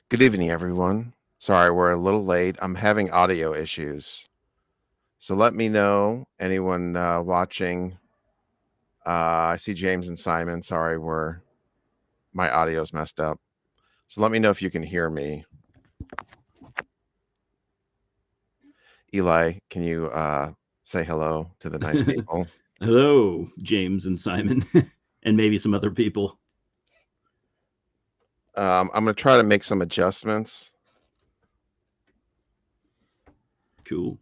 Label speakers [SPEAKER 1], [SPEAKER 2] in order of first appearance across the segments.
[SPEAKER 1] Good evening, everyone. Sorry, we're a little late. I'm having audio issues. So let me know, anyone watching. I see James and Simon. Sorry, my audio's messed up. So let me know if you can hear me. Eli, can you say hello to the nice people?
[SPEAKER 2] Hello, James and Simon, and maybe some other people.
[SPEAKER 1] I'm going to try to make some adjustments.
[SPEAKER 2] Cool.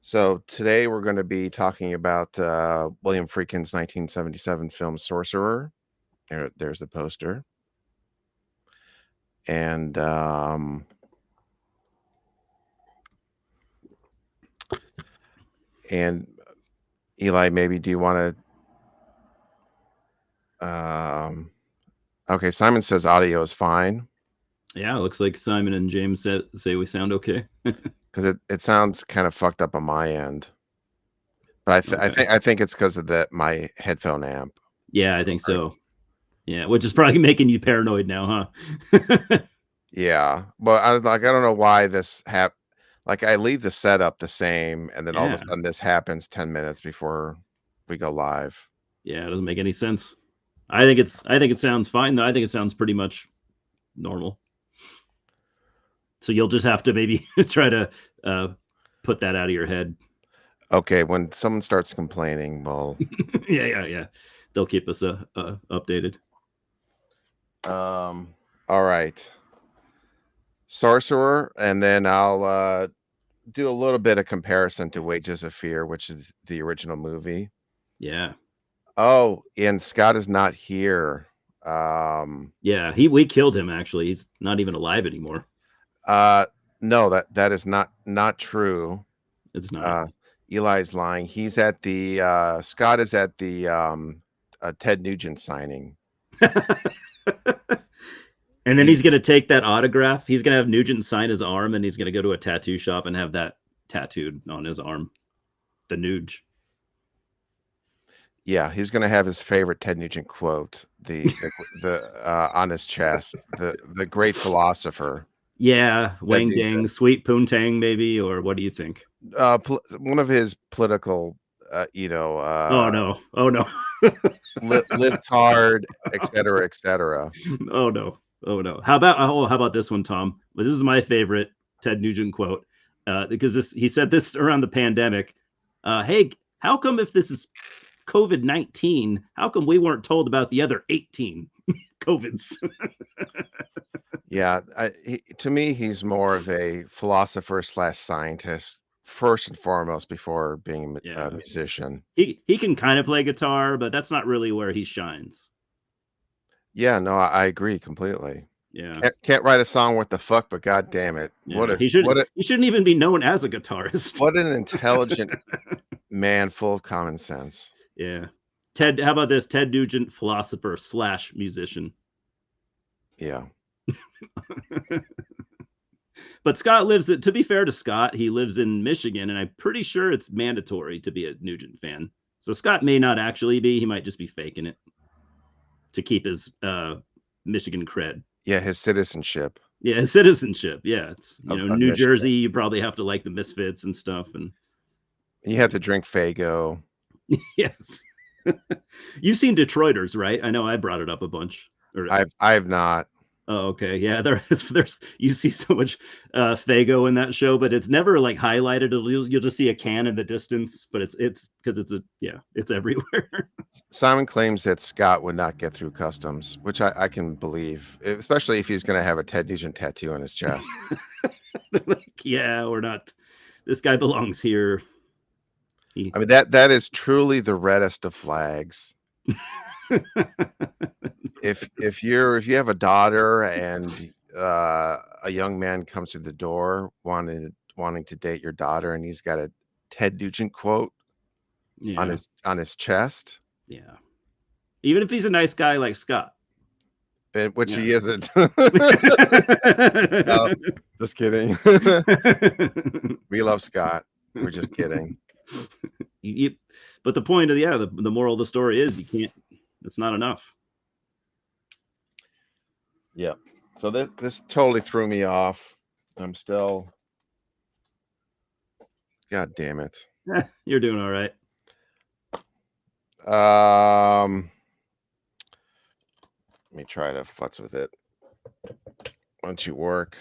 [SPEAKER 1] So today we're going to be talking about William Friedkin's 1977 film Sorcerer. There's the poster. And Eli, maybe do you want to okay, Simon says audio is fine
[SPEAKER 2] Yeah, looks like Simon and James say we sound okay.
[SPEAKER 1] because it sounds kind of fucked up on my end. But
[SPEAKER 2] Okay.
[SPEAKER 1] I think it's because of my headphone amp.
[SPEAKER 2] Yeah, I think so. Yeah, which is probably making you paranoid now, huh?
[SPEAKER 1] Yeah. But I was like, I don't know why this like I leave the setup the same and then all of a
[SPEAKER 2] Yeah.
[SPEAKER 1] sudden this happens 10 minutes before we go live.
[SPEAKER 2] Yeah, it doesn't make any sense. I think it sounds fine though. I think it sounds pretty much normal. So you'll just have to maybe try to put that out of your head.
[SPEAKER 1] Okay, when someone starts complaining, well,
[SPEAKER 2] Yeah. They'll keep us updated.
[SPEAKER 1] all right. Sorcerer, and then I'll do a little bit of comparison to Wages of Fear, which is the original movie.
[SPEAKER 2] Yeah.
[SPEAKER 1] Oh, and Scott is not here.
[SPEAKER 2] Yeah, we killed him actually. He's not even alive anymore.
[SPEAKER 1] Uh, no, that is not true.
[SPEAKER 2] It's not.
[SPEAKER 1] Uh, Eli's lying. He's at the Scott is at the Ted Nugent signing.
[SPEAKER 2] And then
[SPEAKER 1] He's
[SPEAKER 2] he's going to take that autograph. He's going to have Nugent sign his arm, and he's going to go to a tattoo shop and have that tattooed on his arm. The Nuge.
[SPEAKER 1] Yeah, he's gonna have his favorite Ted Nugent quote, the on his chest, the great philosopher.
[SPEAKER 2] Yeah,
[SPEAKER 1] Ted
[SPEAKER 2] Wang
[SPEAKER 1] Nugent.
[SPEAKER 2] Dang, Sweet Poontang, maybe, or what do you think?
[SPEAKER 1] One of his political,
[SPEAKER 2] Oh no! Oh no!
[SPEAKER 1] lived hard, etc., etc.
[SPEAKER 2] Oh no! Oh no! How about this one, Tom? Well, this is my favorite Ted Nugent quote because he said this around the pandemic. Hey, how come if this is COVID-19, how come we weren't told about the other 18 COVIDs?
[SPEAKER 1] Yeah, to me, he's more of a philosopher slash scientist first and foremost before being a
[SPEAKER 2] Yeah,
[SPEAKER 1] musician.
[SPEAKER 2] he can kind of play guitar, but that's not really where he shines.
[SPEAKER 1] Yeah, no, I agree completely.
[SPEAKER 2] Yeah,
[SPEAKER 1] Can't write a song with the fuck, but god damn it,
[SPEAKER 2] yeah. He shouldn't even be known as a guitarist.
[SPEAKER 1] what an intelligent man full of common sense.
[SPEAKER 2] Yeah. Ted, how about this? Ted Nugent, philosopher slash musician.
[SPEAKER 1] Yeah.
[SPEAKER 2] But Scott lives, to be fair to Scott, he lives in Michigan, and I'm pretty sure it's mandatory to be a Nugent fan. So Scott may not actually be, he might just be faking it to keep his Michigan cred.
[SPEAKER 1] Yeah, his citizenship
[SPEAKER 2] Yeah, his citizenship. Yeah, it's
[SPEAKER 1] of
[SPEAKER 2] New
[SPEAKER 1] Michigan.
[SPEAKER 2] Jersey. You probably have to like the Misfits and stuff, and
[SPEAKER 1] You have to drink Faygo.
[SPEAKER 2] yes. You've seen Detroiters, right? I know I brought it up a bunch. Or
[SPEAKER 1] I've not.
[SPEAKER 2] oh, okay, yeah. There's you see so much Fago in that show, but it's never like highlighted. You'll just see a can in the distance, but it's because it's everywhere.
[SPEAKER 1] Simon claims that Scott would not get through customs, which I can believe, especially if he's going to have a Ted Nugent tattoo on his chest.
[SPEAKER 2] Like, yeah, we're not. This guy belongs here.
[SPEAKER 1] I mean that is truly the reddest of flags. If you have a daughter and a young man comes to the door wanting to date your daughter and he's got a Ted Nugent quote
[SPEAKER 2] Yeah,
[SPEAKER 1] on his chest,
[SPEAKER 2] yeah. Even if he's a nice guy like Scott.
[SPEAKER 1] which
[SPEAKER 2] Yeah.
[SPEAKER 1] he isn't. No, just kidding. We love Scott. We're just kidding.
[SPEAKER 2] But the point of the moral of the story is you can't. It's not enough.
[SPEAKER 1] Yeah. So this totally threw me off. I'm still. God damn it.
[SPEAKER 2] You're doing all right.
[SPEAKER 1] Let me try to futz with it. Why don't you work?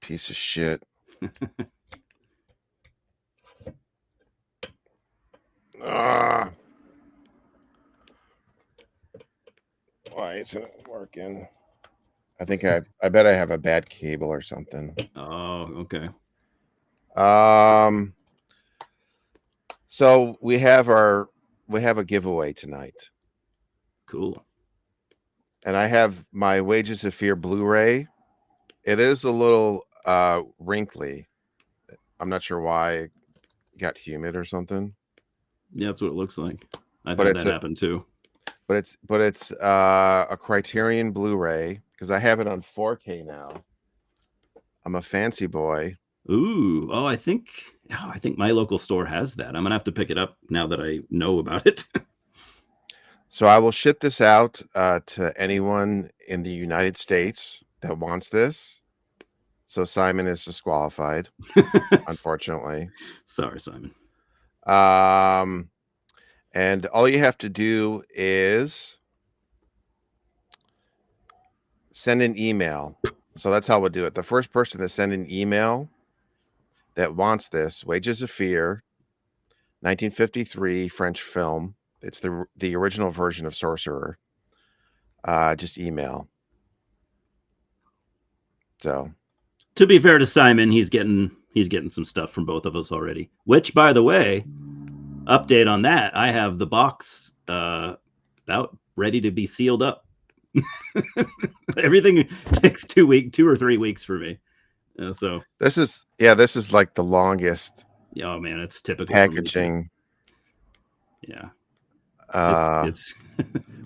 [SPEAKER 1] Piece of shit. Ah. Why isn't it working? I think I bet I have a bad cable or something.
[SPEAKER 2] Oh, okay.
[SPEAKER 1] So we have a giveaway tonight.
[SPEAKER 2] Cool.
[SPEAKER 1] And I have my Wages of Fear Blu-ray. It is a little wrinkly. I'm not sure why it got humid or something.
[SPEAKER 2] Yeah, that's what it looks like. I've
[SPEAKER 1] But
[SPEAKER 2] had
[SPEAKER 1] it's
[SPEAKER 2] that happen too.
[SPEAKER 1] but it's a Criterion Blu-ray because I have it on 4K now. I'm a fancy boy.
[SPEAKER 2] Ooh, I think my local store has that. I'm gonna have to pick it up now that I know about it.
[SPEAKER 1] So I will ship this out to anyone in the United States that wants this. So Simon is disqualified, unfortunately.
[SPEAKER 2] Sorry, Simon.
[SPEAKER 1] And all you have to do is send an email. So that's how we'll do it. The first person to send an email that wants this, Wages of Fear, 1953 French film. It's the original version of Sorcerer. Just email. So
[SPEAKER 2] To be fair to Simon, he's getting some stuff from both of us already. Which, by the way, update on that. I have the box about ready to be sealed up. Everything takes 2 or 3 weeks for me. So
[SPEAKER 1] this is like the longest.
[SPEAKER 2] Oh man, it's typical
[SPEAKER 1] packaging.
[SPEAKER 2] Yeah.
[SPEAKER 1] It's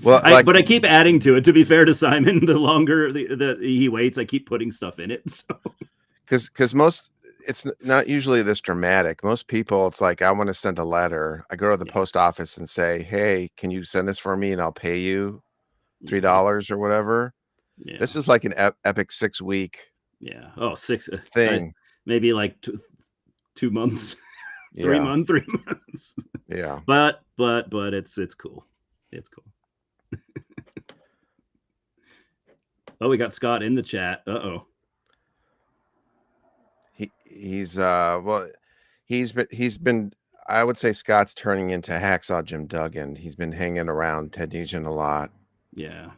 [SPEAKER 2] well, but I keep adding to it. To be fair to Simon, the longer that he waits, I keep putting stuff in it. So
[SPEAKER 1] because most, it's not usually this dramatic. Most people, it's like, I want to send a letter. I go to the post office and say, hey, can you send this for me and I'll pay you $3 or whatever.
[SPEAKER 2] Yeah.
[SPEAKER 1] This is like an epic 6-week.
[SPEAKER 2] Yeah. Oh, 6
[SPEAKER 1] thing.
[SPEAKER 2] Maybe like 2 months. 3 months.
[SPEAKER 1] Yeah.
[SPEAKER 2] But it's cool. It's cool. Oh, we got Scott in the chat. Uh-oh.
[SPEAKER 1] He's been I would say Scott's turning into Hacksaw Jim Duggan. He's been hanging around Ted Nugent a lot.
[SPEAKER 2] Yeah.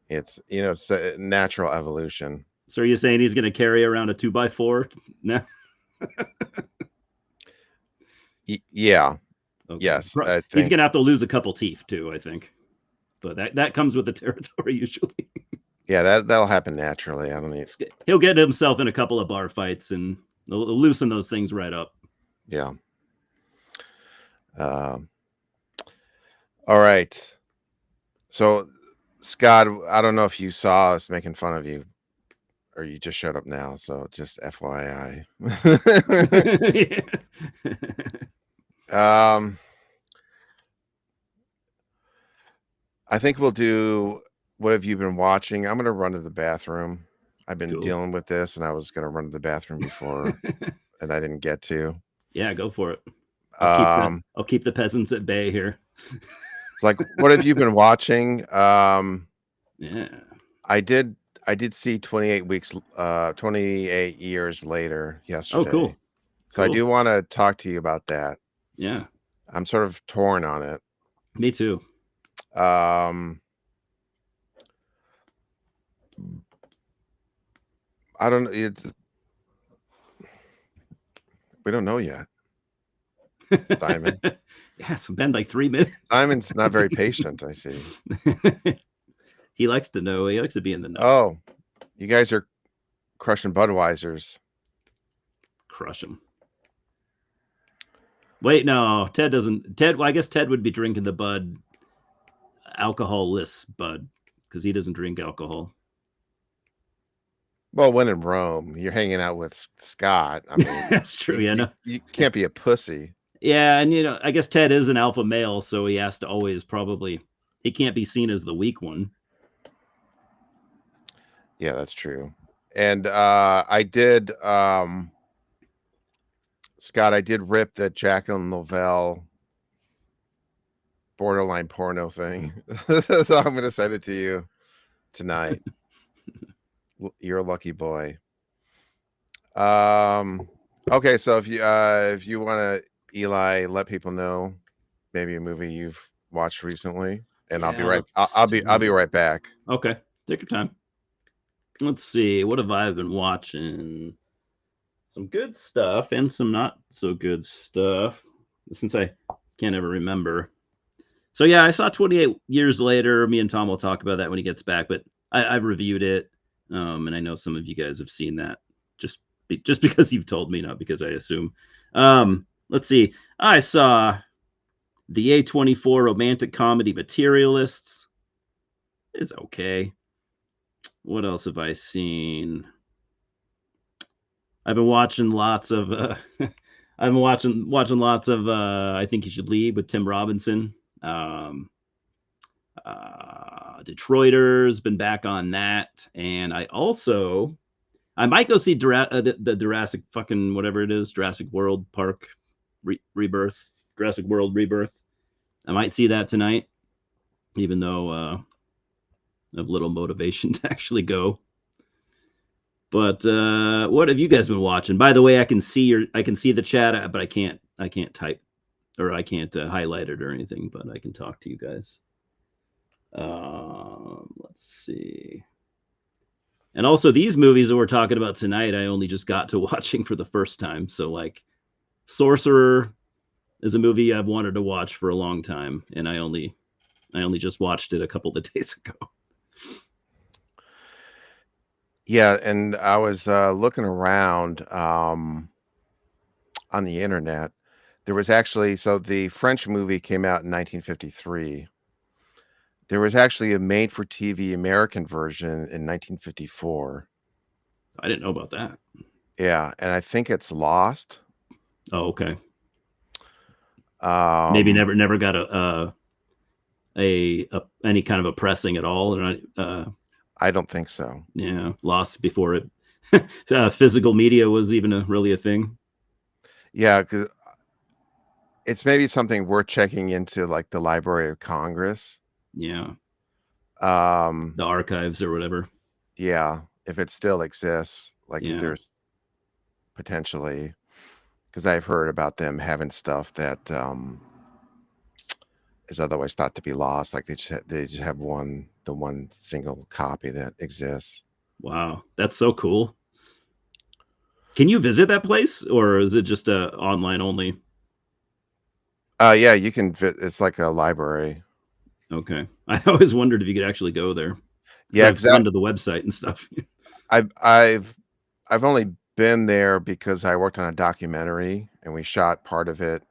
[SPEAKER 1] It's it's a natural evolution.
[SPEAKER 2] So are you saying he's going to carry around a 2x4 now?
[SPEAKER 1] Yeah.
[SPEAKER 2] Okay.
[SPEAKER 1] Yes.
[SPEAKER 2] He's going to have to lose a couple teeth too, I think. But that comes with the territory usually.
[SPEAKER 1] Yeah, that'll happen naturally. I don't need.
[SPEAKER 2] He'll get himself in a couple of bar fights and loosen those things right up.
[SPEAKER 1] Yeah. All right. So, Scott, I don't know if you saw us making fun of you, or you just showed up now. So, just FYI. I think we'll do. What have you been watching? I'm going to run to the bathroom. I've been dealing with this, and I was going to run to the bathroom before, and I didn't get to.
[SPEAKER 2] Yeah, go for it. I'll keep the peasants at bay here.
[SPEAKER 1] It's like, what have you been watching?
[SPEAKER 2] Yeah,
[SPEAKER 1] I did see 28 years later yesterday.
[SPEAKER 2] Oh, cool.
[SPEAKER 1] So I do want to talk to you about that.
[SPEAKER 2] Yeah,
[SPEAKER 1] I'm sort of torn on it.
[SPEAKER 2] Me too.
[SPEAKER 1] I don't know. We don't know yet. Simon.
[SPEAKER 2] Yeah, it's been like 3 minutes.
[SPEAKER 1] Simon's not very patient, I see.
[SPEAKER 2] He likes to know. He likes to be in the know.
[SPEAKER 1] Oh, you guys are crushing Budweisers.
[SPEAKER 2] Crush them. Wait, no, Ted doesn't. Well, I guess Ted would be drinking the Bud, alcohol-less Bud, because he doesn't drink alcohol.
[SPEAKER 1] Well, when in Rome, you're hanging out with Scott. I mean,
[SPEAKER 2] that's true.
[SPEAKER 1] You can't be a pussy.
[SPEAKER 2] Yeah, and I guess Ted is an alpha male, so he has to always he can't be seen as the weak one.
[SPEAKER 1] Yeah, that's true. And I did, Scott, I did rip the Jacqueline Lovell borderline porno thing. So I'm going to send it to you tonight. You're a lucky boy. Okay, so if you want to, Eli, let people know maybe a movie you've watched recently, and I'll be
[SPEAKER 2] Yeah,
[SPEAKER 1] right.
[SPEAKER 2] let's
[SPEAKER 1] I'll be
[SPEAKER 2] do.
[SPEAKER 1] right back.
[SPEAKER 2] Okay, take your time. Let's see. What have I been watching? Some good stuff and some not so good stuff. Since I can't ever remember. So yeah, I saw 28 Years Later. Me and Tom will talk about that when he gets back. But I've reviewed it, and I know some of you guys have seen that. Just because you've told me, not because I assume. Let's see. I saw the A24 romantic comedy Materialists. It's okay. What else have I seen? I've been watching lots of. I've been watching lots of. I Think You Should Leave with Tim Robinson. Um, Detroiters, been back on that, and I might go see the Jurassic fucking whatever it is, Jurassic World Park Rebirth, Jurassic World Rebirth. I might see that tonight, even though I have little motivation to actually go. But what have you guys been watching? By the way, I can see the chat, but I can't type or I can't highlight it or anything. But I can talk to you guys. Let's see. And also these movies that we're talking about tonight, I only just got to watching for the first time. So like, Sorcerer is a movie I've wanted to watch for a long time, and I only just watched it a couple of days ago.
[SPEAKER 1] Yeah, and I was looking around on the internet. There was actually the French movie came out in 1953. There was actually a made-for-TV American version in 1954.
[SPEAKER 2] I didn't know about that.
[SPEAKER 1] Yeah, and I think it's lost.
[SPEAKER 2] Oh, okay. Maybe never got any kind of a pressing at all, or
[SPEAKER 1] I don't think so.
[SPEAKER 2] Yeah, lost before it physical media was even really a thing.
[SPEAKER 1] Yeah, because it's maybe something worth checking into, like the Library of Congress.
[SPEAKER 2] Yeah.
[SPEAKER 1] The
[SPEAKER 2] archives or whatever.
[SPEAKER 1] Yeah, if it still exists, like if
[SPEAKER 2] Yeah.
[SPEAKER 1] there's potentially, because I've heard about them having stuff that is otherwise thought to be lost. Like they just have the one single copy that exists.
[SPEAKER 2] Wow, that's so cool. Can you visit that place, or is it just online only?
[SPEAKER 1] Yeah, you can. It's like a library.
[SPEAKER 2] Okay, I always wondered if you could actually go there.
[SPEAKER 1] Yeah,
[SPEAKER 2] I've gone to the website and stuff.
[SPEAKER 1] I've only been there because I worked on a documentary and we shot part of it.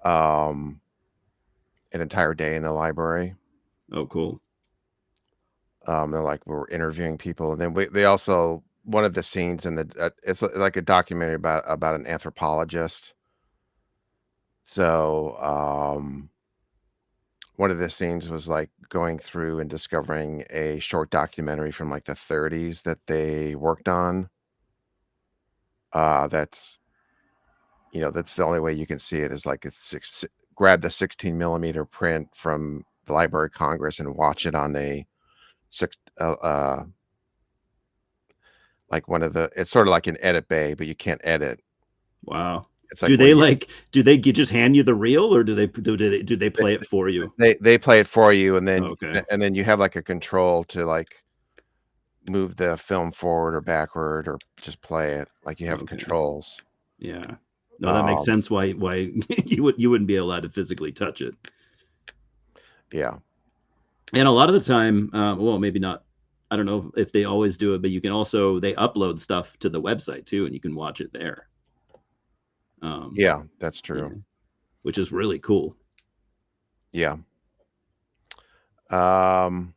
[SPEAKER 1] An entire day in the library.
[SPEAKER 2] Oh, cool.
[SPEAKER 1] They're like we're interviewing people, and then they also one of the scenes in the it's like a documentary about an anthropologist. So one of the scenes was like going through and discovering a short documentary from like the 30s that they worked on. That's that's the only way you can see it is like grab the 16 millimeter print from the Library of Congress and watch it on a like one of it's sort of like an edit bay, but you can't edit.
[SPEAKER 2] Wow.
[SPEAKER 1] It's like
[SPEAKER 2] do they just hand you the reel, or do they play it for you?
[SPEAKER 1] They play it for you, and
[SPEAKER 2] Okay.
[SPEAKER 1] then you have like a control to like move the film forward or backward or just play it. Like you have controls.
[SPEAKER 2] Yeah. No, that makes sense why you wouldn't be allowed to physically touch it.
[SPEAKER 1] Yeah.
[SPEAKER 2] And a lot of the time, well, maybe not. I don't know if they always do it, but you can also they upload stuff to the website too, and you can watch it there.
[SPEAKER 1] Yeah, that's true.
[SPEAKER 2] Yeah, which is really cool.
[SPEAKER 1] Yeah. So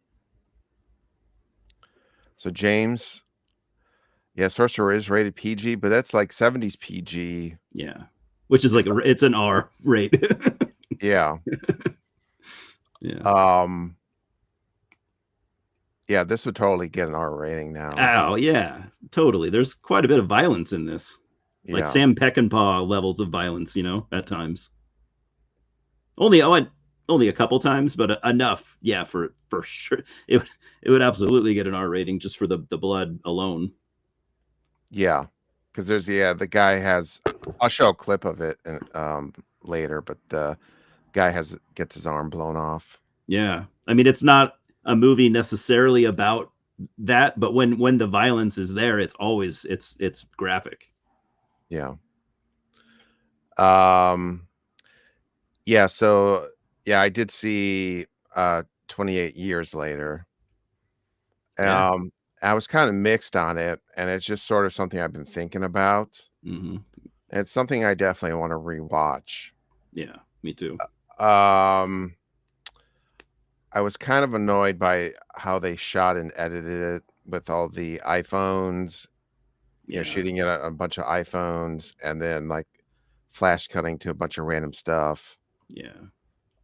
[SPEAKER 1] James, yeah, Sorcerer is rated PG, but that's like 70s PG.
[SPEAKER 2] Yeah, which is like it's an R rate.
[SPEAKER 1] Yeah.
[SPEAKER 2] Yeah.
[SPEAKER 1] Yeah, this would totally get an R rating now.
[SPEAKER 2] Oh yeah, totally. There's quite a bit of violence in this, like
[SPEAKER 1] Yeah.
[SPEAKER 2] Sam Peckinpah levels of violence, at times. Only only a couple times, but enough, yeah, for sure. It would absolutely get an R rating just for the blood alone.
[SPEAKER 1] Yeah. Because the guy has, I'll show a clip of it later, but the guy gets his arm blown off.
[SPEAKER 2] Yeah, I mean, it's not a movie necessarily about that, but when the violence is there, it's always it's graphic.
[SPEAKER 1] Yeah. Um, yeah. So, yeah, I did see 28 years later.
[SPEAKER 2] Yeah.
[SPEAKER 1] Um, I was kind of mixed on it, and it's just sort of something I've been thinking about.
[SPEAKER 2] Hmm.
[SPEAKER 1] It's something I definitely want to rewatch.
[SPEAKER 2] Yeah, me too.
[SPEAKER 1] Um, I was kind of annoyed by how they shot and edited it with all the iPhones,
[SPEAKER 2] Yeah,
[SPEAKER 1] shooting it on a bunch of iPhones and then like flash cutting to a bunch of random stuff.
[SPEAKER 2] yeah,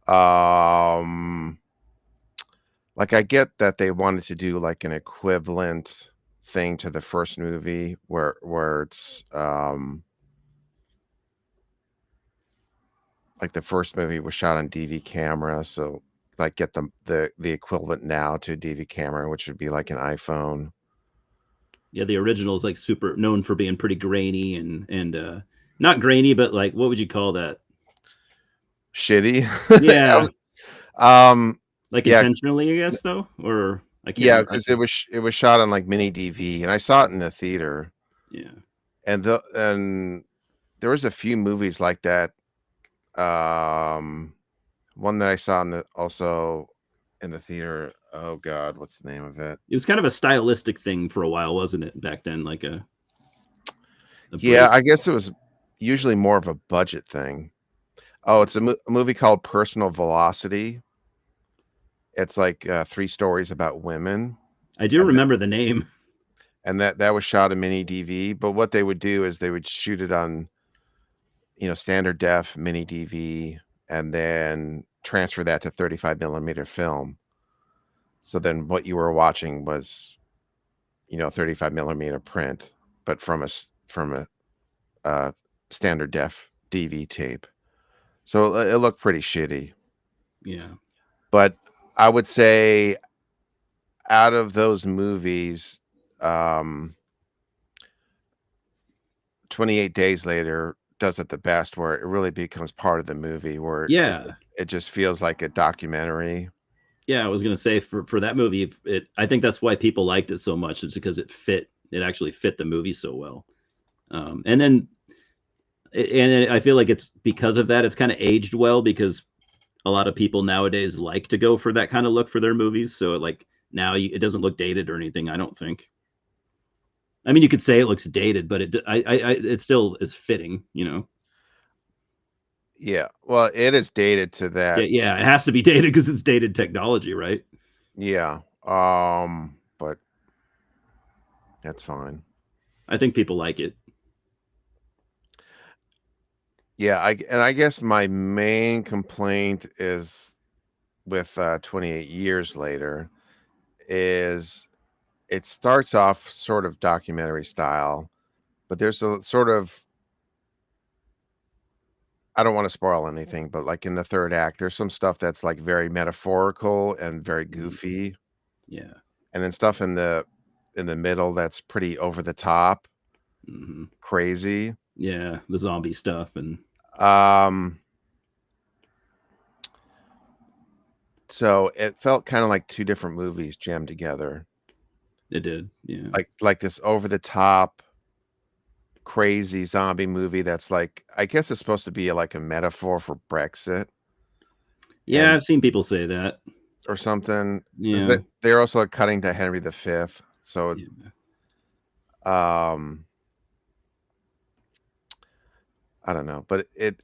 [SPEAKER 1] Um, like I get that they wanted to do like an equivalent thing to the first movie where it's like the first movie was shot on DV camera, so like get the equivalent now to a DV camera, which would be like an iPhone.
[SPEAKER 2] yeah. The original is like super known for being pretty grainy and not grainy, but like what would you call that?
[SPEAKER 1] Shitty.
[SPEAKER 2] Yeah,
[SPEAKER 1] um,
[SPEAKER 2] like
[SPEAKER 1] yeah,
[SPEAKER 2] intentionally, I guess though, or I can't
[SPEAKER 1] yeah,
[SPEAKER 2] remember.
[SPEAKER 1] because it was shot on like mini DV, and I saw it in the theater,
[SPEAKER 2] Yeah,
[SPEAKER 1] and there was a few movies like that. Um, one that I saw also in the theater. Oh God, what's the name of it?
[SPEAKER 2] it was kind of a stylistic thing for a while, wasn't it? Back then, like a
[SPEAKER 1] Yeah,
[SPEAKER 2] break.
[SPEAKER 1] I guess it was usually more of a budget thing. Oh, it's a movie called Personal Velocity. It's like 3 stories about women,
[SPEAKER 2] I do
[SPEAKER 1] and
[SPEAKER 2] remember the name.
[SPEAKER 1] that was shot in mini DV. But what they would do is they would shoot it on standard def mini DV, and then transfer that to 35 millimeter film. So then what you were watching was 35 millimeter print, but from a standard def DV tape. So it looked pretty shitty.
[SPEAKER 2] Yeah,
[SPEAKER 1] But I would say out of those movies, um, 28 Days Later does it the best, where it really becomes part of the movie, where
[SPEAKER 2] yeah,
[SPEAKER 1] it just feels like a documentary.
[SPEAKER 2] yeah. I was gonna say for that movie, it I think that's why people liked it so much. Is because it actually fit the movie so well. And then and I feel like it's because of that it's kind of aged well because a lot of people nowadays like to go for that kind of look for their movies. So like now it doesn't look dated or anything. I don't think. I mean, you could say it looks dated, but it still is fitting.
[SPEAKER 1] Yeah. Well, it is dated to that.
[SPEAKER 2] Yeah, it has to be dated because it's dated technology, right?
[SPEAKER 1] Yeah. But that's fine.
[SPEAKER 2] I think people like it.
[SPEAKER 1] Yeah, I guess my main complaint is with 28 years later is it starts off sort of documentary style, but there's a sort of, I don't want to spoil anything, but like in the third act, there's some stuff that's like very metaphorical and very
[SPEAKER 2] Mhm.
[SPEAKER 1] goofy,
[SPEAKER 2] Yeah.
[SPEAKER 1] and then stuff in the middle that's pretty over the top,
[SPEAKER 2] Hmm.
[SPEAKER 1] crazy.
[SPEAKER 2] Yeah, the zombie stuff, and
[SPEAKER 1] Um, so it felt kind of like two different movies jammed together,
[SPEAKER 2] it did. Yeah.
[SPEAKER 1] like this over the top crazy zombie movie that's like, I guess it's supposed to be like a metaphor for Brexit
[SPEAKER 2] Yeah,
[SPEAKER 1] and
[SPEAKER 2] I've seen people say that.
[SPEAKER 1] or something. Is
[SPEAKER 2] Yeah.
[SPEAKER 1] that they're also cutting to Henry V. So
[SPEAKER 2] Yeah.
[SPEAKER 1] um I don't know, but
[SPEAKER 2] There's,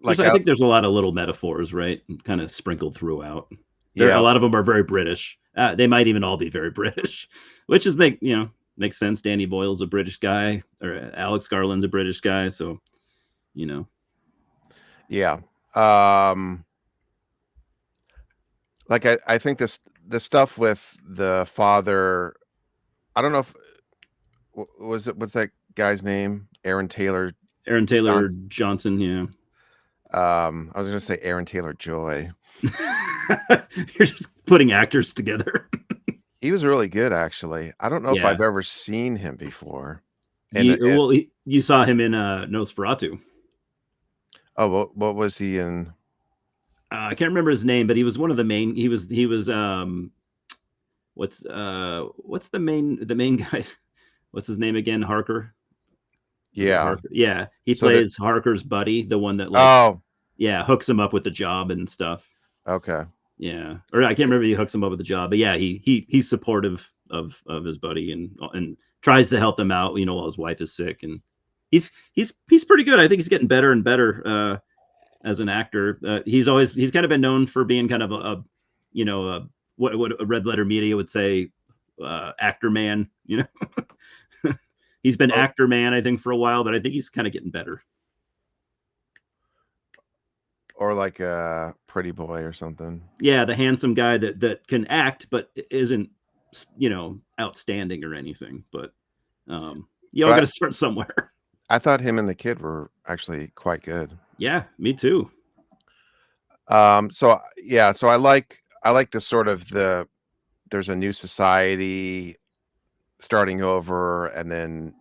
[SPEAKER 1] like
[SPEAKER 2] I
[SPEAKER 1] I
[SPEAKER 2] think there's a lot of little metaphors, right? Kind of sprinkled throughout. There, a
[SPEAKER 1] yeah,
[SPEAKER 2] lot of them are very British. They might even all be very British, which is makes sense. Danny Boyle's a British guy, or Alex Garland's a British guy, so you know,
[SPEAKER 1] yeah. Um like I think the stuff with the father, I don't know if what's that guy's name? Aaron Taylor
[SPEAKER 2] Aaron Taylor
[SPEAKER 1] Johnson.
[SPEAKER 2] Johnson, yeah.
[SPEAKER 1] I was gonna say Aaron Taylor Joy.
[SPEAKER 2] You're just putting actors together.
[SPEAKER 1] He was really good, actually. I don't know if
[SPEAKER 2] Yeah.
[SPEAKER 1] I've ever seen him before. And
[SPEAKER 2] You saw him in Nosferatu.
[SPEAKER 1] oh, what was he in?
[SPEAKER 2] I can't remember his name, but he was one of the main. He was what's the main guys? What's his name again? Harker. Was it
[SPEAKER 1] Yeah.
[SPEAKER 2] Harker? Yeah, he
[SPEAKER 1] So that
[SPEAKER 2] plays Harker's buddy, the one that like
[SPEAKER 1] oh,
[SPEAKER 2] yeah hooks him up with the job and stuff.
[SPEAKER 1] okay.
[SPEAKER 2] Yeah, or I can't remember if he hooks him up with the job, but yeah, he's supportive of his buddy and tries to help them out. While his wife is sick, and he's pretty good. I think he's getting better and better as an actor. He's kind of been known for being kind of what a red letter media would say, actor man. He's been
[SPEAKER 1] Or
[SPEAKER 2] actor man, I think, for a while, but I think he's kind of getting better.
[SPEAKER 1] or like a Pretty Boy or something.
[SPEAKER 2] Yeah, the handsome guy that can act, but isn't outstanding or anything. But you all got
[SPEAKER 1] But
[SPEAKER 2] to start somewhere.
[SPEAKER 1] I thought him and the kid were actually quite good.
[SPEAKER 2] Yeah, me too.
[SPEAKER 1] So yeah, so I like the sort of there's a new society starting over, and then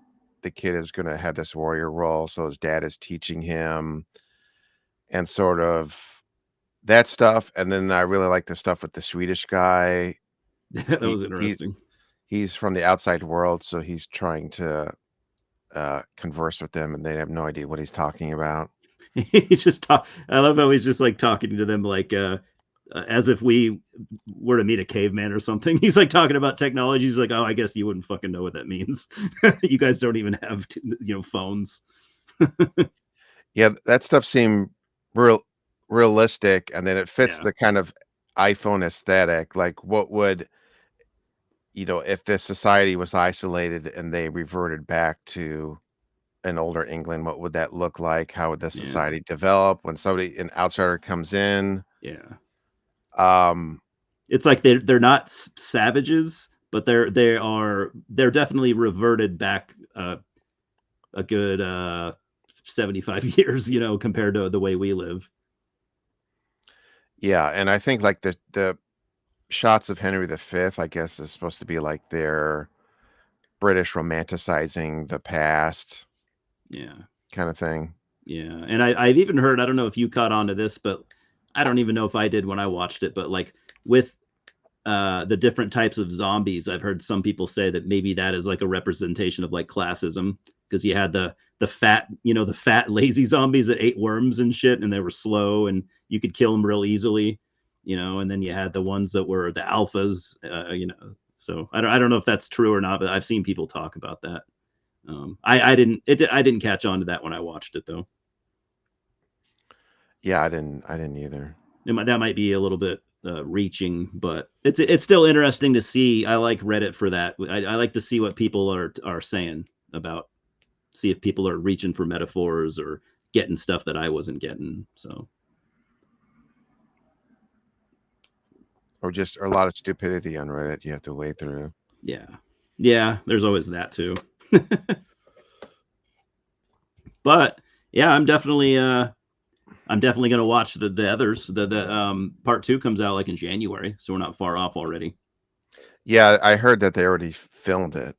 [SPEAKER 1] the kid is gonna have this warrior role, so his dad is teaching him and sort of that stuff. And then I really like the stuff with the Swedish guy.
[SPEAKER 2] That
[SPEAKER 1] He
[SPEAKER 2] was
[SPEAKER 1] he
[SPEAKER 2] interesting.
[SPEAKER 1] he's from the outside world, so he's trying to converse with them, and they have no idea what he's talking about.
[SPEAKER 2] He's just talk. I love how he's just like talking to them like as if we were to meet a caveman or something. He's like talking about technology. He's like, oh, I guess you wouldn't fucking know what that means. You guys don't even have phones.
[SPEAKER 1] Yeah, that stuff seemed realistic, and then it fits
[SPEAKER 2] Yeah,
[SPEAKER 1] the kind of iPhone aesthetic. Like, what would if this society was isolated and they reverted back to an older England, what would that look like? How would the
[SPEAKER 2] yeah,
[SPEAKER 1] society develop when an outsider comes in?
[SPEAKER 2] yeah.
[SPEAKER 1] Um,
[SPEAKER 2] It's like they're not savages, but they're definitely reverted back a good 75 years, compared to the way we live.
[SPEAKER 1] yeah, and I think like the shots of Henry V, I guess, is supposed to be like their British romanticizing the past
[SPEAKER 2] Yeah.
[SPEAKER 1] kind of thing.
[SPEAKER 2] Yeah. And I've even heard, I don't know if you caught on to this, but I don't even know if I did when I watched it, but like with the different types of zombies, I've heard some people say that maybe that is like a representation of like classism, because you had the fat, the fat lazy zombies that ate worms and shit, and they were slow and you could kill them real easily, and then you had the ones that were the alphas, so I don't know if that's true or not, but I've seen people talk about that. I didn't catch on to that when I watched it though.
[SPEAKER 1] Yeah, I didn't either.
[SPEAKER 2] That might be a little bit reaching, but it's still interesting to see. I like Reddit for that. I like to see what people are saying about, see if people are reaching for metaphors or getting stuff that I wasn't getting. So
[SPEAKER 1] Or just a lot of stupidity on Reddit you have to wade through.
[SPEAKER 2] yeah, yeah. There's always that too. But yeah, I'm definitely gonna watch the others. The part two comes out like in January, so we're not far off already.
[SPEAKER 1] Yeah, I heard that they already filmed it.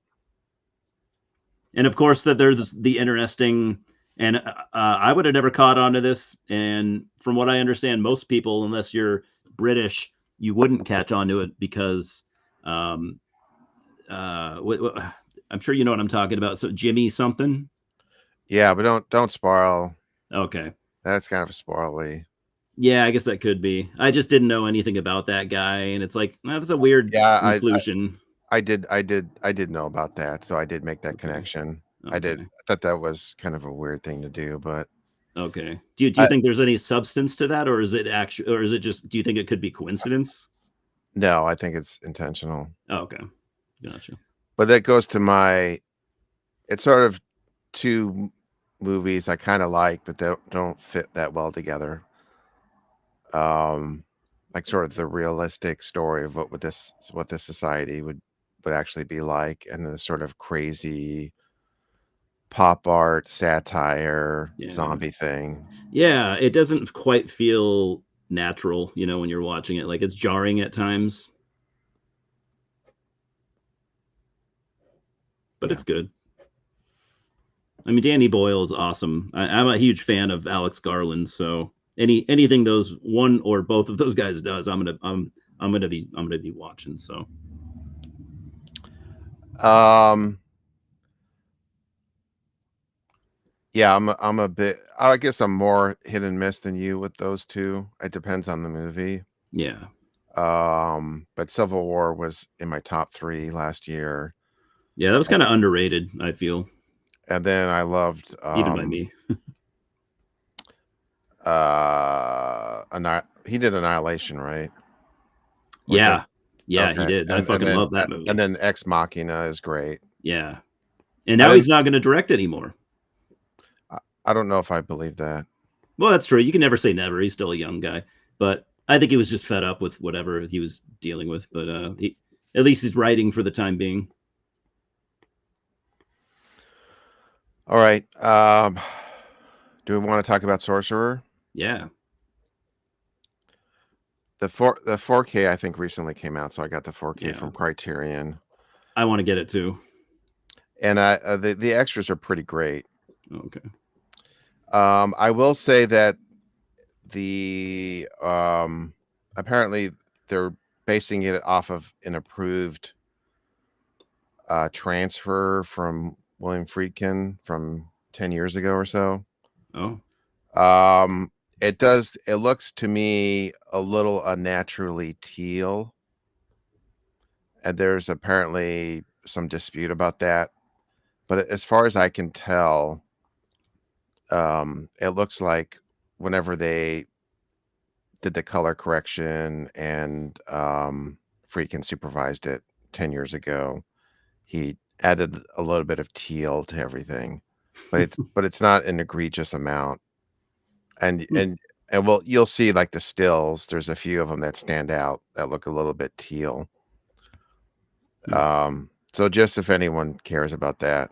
[SPEAKER 2] And of course, that there's the interesting, and I would have never caught on to this. And from what I understand, most people, unless you're British, you wouldn't catch on to it because, um, I'm sure you know what I'm talking about. So Jimmy something.
[SPEAKER 1] Yeah, but don't spoil.
[SPEAKER 2] Okay.
[SPEAKER 1] That's kind of spoily.
[SPEAKER 2] Yeah, I guess that could be. I just didn't know anything about that guy, and it's like, that's a weird
[SPEAKER 1] Yeah,
[SPEAKER 2] inclusion.
[SPEAKER 1] I did know about that, so I did make that
[SPEAKER 2] Okay.
[SPEAKER 1] connection. I did.
[SPEAKER 2] Okay.
[SPEAKER 1] I thought that was kind of a weird thing to do, but
[SPEAKER 2] Okay. Do you
[SPEAKER 1] I
[SPEAKER 2] think there's any substance to that, or is it actually, or is it just? Do you think it could be coincidence?
[SPEAKER 1] no, I think it's intentional.
[SPEAKER 2] Oh, okay. Gotcha.
[SPEAKER 1] But that goes to my it's sort of two movies I kind of like, but they don't fit that well together. Um, like sort of the realistic story of what this society would actually be like, and the sort of crazy pop art satire
[SPEAKER 2] Yeah.
[SPEAKER 1] zombie thing.
[SPEAKER 2] Yeah, it doesn't quite feel natural, when you're watching it. Like it's jarring at times, but
[SPEAKER 1] Yeah.
[SPEAKER 2] it's good. I mean, Danny Boyle is awesome. I'm a huge fan of Alex Garland, so anything those one or both of those guys does, I'm gonna be watching. So
[SPEAKER 1] Um yeah, I'm a bit, I guess I'm more hit and miss than you with those two. It depends on the movie.
[SPEAKER 2] yeah,
[SPEAKER 1] But Civil War was in my top 3 last year.
[SPEAKER 2] yeah, that was kind of underrated. I feel
[SPEAKER 1] And then I loved
[SPEAKER 2] even by me.
[SPEAKER 1] he did Annihilation, right? Or is that
[SPEAKER 2] Yeah, yeah, he
[SPEAKER 1] okay?
[SPEAKER 2] did. I fucking love that
[SPEAKER 1] And
[SPEAKER 2] movie.
[SPEAKER 1] then Ex Machina is great.
[SPEAKER 2] Yeah, and
[SPEAKER 1] I
[SPEAKER 2] now
[SPEAKER 1] didn't
[SPEAKER 2] he's not going to direct anymore.
[SPEAKER 1] I don't know if I believe that.
[SPEAKER 2] Well, that's true. You can never say never. He's still a young guy, but I think he was just fed up with whatever he was dealing with. But at least he's writing for the time being.
[SPEAKER 1] All right. Do we want to talk about Sorcerer?
[SPEAKER 2] Yeah,
[SPEAKER 1] The 4K I think recently came out, so I got the 4K
[SPEAKER 2] yeah.
[SPEAKER 1] from Criterion.
[SPEAKER 2] I want to get it too.
[SPEAKER 1] And the extras are pretty great.
[SPEAKER 2] Okay.
[SPEAKER 1] I will say that the apparently they're basing it off of an approved transfer from William Friedkin from 10 years ago or so.
[SPEAKER 2] Oh,
[SPEAKER 1] Um, it looks to me a little unnaturally teal, and there's apparently some dispute about that. But as far as I can tell, it looks like whenever they did the color correction and Friedkin supervised it 10 years ago, he added a little bit of teal to everything, but it's not an egregious amount. And
[SPEAKER 2] hmm.
[SPEAKER 1] and and well, you'll see like the stills. There's a few of them that stand out that look a little bit teal.
[SPEAKER 2] Hmm.
[SPEAKER 1] So just if anyone cares about that,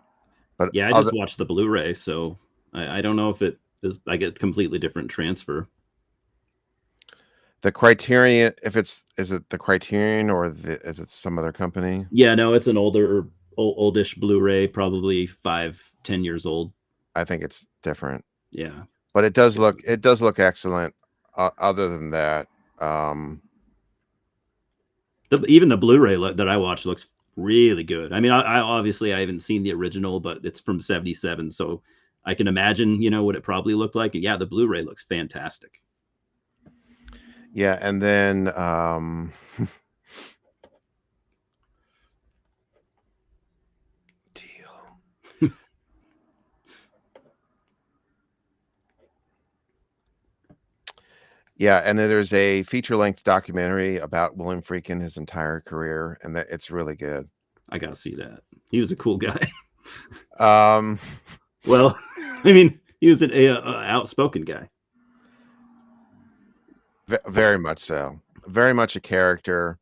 [SPEAKER 1] but
[SPEAKER 2] Yeah, I
[SPEAKER 1] other
[SPEAKER 2] just watched the Blu-ray, so I don't know if it is. I get completely different transfer.
[SPEAKER 1] the Criterion, if it's is it the Criterion or is it some other company?
[SPEAKER 2] Yeah, no, it's an oldish Blu-ray, probably 5, 10 years old.
[SPEAKER 1] I think it's different,
[SPEAKER 2] Yeah,
[SPEAKER 1] but it does look excellent. Other than that, um,
[SPEAKER 2] even the Blu-ray that I watched looks really good. I mean, I obviously I haven't seen the original, but it's from '77, so I can imagine what it probably looked like. And yeah, the Blu-ray looks fantastic.
[SPEAKER 1] yeah, and then teal. Yeah, and then there's a feature-length documentary about William Friedkin, his entire career, and that it's really good.
[SPEAKER 2] I gotta see that. He was a cool guy.
[SPEAKER 1] Um,
[SPEAKER 2] Well, I mean, he was an outspoken guy.
[SPEAKER 1] very much so. Very much a character.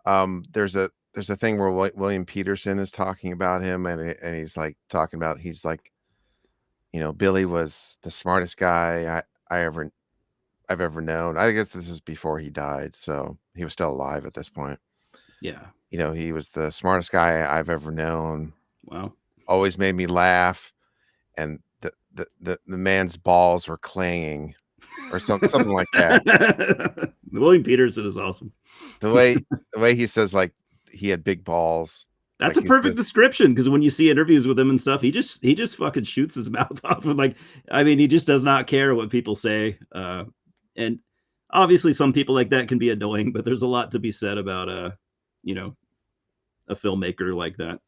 [SPEAKER 1] There's a thing where William Peterson is talking about him, and he's like talking about he's like, Billy was the smartest guy I've ever known. I guess this is before he died, so he was still alive at this point.
[SPEAKER 2] Yeah.
[SPEAKER 1] He was the smartest guy I've ever known.
[SPEAKER 2] Wow.
[SPEAKER 1] Always made me laugh, and the man's balls were clanging, or something like that.
[SPEAKER 2] William Peterson is awesome.
[SPEAKER 1] The way the way he says like he had big balls,
[SPEAKER 2] That's
[SPEAKER 1] like
[SPEAKER 2] a
[SPEAKER 1] he
[SPEAKER 2] perfect
[SPEAKER 1] says,
[SPEAKER 2] description because when you see interviews with him and stuff, he just fucking shoots his mouth off. And like, I mean, he just does not care what people say. And obviously, some people like that can be annoying, but there's a lot to be said about you know, a filmmaker like that.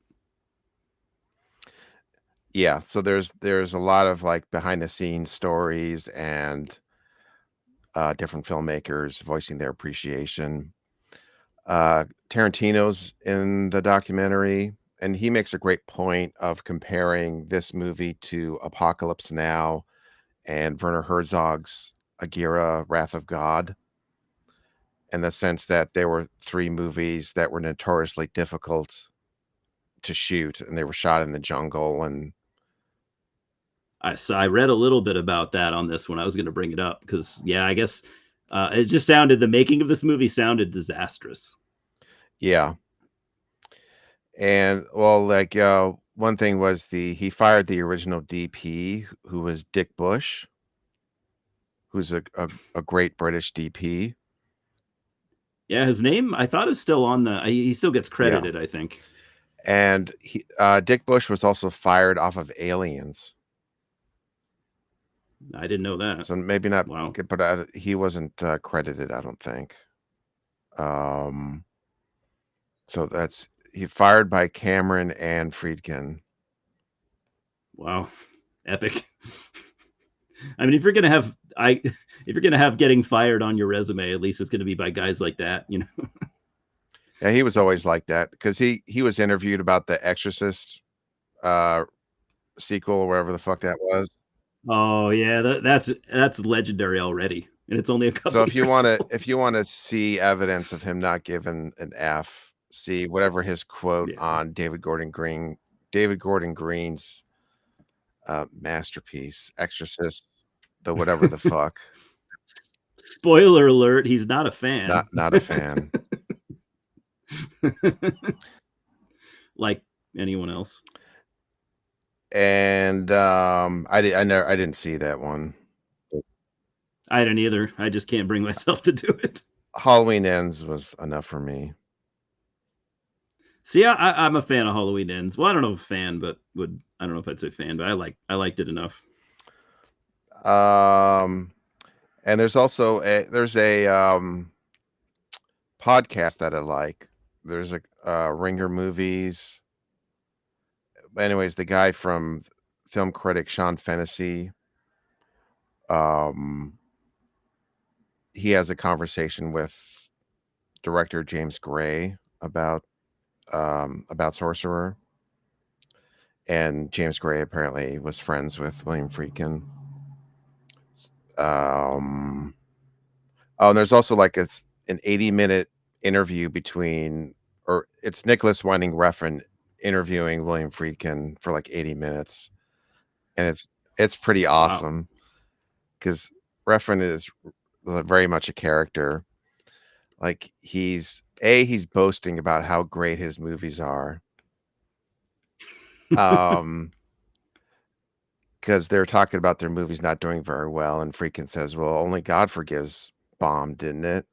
[SPEAKER 1] yeah. So there's a lot of like behind the scenes stories and different filmmakers voicing their appreciation. Tarantino's in the documentary, and he makes a great point of comparing this movie to Apocalypse Now and Werner Herzog's Agira, Wrath of God. in the sense that there were 3 movies that were notoriously difficult to shoot, and they were shot in the jungle, and
[SPEAKER 2] I read a little bit about that on this one. I was going to bring it up because, yeah, I guess it just sounded, the making of this movie sounded disastrous.
[SPEAKER 1] yeah. And, well, like, one thing was he fired the original DP, who was Dick Bush, who's a great British DP.
[SPEAKER 2] Yeah, his name, I thought, is still on he still gets
[SPEAKER 1] Yeah.
[SPEAKER 2] credited, I think.
[SPEAKER 1] And Dick Bush was also fired off of Aliens.
[SPEAKER 2] I didn't know that.
[SPEAKER 1] So maybe not,
[SPEAKER 2] Wow.
[SPEAKER 1] but he wasn't credited, I don't think. So he fired by Cameron and Friedkin.
[SPEAKER 2] Wow. Epic. I mean, if you're gonna have getting fired on your resume, at least it's gonna be by guys like that, you know.
[SPEAKER 1] Yeah, he was always like that because he was interviewed about the Exorcist sequel or whatever the fuck that was.
[SPEAKER 2] Oh yeah, that's legendary already, and it's only a couple.
[SPEAKER 1] So if you
[SPEAKER 2] years
[SPEAKER 1] want to
[SPEAKER 2] old.
[SPEAKER 1] if you want to see evidence of him not giving an F, see whatever his quote
[SPEAKER 2] Yeah.
[SPEAKER 1] on David Gordon Green's masterpiece, Exorcist, the whatever the fuck.
[SPEAKER 2] Spoiler alert: he's not a fan.
[SPEAKER 1] Not a fan.
[SPEAKER 2] Like anyone else.
[SPEAKER 1] And I didn't see that one.
[SPEAKER 2] I didn't either. I just can't bring myself to do it.
[SPEAKER 1] Halloween Ends was enough for me.
[SPEAKER 2] See, I'm a fan of Halloween Ends. Well, I don't know if fan, but I don't know if I'd say fan, but I liked it enough.
[SPEAKER 1] And there's also a podcast that I like. There's a Ringer Movies. Anyways, the guy from film critic Sean Fennessy, he has a conversation with director James Gray about Sorcerer. And James Gray apparently was friends with William Friedkin. Oh, and there's also like an 80-minute interview or it's Nicholas Winding Refn interviewing William Friedkin for like 80 minutes. And it's pretty awesome because Refn is very much a character. Like he's boasting about how great his movies are. Because they're talking about their movies not doing very well, and Friedkin says, "Well, only God Forgives bombed, didn't it?"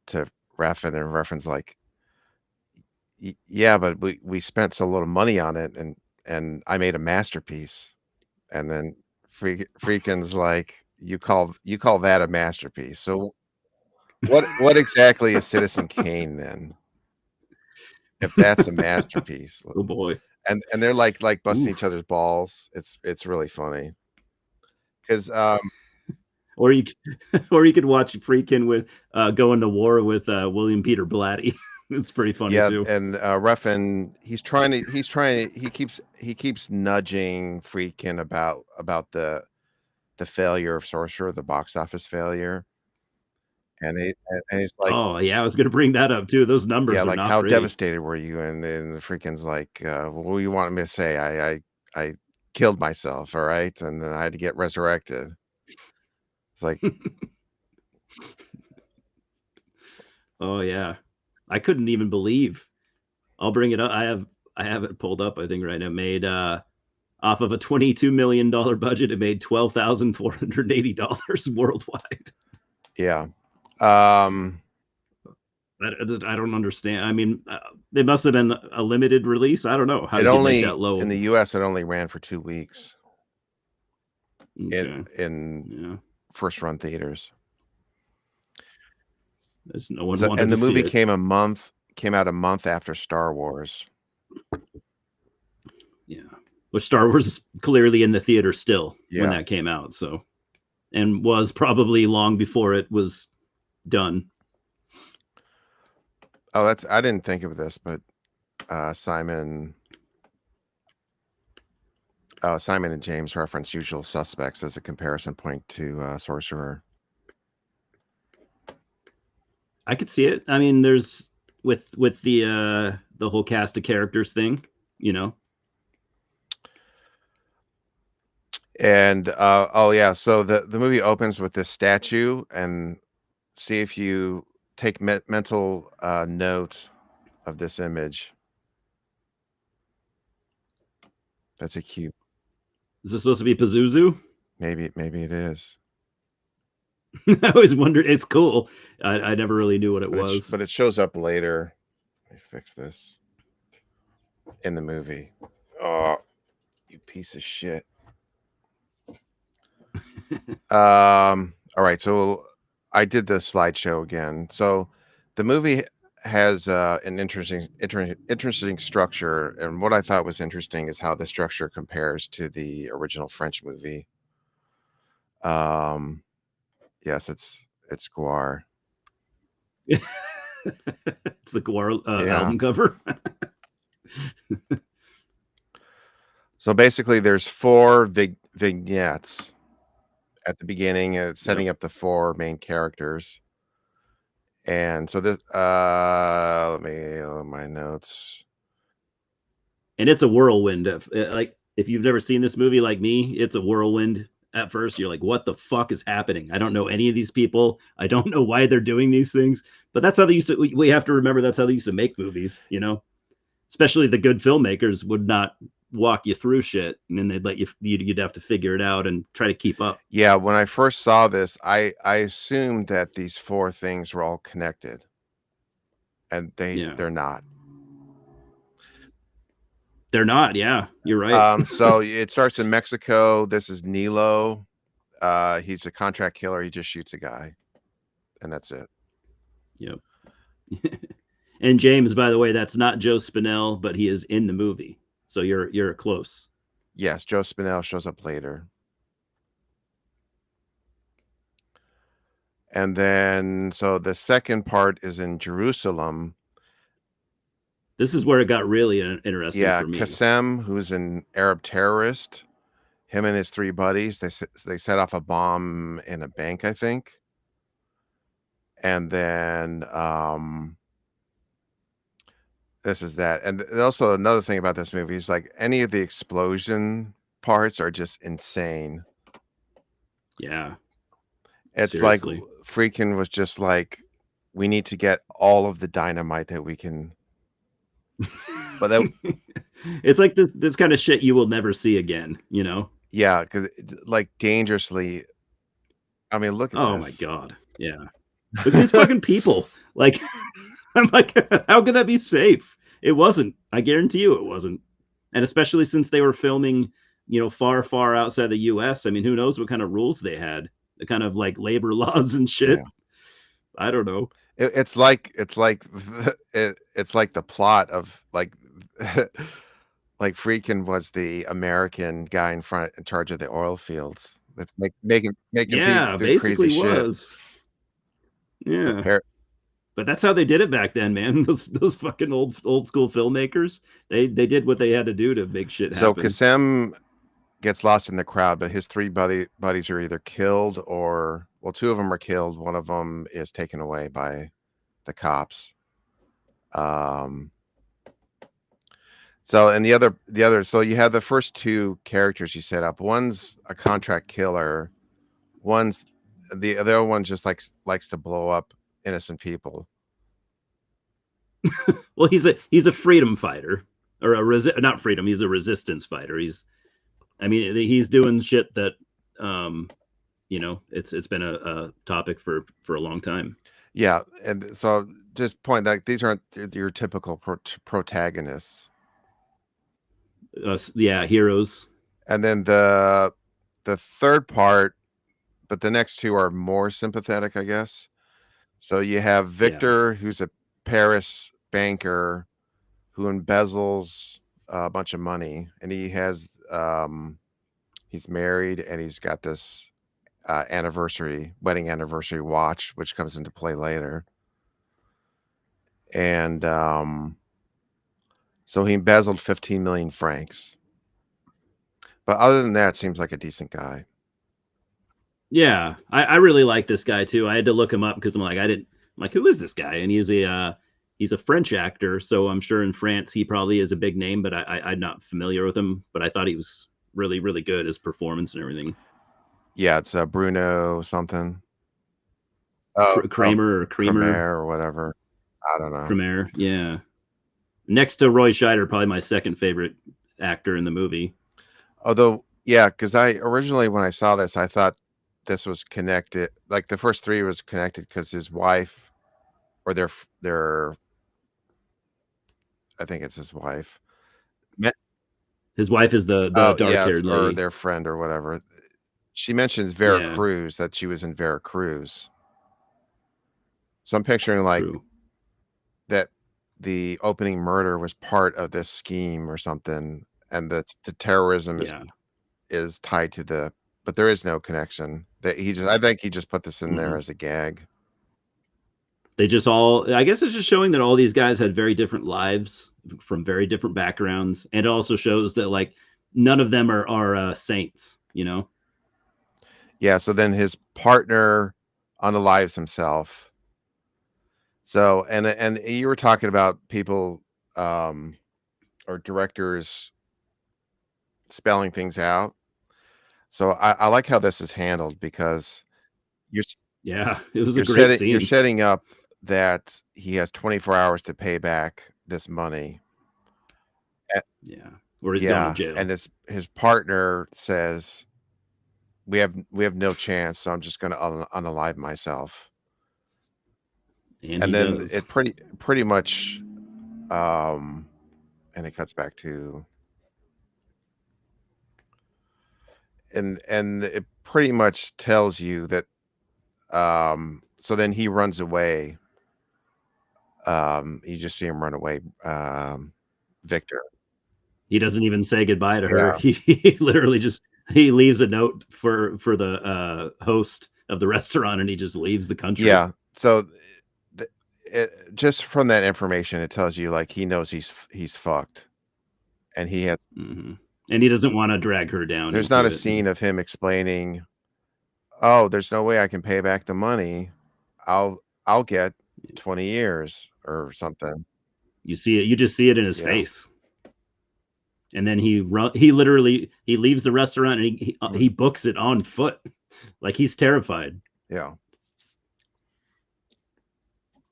[SPEAKER 1] To Refn, and Refn's like, "Yeah, but we spent so little money on it, and I made a masterpiece." And then Friedkin's like, "You call that a masterpiece? So what exactly is Citizen Kane then? If that's a masterpiece?"
[SPEAKER 2] Oh boy.
[SPEAKER 1] And they're like busting each
[SPEAKER 2] Oof.
[SPEAKER 1] other's balls. It's really funny because
[SPEAKER 2] Or you or you could watch Friedkin with going to war with William Peter Blatty. It's pretty funny
[SPEAKER 1] yeah,
[SPEAKER 2] too.
[SPEAKER 1] and Refn, he keeps nudging Friedkin about the failure of Sorcerer, the box office failure, and he's like,
[SPEAKER 2] Oh yeah, I was gonna bring that up too. Those
[SPEAKER 1] yeah,
[SPEAKER 2] numbers are
[SPEAKER 1] like
[SPEAKER 2] not
[SPEAKER 1] how
[SPEAKER 2] pretty.
[SPEAKER 1] devastated were you? And then the Friedkin's like, what do you want me to say? I killed myself, all right, and then I had to get resurrected. It's like,
[SPEAKER 2] Oh yeah. I couldn't even believe. I'll bring it up. I have it pulled up, I think right now. It made off of a $22 million budget, it made $12,480 worldwide.
[SPEAKER 1] yeah.
[SPEAKER 2] I don't understand. I mean, it must have been a limited release. I don't know how
[SPEAKER 1] It
[SPEAKER 2] you could make
[SPEAKER 1] only
[SPEAKER 2] that low.
[SPEAKER 1] in the US, it only ran for 2 weeks
[SPEAKER 2] Okay.
[SPEAKER 1] in
[SPEAKER 2] Yeah.
[SPEAKER 1] first run theaters.
[SPEAKER 2] There's no one
[SPEAKER 1] So,
[SPEAKER 2] wanted
[SPEAKER 1] and
[SPEAKER 2] to
[SPEAKER 1] the
[SPEAKER 2] see
[SPEAKER 1] movie
[SPEAKER 2] it.
[SPEAKER 1] came out a month after Star Wars.
[SPEAKER 2] Yeah. Which Star Wars is clearly in the theater still when
[SPEAKER 1] Yeah.
[SPEAKER 2] that came out. So, and was probably long before it was done.
[SPEAKER 1] Oh, I didn't think of this, but Simon and James reference Usual Suspects as a comparison point to Sorcerer.
[SPEAKER 2] I could see it. I mean, there's with the whole cast of characters thing, you know.
[SPEAKER 1] And oh yeah, so the movie opens with this statue, and see if you take mental note of this image. That's a cute.
[SPEAKER 2] Is this supposed to be Pazuzu?
[SPEAKER 1] Maybe it is,
[SPEAKER 2] I always wondered. It's cool. I never really knew what it was.
[SPEAKER 1] but it shows up later. Let me fix this in the movie. Oh, you piece of shit. All right, so I did the slideshow again. So the movie has an interesting structure, and what I thought was interesting is how the structure compares to the original French movie. Um, yes, it's Guar.
[SPEAKER 2] It's the Guar
[SPEAKER 1] Yeah.
[SPEAKER 2] album cover.
[SPEAKER 1] So basically, there's four vignettes at the beginning, setting up the four main characters. And so this, let me look at my notes.
[SPEAKER 2] And it's a whirlwind. Like if you've never seen this movie like me, it's a whirlwind. At first, you're like, "What the fuck is happening? I don't know any of these people. I don't know why they're doing these things." But that's how they used to. We have to remember that's how they used to make movies. You know, especially the good filmmakers would not walk you through shit, and then they'd let you'd have to figure it out and try to keep up.
[SPEAKER 1] Yeah, when I first saw this, I assumed that these four things were all connected, and
[SPEAKER 2] Yeah,
[SPEAKER 1] they're not.
[SPEAKER 2] they're not. Yeah, you're right.
[SPEAKER 1] So it starts in Mexico. This is Nilo. He's a contract killer. He just shoots a guy, and that's it.
[SPEAKER 2] Yep. And James, by the way, that's not Joe Spinell, but he is in the movie. So you're close.
[SPEAKER 1] Yes, Joe Spinell shows up later. And then, so the second part is in Jerusalem.
[SPEAKER 2] This is where it got really interesting
[SPEAKER 1] Yeah,
[SPEAKER 2] for me.
[SPEAKER 1] Qassem, who's an Arab terrorist, him and his three buddies, they set off a bomb in a bank, I think. And then this is that. And also another thing about this movie is like any of the explosion parts are just insane.
[SPEAKER 2] Yeah.
[SPEAKER 1] It's
[SPEAKER 2] Seriously.
[SPEAKER 1] like Friedkin was just like, we need to get all of the dynamite that we can. But that,
[SPEAKER 2] it's like this kind of shit you will never see again, you know?
[SPEAKER 1] yeah, because like dangerously. I mean, look at
[SPEAKER 2] Oh
[SPEAKER 1] this.
[SPEAKER 2] my god. Yeah. Look at these fucking people. Like, I'm like, how could that be safe? It wasn't. I guarantee you it wasn't. And especially since they were filming, you know, far, far outside the US. I mean, who knows what kind of rules they had? The kind of like labor laws and shit.
[SPEAKER 1] Yeah.
[SPEAKER 2] I don't know.
[SPEAKER 1] It's like it's like the plot of like like Friedkin was the American guy in charge of the oil fields. That's making people
[SPEAKER 2] Yeah,
[SPEAKER 1] do crazy
[SPEAKER 2] basically
[SPEAKER 1] shit.
[SPEAKER 2] was. Yeah.
[SPEAKER 1] Compare.
[SPEAKER 2] But that's how they did it back then, man. Those fucking old school filmmakers, they did what they had to do to make shit
[SPEAKER 1] So
[SPEAKER 2] happen.
[SPEAKER 1] Qassem gets lost in the crowd, but his three buddies are either killed or, well, two of them are killed. One of them is taken away by the cops. So, and the other, so you have the first two characters you set up. One's a contract killer. One's the other one just likes to blow up innocent people.
[SPEAKER 2] Well, he's a freedom fighter, or not freedom. He's a resistance fighter. I mean, he's doing shit that, you know, it's been a topic for a long time.
[SPEAKER 1] Yeah, and so just point that these aren't your typical protagonists.
[SPEAKER 2] Yeah, heroes.
[SPEAKER 1] And then the third part, but the next two are more sympathetic, I guess. So you have Victor, who's a Paris banker who embezzles a bunch of money, and he has he's married, and he's got this wedding anniversary watch, which comes into play later. And so he embezzled 15 million francs. But other than that, seems like a decent guy.
[SPEAKER 2] Yeah, I really like this guy too. I had to look him up because I'm like, like, who is this guy? And he's a French actor, so I'm sure in France he probably is a big name, but I'm not familiar with him. But I thought he was really, really good, his performance and everything.
[SPEAKER 1] Yeah, it's Bruno something. Oh, oh,
[SPEAKER 2] Kramer or Creamer,
[SPEAKER 1] Cremer or whatever. I don't know.
[SPEAKER 2] Cremer, yeah. Next to Roy Scheider, probably my second favorite actor in the movie.
[SPEAKER 1] Although, yeah, because I originally when I saw this, I thought this was connected. Like the first three was connected because his wife or their I think it's his wife. Me-
[SPEAKER 2] His wife is the
[SPEAKER 1] Oh
[SPEAKER 2] dark
[SPEAKER 1] yeah,
[SPEAKER 2] haired
[SPEAKER 1] or
[SPEAKER 2] lady.
[SPEAKER 1] their friend or whatever. She mentions Vera
[SPEAKER 2] Yeah,
[SPEAKER 1] Cruz, that she was in Vera Cruz. So I'm picturing like
[SPEAKER 2] true.
[SPEAKER 1] that the opening murder was part of this scheme or something, and that the terrorism
[SPEAKER 2] Yeah.
[SPEAKER 1] is tied to the. But there is no connection. That he just, I think he just put this in there
[SPEAKER 2] Mm-mm.
[SPEAKER 1] as a gag.
[SPEAKER 2] They just all, I guess it's just showing that all these guys had very different lives from very different backgrounds. And it also shows that, like, none of them are saints, you know?
[SPEAKER 1] Yeah. So then his partner unalives himself. So and you were talking about people um, or directors spelling things out. So I like how this is handled because you're
[SPEAKER 2] Yeah, it was a
[SPEAKER 1] you're
[SPEAKER 2] great
[SPEAKER 1] setting you're
[SPEAKER 2] scene.
[SPEAKER 1] setting up that he has 24 hours to pay back this money. A-
[SPEAKER 2] Yeah. Or he's going to
[SPEAKER 1] yeah,
[SPEAKER 2] jail.
[SPEAKER 1] and his partner says we have no chance, so I'm just going to unalive myself.
[SPEAKER 2] And
[SPEAKER 1] And
[SPEAKER 2] he
[SPEAKER 1] then
[SPEAKER 2] does.
[SPEAKER 1] it pretty much um and it cuts back to and it pretty much tells you that so then he runs away. You just see him run away, Victor.
[SPEAKER 2] He doesn't even say goodbye to her.
[SPEAKER 1] Yeah.
[SPEAKER 2] He literally just he leaves a note for the host of the restaurant, and he just leaves the country.
[SPEAKER 1] Yeah. So just from that information, it tells you like he knows he's fucked, and he has.
[SPEAKER 2] Hmm. And he doesn't want to drag her down
[SPEAKER 1] There's not
[SPEAKER 2] into
[SPEAKER 1] a
[SPEAKER 2] it. And
[SPEAKER 1] scene of him explaining, "Oh, there's no way I can pay back the money. I'll get 20 years or something."
[SPEAKER 2] you see it, you just see it in his
[SPEAKER 1] Yeah.
[SPEAKER 2] face. And then he literally he leaves the restaurant, and
[SPEAKER 1] Mm,
[SPEAKER 2] he books it on foot. Like, he's terrified.
[SPEAKER 1] yeah.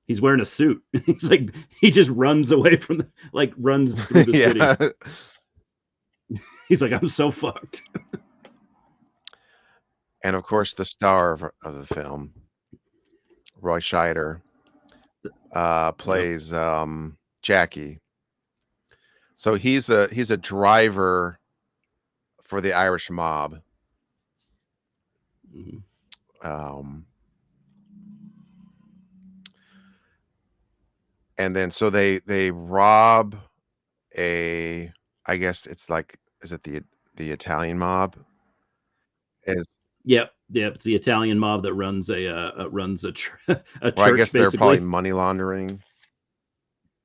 [SPEAKER 2] He's wearing a suit. He's like, he just runs away from like, runs through the city.
[SPEAKER 1] Yeah.
[SPEAKER 2] He's like, I'm so fucked.
[SPEAKER 1] And of course, the star of the film, Roy Scheider,
[SPEAKER 2] Yep.
[SPEAKER 1] plays Jackie. So he's a driver for the Irish mob.
[SPEAKER 2] Mhm.
[SPEAKER 1] Um, and then so they rob a, I guess it's like, is it the Italian mob? Is
[SPEAKER 2] Yep. It's the Italian mob that runs a
[SPEAKER 1] well, I
[SPEAKER 2] church,
[SPEAKER 1] guess they're probably
[SPEAKER 2] basically.
[SPEAKER 1] money laundering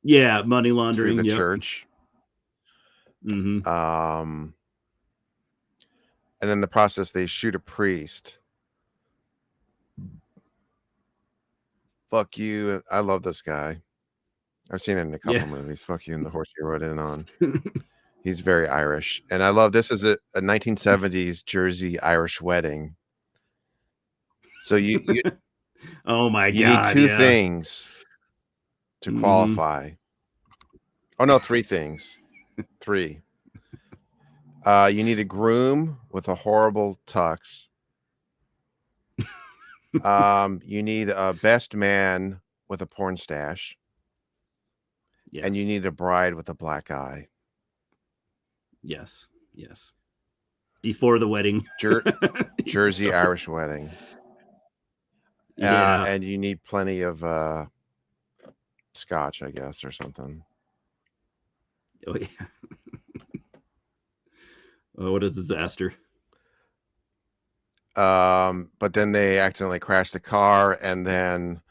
[SPEAKER 2] Yeah, money
[SPEAKER 1] through the
[SPEAKER 2] laundering. Yep.
[SPEAKER 1] church.
[SPEAKER 2] Hmm.
[SPEAKER 1] Um, and in the process, they shoot a priest. Fuck you. I love this guy. I've seen it in a
[SPEAKER 2] Yeah.
[SPEAKER 1] couple movies. Fuck you and the horse you rode in on. He's very Irish. And I love this is a 1970s Jersey Irish wedding. So
[SPEAKER 2] Oh my
[SPEAKER 1] you need
[SPEAKER 2] god.
[SPEAKER 1] two
[SPEAKER 2] Yeah.
[SPEAKER 1] things to
[SPEAKER 2] Hmm.
[SPEAKER 1] qualify. Oh no, three things. Three. You need a groom with a horrible tux. You need a best man with a porn stash, and you
[SPEAKER 2] Yes.
[SPEAKER 1] need a bride with a black eye.
[SPEAKER 2] Yes. Yes. Before the wedding
[SPEAKER 1] Jer-
[SPEAKER 2] even
[SPEAKER 1] Jersey
[SPEAKER 2] starts.
[SPEAKER 1] Irish wedding.
[SPEAKER 2] Yeah.
[SPEAKER 1] And you need plenty of scotch, I guess, or something.
[SPEAKER 2] Oh yeah. Oh, what a disaster.
[SPEAKER 1] But then they accidentally crash the car, and then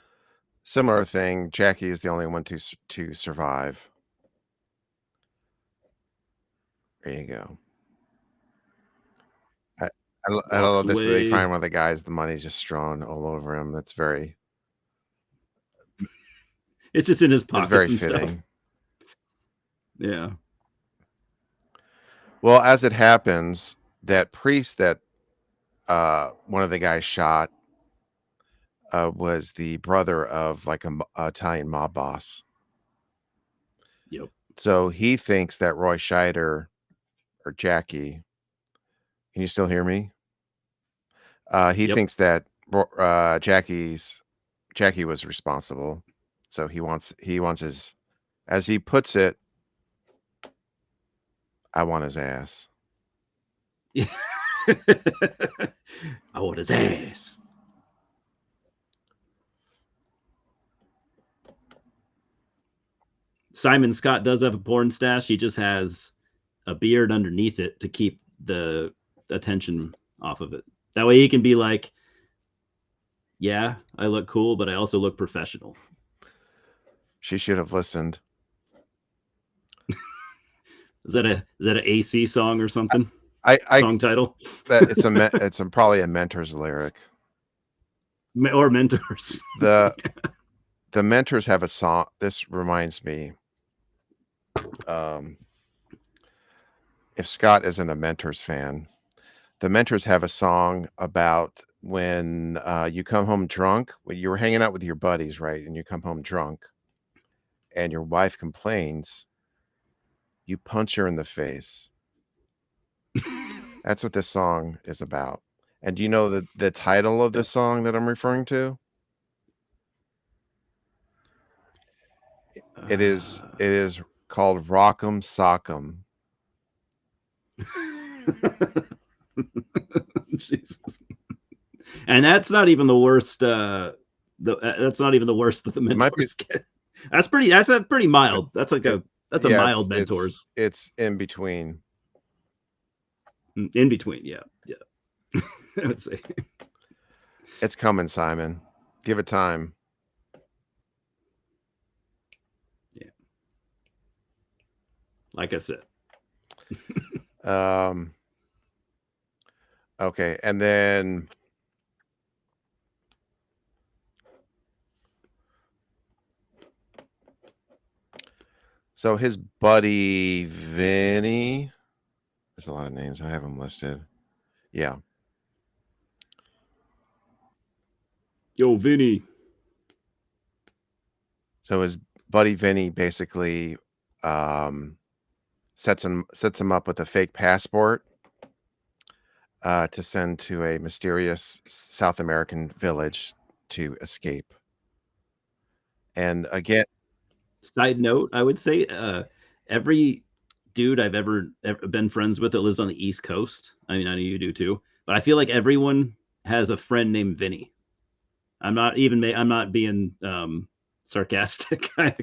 [SPEAKER 1] similar thing. Jackie is the only one to survive. There you go. I
[SPEAKER 2] Walks
[SPEAKER 1] love this. That they
[SPEAKER 2] away.
[SPEAKER 1] find one of the guys. The money's just strewn all over him. That's very
[SPEAKER 2] It's just in his
[SPEAKER 1] It's
[SPEAKER 2] pockets
[SPEAKER 1] very
[SPEAKER 2] and stuff.
[SPEAKER 1] fitting.
[SPEAKER 2] Yeah.
[SPEAKER 1] Well, as it happens, that priest that one of the guys shot was the brother of like a Italian mob boss.
[SPEAKER 2] Yep.
[SPEAKER 1] So he thinks that Roy Scheider or Jackie, can you still hear me? He
[SPEAKER 2] Yep.
[SPEAKER 1] thinks that Jackie was responsible. So he wants his, as he puts it, I want his ass.
[SPEAKER 2] Yeah. I want his ass. Simon Scott does have a porn stash. He just has a beard underneath it to keep the attention off of it. That way he can be like, yeah, I look cool, but I also look professional.
[SPEAKER 1] She should have listened.
[SPEAKER 2] Is that an AC song or something?
[SPEAKER 1] I
[SPEAKER 2] Song title?
[SPEAKER 1] that it's probably a Mentor's lyric.
[SPEAKER 2] Or Mentors.
[SPEAKER 1] The Mentors have a song. This reminds me. If Scott isn't a Mentors fan, the Mentors have a song about when you come home drunk. When you were hanging out with your buddies, right, and you come home drunk, and your wife complains, you punch her in the face. That's what this song is about. And do you know the title of this song that I'm referring to? It is called Rock'em Sock'em.
[SPEAKER 2] Jesus. And that's not even the worst. That's not even the worst that the Mentors get. That's a pretty mild. That's like a mild Mentors.
[SPEAKER 1] It's in between.
[SPEAKER 2] In between, yeah. I would say
[SPEAKER 1] it's coming, Simon. Give it time.
[SPEAKER 2] Yeah. Like I said.
[SPEAKER 1] Okay, and then so his buddy Vinny. There's a lot of names. I have them listed. Yeah.
[SPEAKER 2] Yo, Vinny.
[SPEAKER 1] So his buddy Vinny basically sets him up with a fake passport to send to a mysterious South American village to escape. And again,
[SPEAKER 2] Side note, I would say every dude I've ever been friends with that lives on the East Coast. I mean, I know you do too, but I feel like everyone has a friend named Vinny. I'm not being sarcastic. I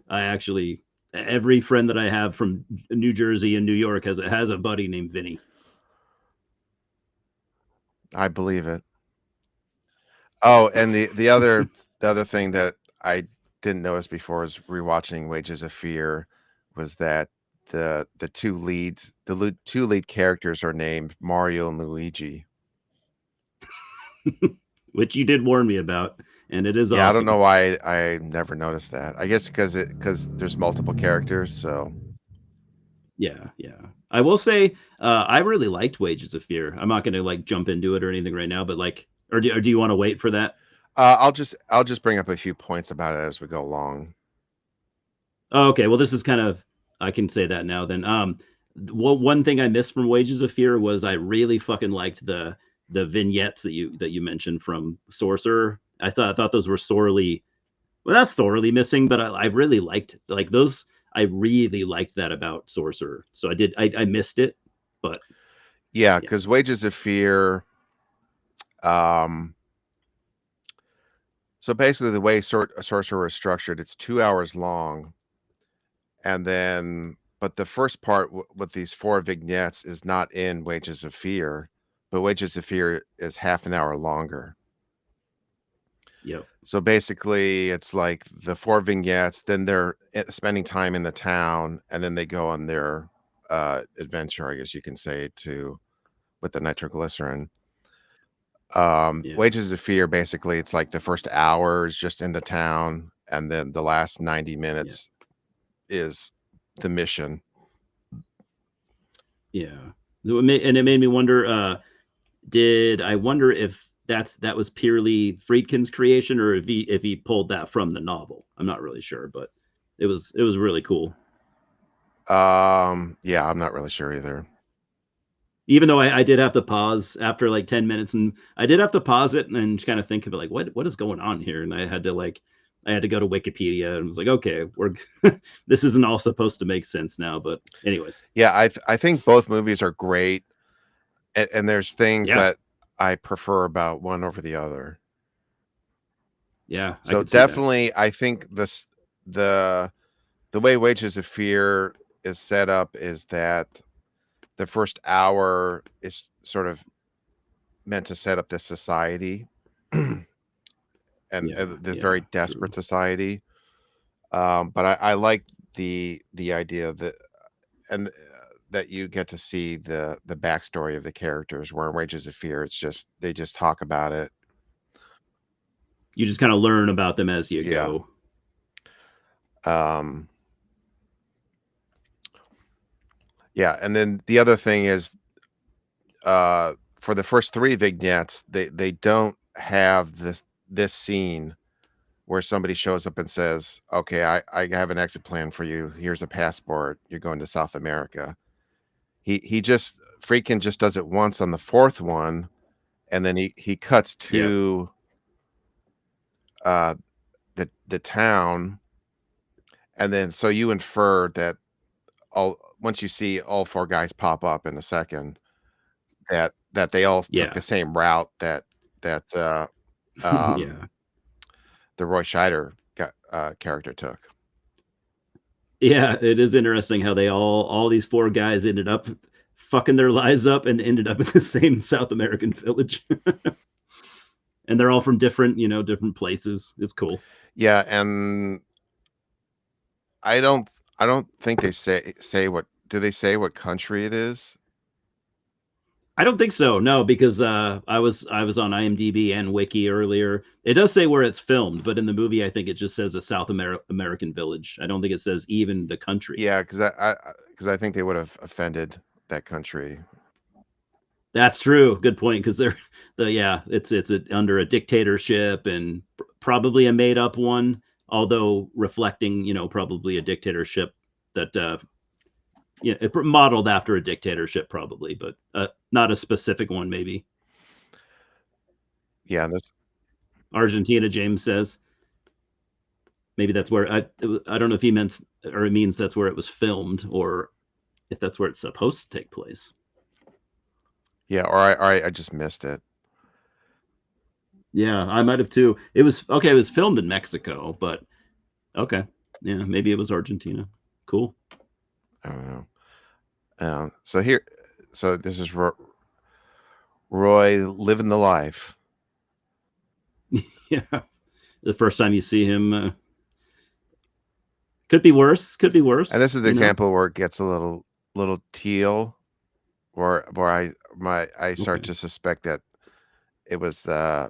[SPEAKER 2] actually, every friend that I have from New Jersey and New York has a buddy named Vinny.
[SPEAKER 1] I believe it. Oh, and the other thing that I didn't notice before is rewatching Wages of Fear was that the two lead characters are named Mario and Luigi.
[SPEAKER 2] Which you did warn me about, and it is
[SPEAKER 1] yeah,
[SPEAKER 2] awesome.
[SPEAKER 1] I don't know why I never noticed that. I guess because there's multiple characters, so
[SPEAKER 2] yeah. I will say I really liked Wages of Fear. I'm not going to like jump into it or anything right now, but like, or do you want to wait for that?
[SPEAKER 1] I'll just bring up a few points about it as we go along.
[SPEAKER 2] Oh, okay, well, this is kind of, I can say that now. Then, one thing I missed from Wages of Fear was I really fucking liked the vignettes that you mentioned from Sorcerer. I thought those were not sorely missing, but I really liked like those. I really liked that about Sorcerer. So I missed it, but
[SPEAKER 1] yeah, because Wages of Fear. So basically, the way Sorcerer is structured, it's 2 hours long, and then but the first part with these 4 vignettes is not in Wages of Fear, but Wages of Fear is half an hour longer.
[SPEAKER 2] Yep.
[SPEAKER 1] So basically, it's like the 4 vignettes, then they're spending time in the town, and then they go on their adventure, I guess you can say, with the nitroglycerin. Wages of Fear, basically, it's like the first hour is just in the town, and then the last 90 minutes is the mission.
[SPEAKER 2] Yeah. And it made me wonder, I wonder if that was purely Friedkin's creation, or if he pulled that from the novel. I'm not really sure, but it was really cool.
[SPEAKER 1] Yeah, I'm not really sure either.
[SPEAKER 2] Even though I did have to pause after like 10 minutes, and I did have to pause it and kind of think of it like, what is going on here? And I had to go to Wikipedia and was like, okay, this isn't all supposed to make sense now. But anyways.
[SPEAKER 1] Yeah, I think both movies are great. And there's things
[SPEAKER 2] Yeah.
[SPEAKER 1] that I prefer about one over the other.
[SPEAKER 2] Yeah. I
[SPEAKER 1] So
[SPEAKER 2] could see that.
[SPEAKER 1] definitely, I think the way Wages of Fear is set up is that the first hour is sort of meant to set up this society, and this very desperate
[SPEAKER 2] True.
[SPEAKER 1] society. But I like the idea that and that you get to see the backstory of the characters. Where in Wages of Fear, it's just they just talk about it.
[SPEAKER 2] You just kind of learn about them as you
[SPEAKER 1] Yeah.
[SPEAKER 2] go.
[SPEAKER 1] Yeah, and then the other thing is, for the first 3 vignettes, they don't have this scene where somebody shows up and says, "Okay, I have an exit plan for you. Here's a passport. You're going to South America." He just Friedkin just does it once on the 4th one, and then he cuts to the town, and then so you infer that once you see all 4 guys pop up in a second, that they all took the same route that
[SPEAKER 2] Yeah.
[SPEAKER 1] the Roy Scheider character took.
[SPEAKER 2] Yeah, it is interesting how they all these 4 guys ended up fucking their lives up and ended up in the same South American village. And they're all from different places. It's cool.
[SPEAKER 1] Yeah, and I don't think they say what do they say what country it is?
[SPEAKER 2] I don't think so. No, because I was on IMDb and Wiki earlier. It does say where it's filmed, but in the movie, I think it just says a South American village. I don't think it says even the country.
[SPEAKER 1] Yeah, because I think they would have offended that country.
[SPEAKER 2] That's true. Good point. Because it's under a dictatorship and probably a made up one, although reflecting probably a dictatorship that it modeled after a dictatorship probably, but not a specific one maybe.
[SPEAKER 1] Yeah, this
[SPEAKER 2] Argentina, James says. Maybe that's where I don't know if he meant or it means that's where it was filmed, or if that's where it's supposed to take place.
[SPEAKER 1] Yeah, or I just missed it.
[SPEAKER 2] Yeah, I might have too. It was filmed in Mexico, but okay. Yeah, maybe it was Argentina. Cool.
[SPEAKER 1] I don't know. So this is Roy living the life.
[SPEAKER 2] Yeah, the first time you see him, could be worse. Could be worse.
[SPEAKER 1] And this is the example where it gets a little teal, where I start to suspect that it was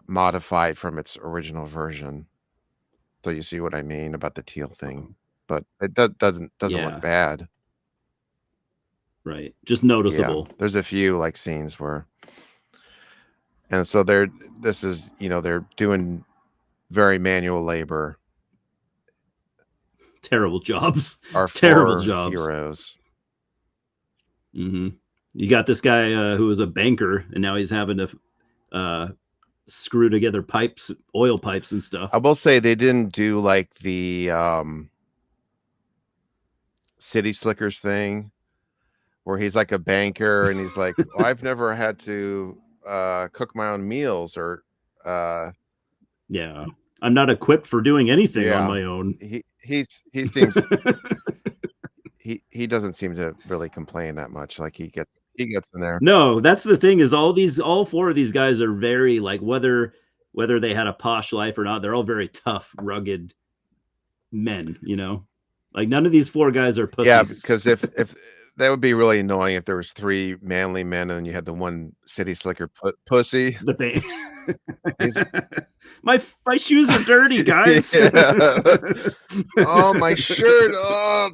[SPEAKER 1] modified from its original version. So you see what I mean about the teal thing, but it doesn't look bad.
[SPEAKER 2] Right, just noticeable.
[SPEAKER 1] Yeah, there's a few like scenes where, and so they're doing very manual labor.
[SPEAKER 2] Terrible jobs.
[SPEAKER 1] Our
[SPEAKER 2] terrible
[SPEAKER 1] 4
[SPEAKER 2] jobs.
[SPEAKER 1] heroes.
[SPEAKER 2] Mm-hmm. You got this guy who was a banker, and now he's having to screw together oil pipes and stuff.
[SPEAKER 1] I will say they didn't do like the City Slickers thing, where he's like a banker and he's like, well, I've never had to cook my own meals or
[SPEAKER 2] yeah, I'm not equipped for doing anything on my own.
[SPEAKER 1] He seems he doesn't seem to really complain that much. Like he gets in there.
[SPEAKER 2] No, that's the thing, is all 4 of these guys are very like, whether they had a posh life or not, they're all very tough, rugged men, like none of these 4 guys are pussies.
[SPEAKER 1] Yeah, because if that would be really annoying if there was 3 manly men and you had the one city slicker pussy.
[SPEAKER 2] The
[SPEAKER 1] He's
[SPEAKER 2] my shoes are dirty, guys.
[SPEAKER 1] Yeah. Oh, my shirt. Oh,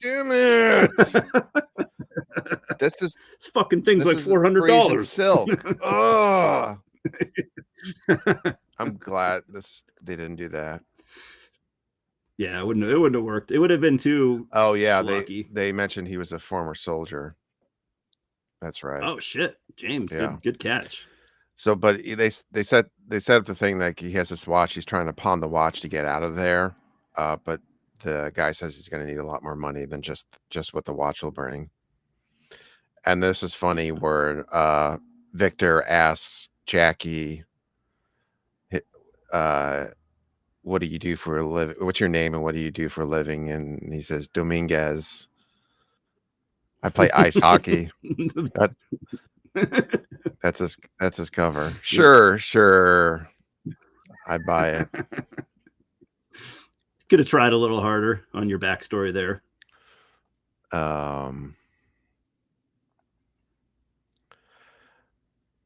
[SPEAKER 1] damn it. This is
[SPEAKER 2] This fucking thing's
[SPEAKER 1] this
[SPEAKER 2] like
[SPEAKER 1] is Parisian
[SPEAKER 2] $400.
[SPEAKER 1] silk. Oh, I'm glad they didn't do that.
[SPEAKER 2] Yeah, it wouldn't have worked. It would have been too
[SPEAKER 1] Oh yeah,
[SPEAKER 2] schlocky.
[SPEAKER 1] they mentioned he was a former soldier. That's right.
[SPEAKER 2] Oh shit, James,
[SPEAKER 1] Yeah.
[SPEAKER 2] good catch.
[SPEAKER 1] So, but they set up the thing like he has this watch. He's trying to pawn the watch to get out of there, but the guy says he's going to need a lot more money than just what the watch will bring. And this is funny where Victor asks Jackie, "What do you do for a living? What's your name and what do you do for a living?" And he says, "Dominguez. I play ice hockey." That that's his cover. Sure. I buy it.
[SPEAKER 2] Could have tried a little harder on your backstory there.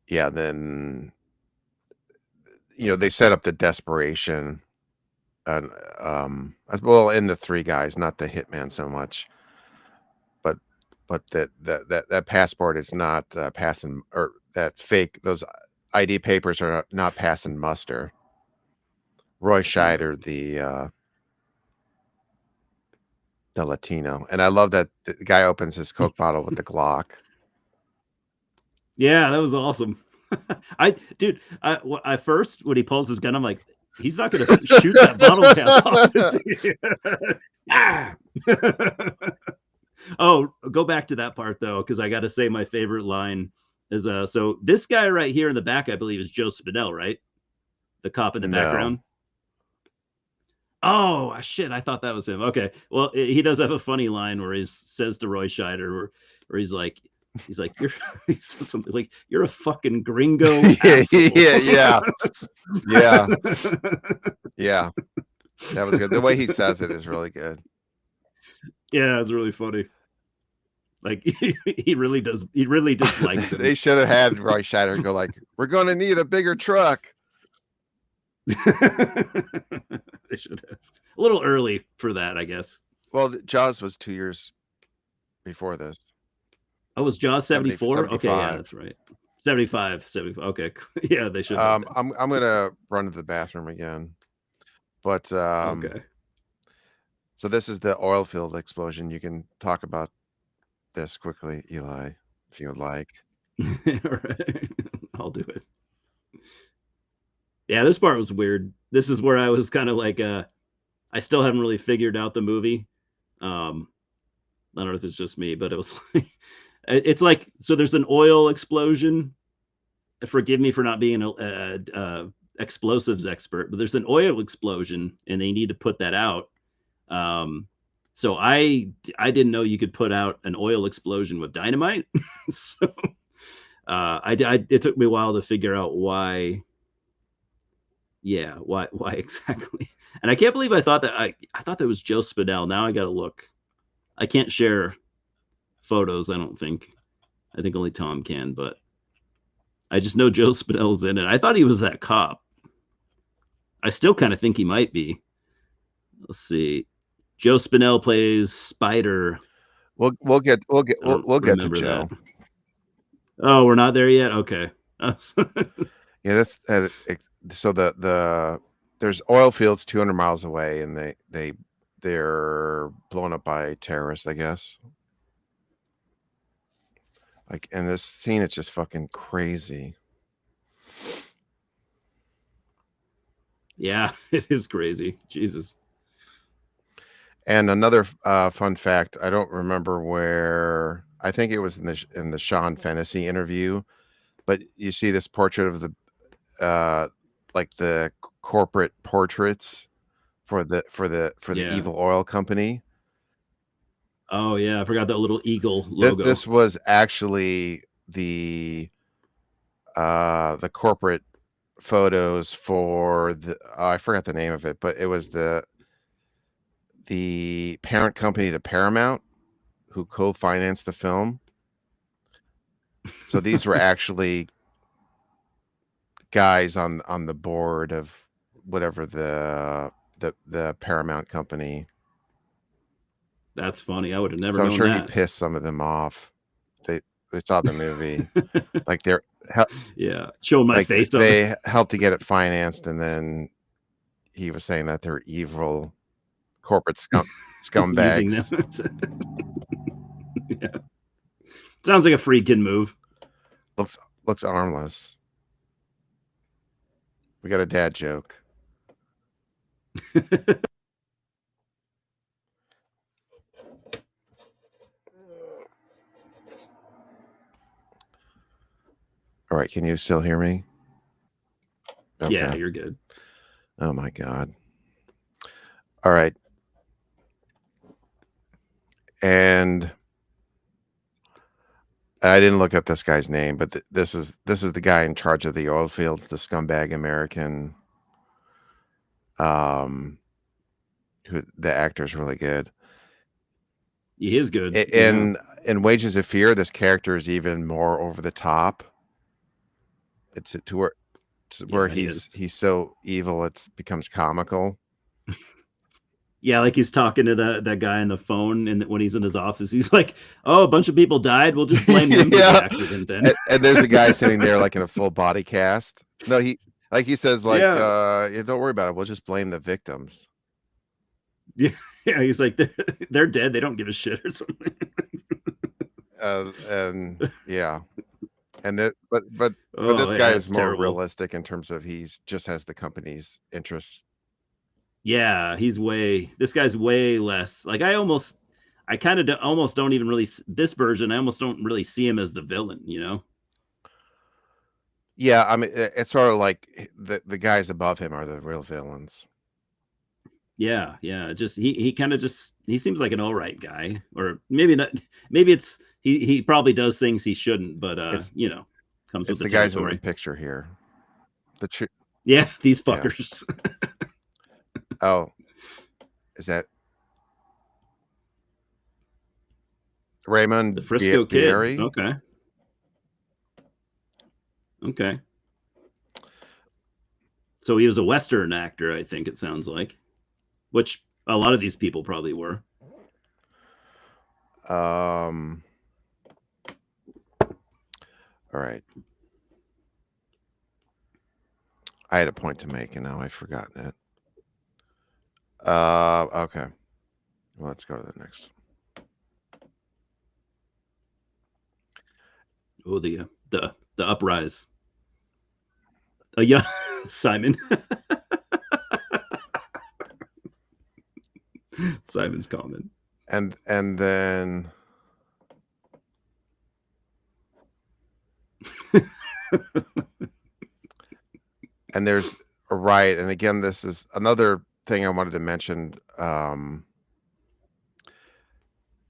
[SPEAKER 1] Yeah, then they set up the desperation and as well in the three guys, not the hitman so much. But that passport is not passing, or that fake, those ID papers are not passing muster. Roy Scheider, the Latino, and I love that the guy opens his Coke bottle with the Glock.
[SPEAKER 2] Yeah, that was awesome. I first when he pulls his gun, I'm like, he's not going to shoot that bottle cap off. Oh, go back to that part though, because I got to say my favorite line is so this guy right here in the back, I believe, is Joe Spinell, right? The cop in the background. Oh shit! I thought that was him. Okay, well, he does have a funny line where he says to Roy Scheider, where he's like, he says something like, "You're a fucking gringo."
[SPEAKER 1] yeah. That was good. The way he says it is really good.
[SPEAKER 2] Yeah, it's really funny. Like he really dislikes him.
[SPEAKER 1] They should have had Roy Scheider go like, "We're going to need a bigger truck."
[SPEAKER 2] They should have. A little early for that, I guess.
[SPEAKER 1] Well, Jaws was 2 years before this.
[SPEAKER 2] Oh, was Jaws 74? Okay, yeah, that's right. 75. Okay, yeah, they should.
[SPEAKER 1] I'm gonna run to the bathroom again, but
[SPEAKER 2] okay.
[SPEAKER 1] So this is the oil field explosion. You can talk about this quickly, Eli, if you would like.
[SPEAKER 2] Right. I'll do it. Yeah, this part was weird. This is where I was kind of like, I still haven't really figured out the movie. I don't know if it's just me, but it was like, it's like, so there's an oil explosion. Forgive me for not being an explosives expert, but there's an oil explosion and they need to put that out. So I didn't know you could put out an oil explosion with dynamite. So it took me a while to figure out why. Yeah, why exactly? And I can't believe I thought that was Joe Spinell. Now I got to look. I can't share photos, I don't think. I think only Tom can, but I just know Joe Spinell's in it. I thought he was that cop. I still kind of think he might be. Let's see. Joe Spinell plays Spider.
[SPEAKER 1] We'll get to Joe.
[SPEAKER 2] That. Oh, we're not there yet. Okay.
[SPEAKER 1] Yeah, that's so there's oil fields 200 miles away, and they're blown up by terrorists, I guess. Like, and this scene, it's just fucking crazy.
[SPEAKER 2] Yeah, it is crazy. Jesus.
[SPEAKER 1] And another fun fact, I don't remember where. I think it was in the Sean Fennessy interview, but you see this portrait of the like the corporate portraits for the evil oil company.
[SPEAKER 2] Oh yeah, I forgot that little eagle logo.
[SPEAKER 1] This was actually the corporate photos for the I forgot the name of it, but it was the parent company to Paramount who co-financed the film. So these were actually guys on the board of whatever the Paramount company.
[SPEAKER 2] That's funny. I would have never
[SPEAKER 1] So I'm
[SPEAKER 2] known
[SPEAKER 1] sure he
[SPEAKER 2] that.
[SPEAKER 1] pissed some of them off. They saw the movie. Like they're
[SPEAKER 2] Yeah, showing my
[SPEAKER 1] like
[SPEAKER 2] face on
[SPEAKER 1] they helped to get it financed, and then he was saying that they're evil corporate
[SPEAKER 2] using them.
[SPEAKER 1] scumbags.
[SPEAKER 2] Yeah. Sounds like a Friedkin move.
[SPEAKER 1] Looks harmless. We got a dad joke. All right, can you still hear me? Okay.
[SPEAKER 2] Yeah, you're good.
[SPEAKER 1] Oh my God. All right. And I didn't look up this guy's name, but this is the guy in charge of the oil fields, the scumbag American. Who the actor's really good.
[SPEAKER 2] He is good.
[SPEAKER 1] In Wages of Fear, this character is even more over the top. It's to where he's so evil it becomes comical.
[SPEAKER 2] Yeah, like he's talking to that guy on the phone, and when he's in his office, he's like, "Oh, a bunch of people died. We'll just blame them for the accident then."
[SPEAKER 1] And there's a guy sitting there like in a full body cast. No, he says like, yeah, don't worry about it. We'll just blame the victims.
[SPEAKER 2] Yeah, he's like, they're dead. They don't give a shit or something.
[SPEAKER 1] And yeah, and that, but this guy is more realistic in terms of he's just has the company's interests.
[SPEAKER 2] Yeah, this guy's way less. Like I kind of almost don't even really, this version, I almost don't really see him as the villain, you know?
[SPEAKER 1] Yeah, I mean, it's sort of like the guys above him are the real villains.
[SPEAKER 2] Yeah, just he kind of just, he seems like an all right guy, or maybe not. Maybe it's he probably does things he shouldn't, but you know, comes with the
[SPEAKER 1] guys in the
[SPEAKER 2] territory.
[SPEAKER 1] picture here.
[SPEAKER 2] Yeah, these fuckers.
[SPEAKER 1] Yeah. Oh, is that Raymond
[SPEAKER 2] the Frisco Kid?
[SPEAKER 1] Bieri?
[SPEAKER 2] Okay. So he was a Western actor, I think it sounds like, which a lot of these people probably were.
[SPEAKER 1] All right. I had a point to make, and now I've forgotten it. Okay. Well, let's go to the next.
[SPEAKER 2] Oh, the uprise. Yeah, Simon. Simon's comment.
[SPEAKER 1] And then and there's a riot, and again, this is another thing I wanted to mention,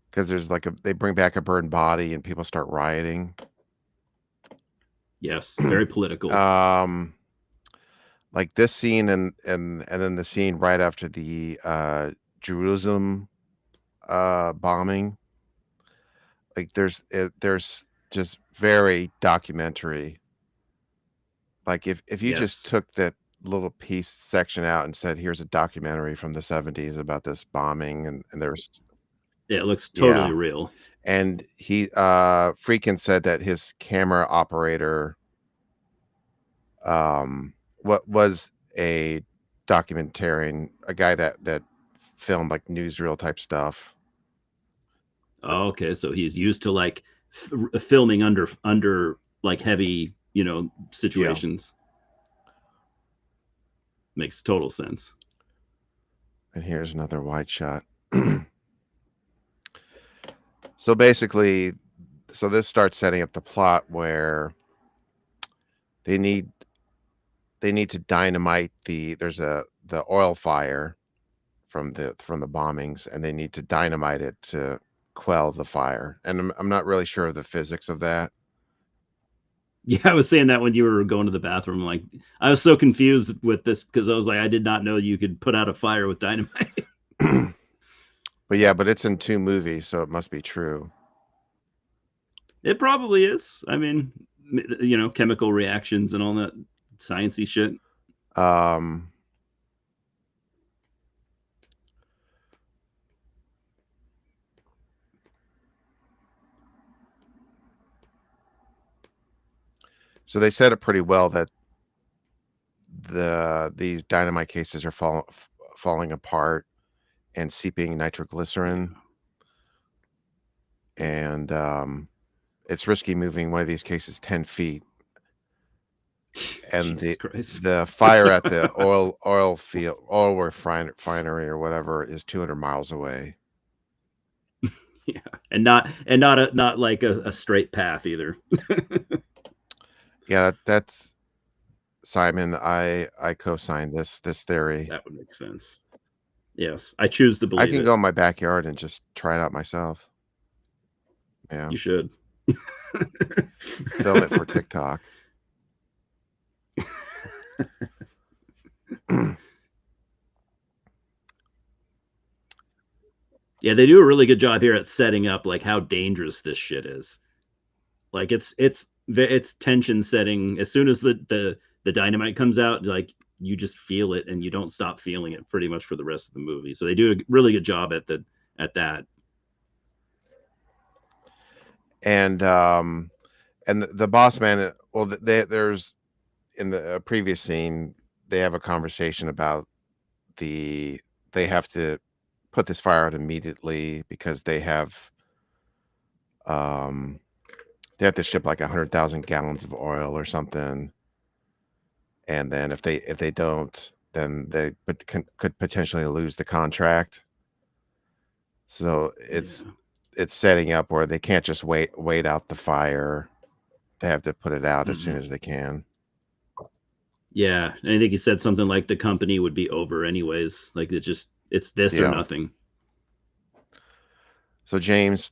[SPEAKER 1] because there's like they bring back a burned body and people start rioting.
[SPEAKER 2] Yes, very political.
[SPEAKER 1] Like this scene and then the scene right after the Jerusalem bombing. Like there's just very documentary. Like if you just took that little piece section out and said, here's a documentary from the 70s about this bombing, and there's
[SPEAKER 2] it looks totally real.
[SPEAKER 1] And he Friedkin said that his camera operator what was a documentarian, a guy that filmed like newsreel type stuff.
[SPEAKER 2] Oh, okay, so he's used to like filming under like heavy, you know, situations. Makes total sense.
[SPEAKER 1] And here's another wide shot. So basically, this starts setting up the plot where they need to dynamite there's the oil fire from the bombings, and they need to dynamite it to quell the fire. And I'm not really sure of the physics of that.
[SPEAKER 2] Yeah, I was saying that when you were going to the bathroom. Like, I was so confused with this because I was like, I did not know you could put out a fire with dynamite.
[SPEAKER 1] But it's in 2 movies, so it must be true.
[SPEAKER 2] It probably is. I mean, you know, chemical reactions and all that Sciencey shit.
[SPEAKER 1] Um, so they said it pretty well that these dynamite cases are falling apart and seeping nitroglycerin, and it's risky moving one of these cases 10 feet. And
[SPEAKER 2] Jesus Christ.
[SPEAKER 1] the fire at the oil refinery or whatever is 200 miles away.
[SPEAKER 2] Yeah, and not like a straight path either.
[SPEAKER 1] Yeah, that's Simon. I co-signed this theory.
[SPEAKER 2] That would make sense. Yes, I choose to
[SPEAKER 1] I
[SPEAKER 2] believe
[SPEAKER 1] can
[SPEAKER 2] it.
[SPEAKER 1] go in my backyard and just try it out myself. Yeah,
[SPEAKER 2] You should.
[SPEAKER 1] film it for TikTok.
[SPEAKER 2] Yeah, they do a really good job here at setting up like how dangerous this shit is. Like it's tension setting. As soon as the dynamite comes out, like you just feel it and you don't stop feeling it pretty much for the rest of the movie. So they do a really good job at that.
[SPEAKER 1] And the boss man. Well, there's in the previous scene they have a conversation about they have to put this fire out immediately because they have to ship like 100,000 gallons of oil or something, and then if they don't, then they could potentially lose the contract. So it's setting up where they can't just wait out the fire. They have to put it out as soon as they can.
[SPEAKER 2] Yeah, and I think he said something like the company would be over anyways. Like it's this or nothing.
[SPEAKER 1] So James,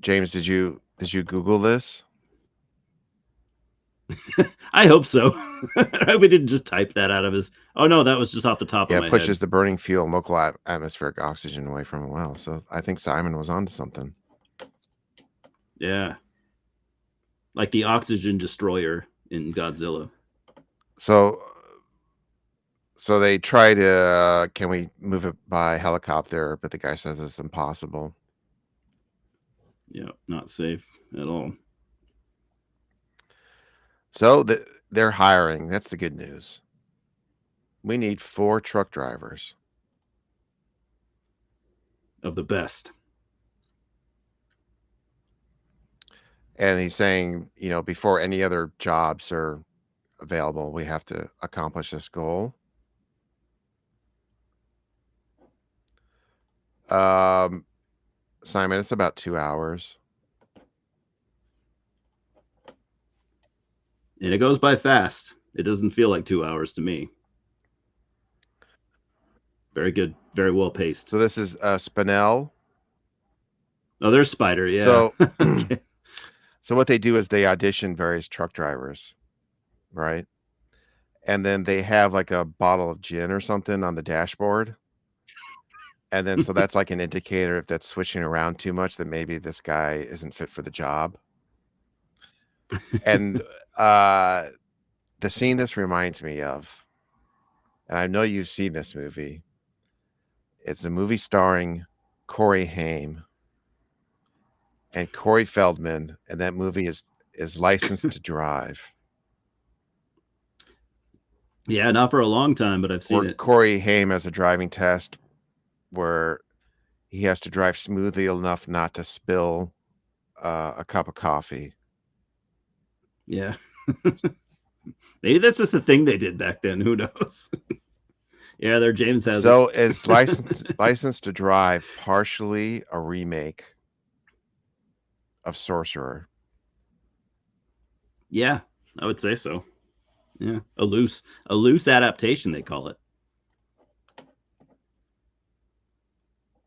[SPEAKER 1] did you Google this?
[SPEAKER 2] I hope so. I hope we didn't just type that out of his. Oh no, that was just off the top of my
[SPEAKER 1] Yeah,
[SPEAKER 2] head.
[SPEAKER 1] it pushes the burning fuel and local atmospheric oxygen away from a well. So I think Simon was onto something.
[SPEAKER 2] Yeah, like the oxygen destroyer in Godzilla.
[SPEAKER 1] So they try to, can we move it by helicopter? But the guy says it's impossible.
[SPEAKER 2] Yeah, not safe at all.
[SPEAKER 1] So they're hiring. That's the good news. We need 4 truck drivers.
[SPEAKER 2] Of the best.
[SPEAKER 1] And he's saying, before any other jobs are available, we have to accomplish this goal. Simon, it's about 2 hours.
[SPEAKER 2] And it goes by fast. It doesn't feel like 2 hours to me. Very good. Very well paced.
[SPEAKER 1] So this is Spinell.
[SPEAKER 2] Oh, there's Spider. Yeah.
[SPEAKER 1] So, so what they do is they audition various truck drivers, right? And then they have like a bottle of gin or something on the dashboard. And then so that's like an indicator if that's switching around too much that maybe this guy isn't fit for the job. And the scene this reminds me of, and I know you've seen this movie. It's a movie starring Corey Haim and Corey Feldman, and that movie is Licensed to Drive.
[SPEAKER 2] Yeah, not for a long time, but I've seen it.
[SPEAKER 1] Corey Haim has a driving test where he has to drive smoothly enough not to spill a cup of coffee.
[SPEAKER 2] Yeah. Maybe that's just a thing they did back then. Who knows? Yeah, there James has
[SPEAKER 1] so
[SPEAKER 2] it.
[SPEAKER 1] is Licensed to Drive partially a remake of Sorcerer?
[SPEAKER 2] Yeah, I would say so. Yeah, a loose adaptation, they call it.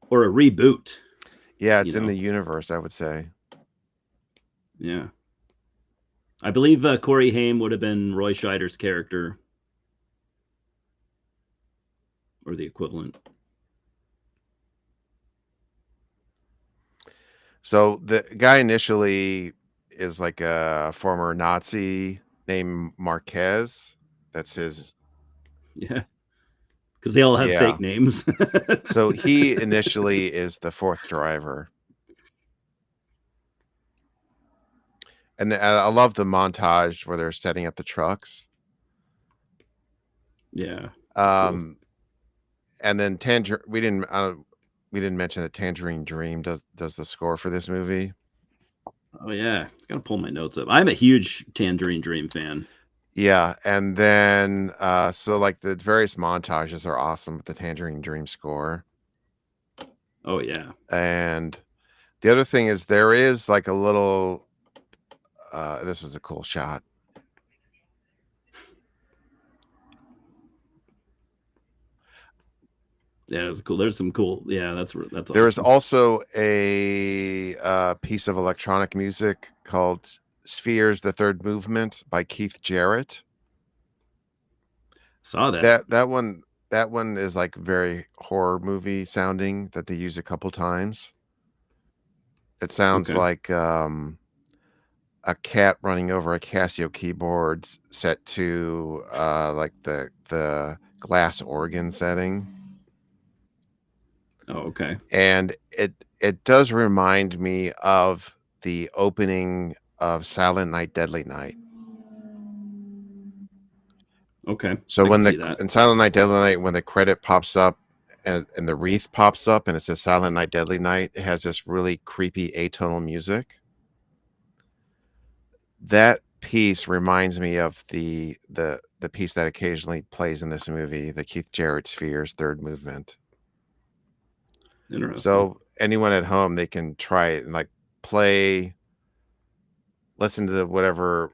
[SPEAKER 2] Or a reboot.
[SPEAKER 1] Yeah, it's in the universe, I would say.
[SPEAKER 2] Yeah. I believe Corey Haim would have been Roy Scheider's character. Or the equivalent.
[SPEAKER 1] So the guy initially is like a former Nazi named Marquez That's his.
[SPEAKER 2] Yeah, because they all have
[SPEAKER 1] Yeah.
[SPEAKER 2] fake names.
[SPEAKER 1] So he initially is the fourth driver. And I love the montage where they're setting up the trucks.
[SPEAKER 2] Yeah, it's cool.
[SPEAKER 1] And then we didn't mention that Tangerine Dream does the score for this movie.
[SPEAKER 2] Oh yeah, gotta pull my notes up. I'm a huge Tangerine Dream fan.
[SPEAKER 1] Yeah, and then so like the various montages are awesome with the Tangerine Dream score.
[SPEAKER 2] Oh yeah.
[SPEAKER 1] And the other thing is there is like a little this was a cool shot.
[SPEAKER 2] Yeah, it was cool. There's some cool. Yeah, that's
[SPEAKER 1] There is
[SPEAKER 2] awesome.
[SPEAKER 1] also a piece of electronic music called Spheres, the Third Movement by Keith Jarrett.
[SPEAKER 2] Saw that.
[SPEAKER 1] That one is like very horror movie sounding that they use a couple times. It sounds
[SPEAKER 2] Okay.
[SPEAKER 1] like a cat running over a Casio keyboard set to like the glass organ setting.
[SPEAKER 2] Oh, okay.
[SPEAKER 1] And it does remind me of the opening of Silent Night, Deadly Night.
[SPEAKER 2] Okay.
[SPEAKER 1] So
[SPEAKER 2] I can
[SPEAKER 1] when
[SPEAKER 2] see that.
[SPEAKER 1] in Silent Night, Deadly Night, when the credit pops up and the wreath pops up and it says Silent Night, Deadly Night, it has this really creepy atonal music. That piece reminds me of the piece that occasionally plays in this movie, the Keith Jarrett Spheres Third Movement.
[SPEAKER 2] Interesting.
[SPEAKER 1] So anyone at home, they can try it and like listen to whatever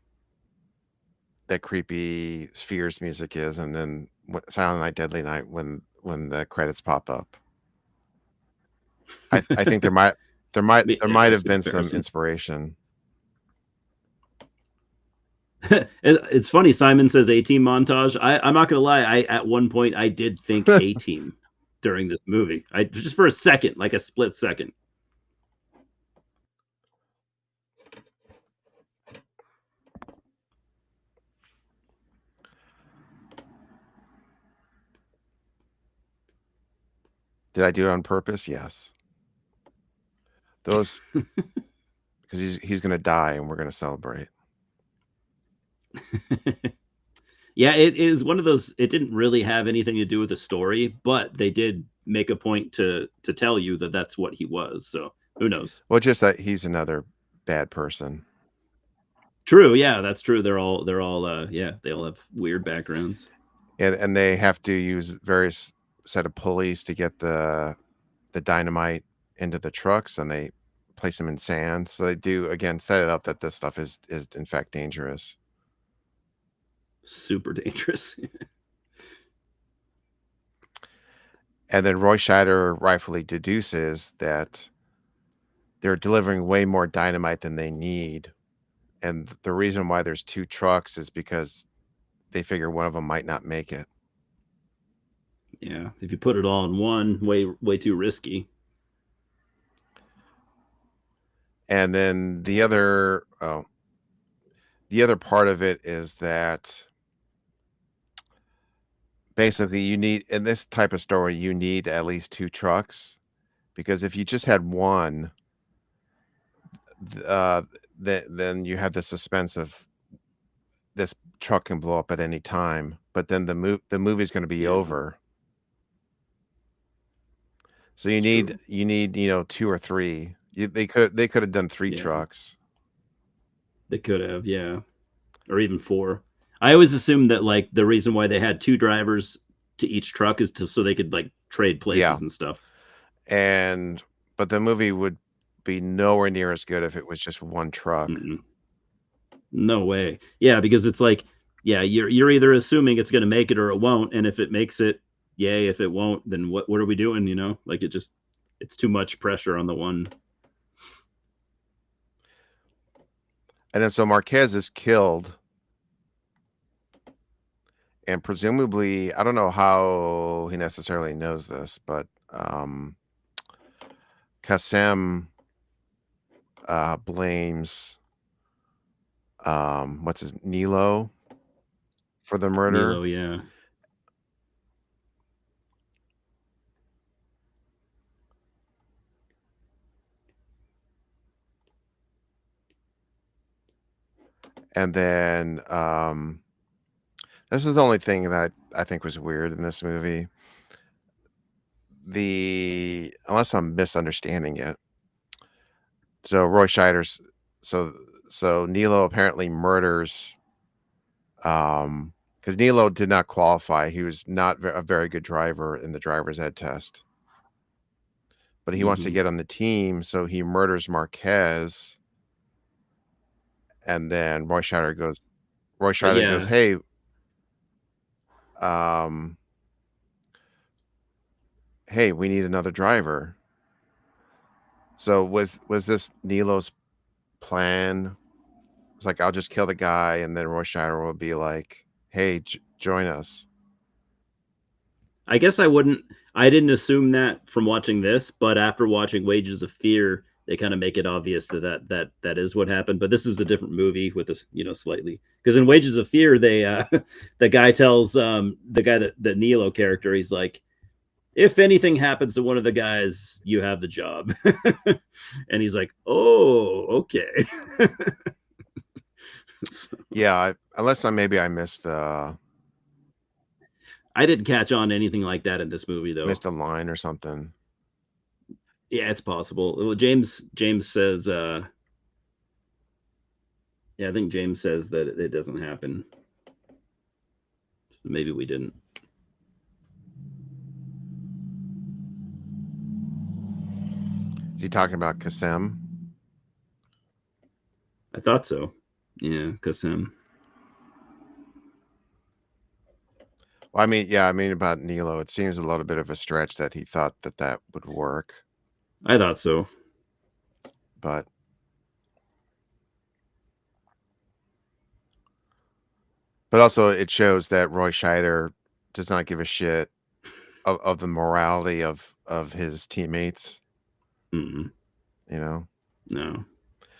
[SPEAKER 1] that creepy Spheres music is, and then Silent Night, Deadly Night when the credits pop up. I think
[SPEAKER 2] Be
[SPEAKER 1] there
[SPEAKER 2] an
[SPEAKER 1] might have
[SPEAKER 2] interesting
[SPEAKER 1] been some
[SPEAKER 2] comparison.
[SPEAKER 1] inspiration.
[SPEAKER 2] It's funny. Simon says A Team montage. I'm not gonna lie. I at one point I did think A Team during this movie. I just for a second, like a split second.
[SPEAKER 1] Did I do it on purpose? Yes. Those because he's gonna die and we're gonna celebrate.
[SPEAKER 2] Yeah, it is one of those. It didn't really have anything to do with the story, but they did make a point to tell you that that's what he was. So who knows?
[SPEAKER 1] Well, just that he's another bad person.
[SPEAKER 2] True. Yeah, that's true. They're all yeah, they all have weird backgrounds.
[SPEAKER 1] And they have to use various set of pulleys to get the dynamite into the trucks, and they place them in sand. So they do again set it up that this stuff is in fact dangerous.
[SPEAKER 2] Super dangerous.
[SPEAKER 1] And then Roy Scheider rightfully deduces that they're delivering way more dynamite than they need. And the reason why there's two trucks is because they figure one of them might not make it.
[SPEAKER 2] Yeah, if you put it all in one, way too risky.
[SPEAKER 1] And then the other part of it is that basically you need in this type of story you need at least two trucks, because if you just had one, uh, then you have the suspense of this truck can blow up at any time, but then the movie's going to be
[SPEAKER 2] Yeah,
[SPEAKER 1] over. So
[SPEAKER 2] it's true.
[SPEAKER 1] you need two or three. They could have done three
[SPEAKER 2] Yeah,
[SPEAKER 1] trucks.
[SPEAKER 2] they could have. Yeah, or even four. I always assumed that like the reason why they had two drivers to each truck is to so they could like trade
[SPEAKER 1] Yeah,
[SPEAKER 2] places and stuff.
[SPEAKER 1] and but the movie would be nowhere near as good if it was just one truck.
[SPEAKER 2] Mm-mm. No way. Yeah, because it's like, yeah, you're either assuming it's going to make it or it won't, and if it makes it, yay. If it won't, then what are we doing? You know, like it's too much pressure on the one.
[SPEAKER 1] And then so Marquez is killed, and presumably, I don't know how he necessarily knows this, but Kassem blames what's his Nilo for the murder.
[SPEAKER 2] Nilo, yeah.
[SPEAKER 1] And then this is the only thing that I think was weird in this movie. Unless I'm misunderstanding it. So Roy Scheider's so so Nilo apparently murders because Nilo did not qualify. He was not a very good driver in the driver's ed test. But he wants to
[SPEAKER 2] Hmm.
[SPEAKER 1] get on the team, so he murders Marquez. And then Roy Scheider goes,
[SPEAKER 2] Yeah,
[SPEAKER 1] "Hey, um, hey, we need another driver." So was this Nilo's plan? It's like, I'll just kill the guy, and then Roy Scheider will be like, "Hey, join us."
[SPEAKER 2] I guess I didn't assume that from watching this, but after watching Wages of Fear, they kind of make it obvious that is what happened. But this is a different movie with this, slightly, because in Wages of Fear, they the guy tells the guy that the Nilo character, he's like, if anything happens to one of the guys, you have the job. And he's like, oh, okay. So,
[SPEAKER 1] Yeah, unless maybe I missed
[SPEAKER 2] I didn't catch on to anything like that in this movie, though.
[SPEAKER 1] missed a line or something.
[SPEAKER 2] Yeah, it's possible. Well, James says, yeah, I think James says that it doesn't happen. Maybe we didn't.
[SPEAKER 1] Is he talking about Kassem?
[SPEAKER 2] I thought so. Yeah, Kasim.
[SPEAKER 1] Well, I mean about Nilo. It seems a little bit of a stretch that he thought that would work,
[SPEAKER 2] I thought so.
[SPEAKER 1] but also it shows that Roy Scheider does not give a shit of the morality of his teammates.
[SPEAKER 2] Mm-mm.
[SPEAKER 1] You know.
[SPEAKER 2] No,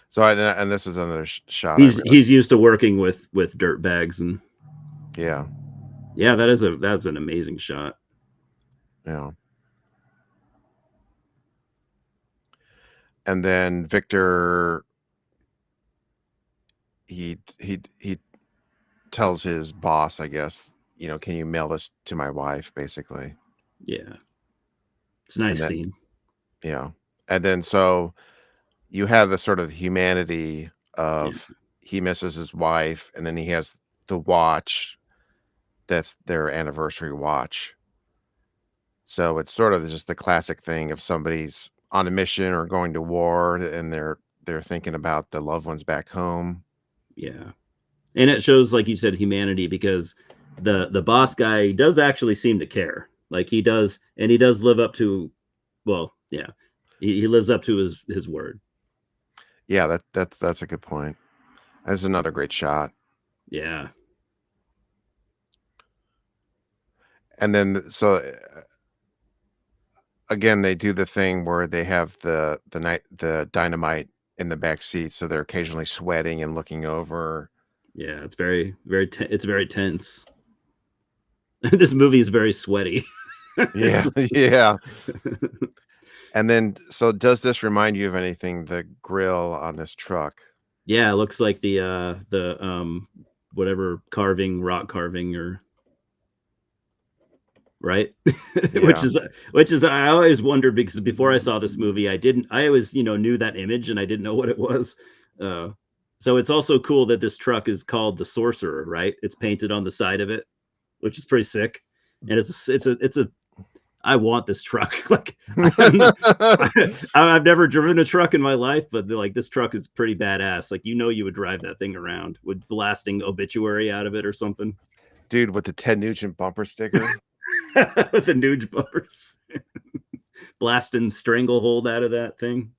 [SPEAKER 1] So and this is another shot I really.
[SPEAKER 2] he's used to working with dirt bags, and
[SPEAKER 1] Yeah.
[SPEAKER 2] yeah, that's an amazing shot.
[SPEAKER 1] Yeah. And then Victor, he tells his boss, I guess, can you mail this to my wife, basically.
[SPEAKER 2] Yeah, it's a nice
[SPEAKER 1] And then,
[SPEAKER 2] scene.
[SPEAKER 1] yeah. And then so you have the sort of humanity
[SPEAKER 2] Yeah,
[SPEAKER 1] of he misses his wife, and then he has the watch that's their anniversary watch. So it's sort of just the classic thing of somebody's on a mission or going to war, and they're thinking about the loved ones back home.
[SPEAKER 2] yeah, and it shows, like you said, humanity, because the boss guy does actually seem to care. Like he does, and he does live up to. Well, yeah, he lives up to his word.
[SPEAKER 1] Yeah, that's a good point. That's another great shot.
[SPEAKER 2] Yeah,
[SPEAKER 1] And then so again, they do the thing where they have the dynamite in the back seat, so they're occasionally sweating and looking over.
[SPEAKER 2] yeah, it's it's very tense. This movie is very sweaty.
[SPEAKER 1] Yeah, yeah. And then, so does this remind you of anything? The grill on this truck?
[SPEAKER 2] Yeah, it looks like the whatever rock carving, or right.
[SPEAKER 1] Yeah,
[SPEAKER 2] Which is I always wondered, because before I saw this movie, I always knew that image, and I didn't know what it was. uh so it's also cool that this truck is called the Sorcerer, right? It's painted on the side of it, which is pretty sick. And it's a I want this truck. Like, I've never driven a truck in my life, but like, this truck is pretty badass. Like, you would drive that thing around with blasting Obituary out of it or something.
[SPEAKER 1] dude, with the Ted Nugent bumper sticker.
[SPEAKER 2] With the Nuge bumpers. Blasting Stranglehold out of that thing.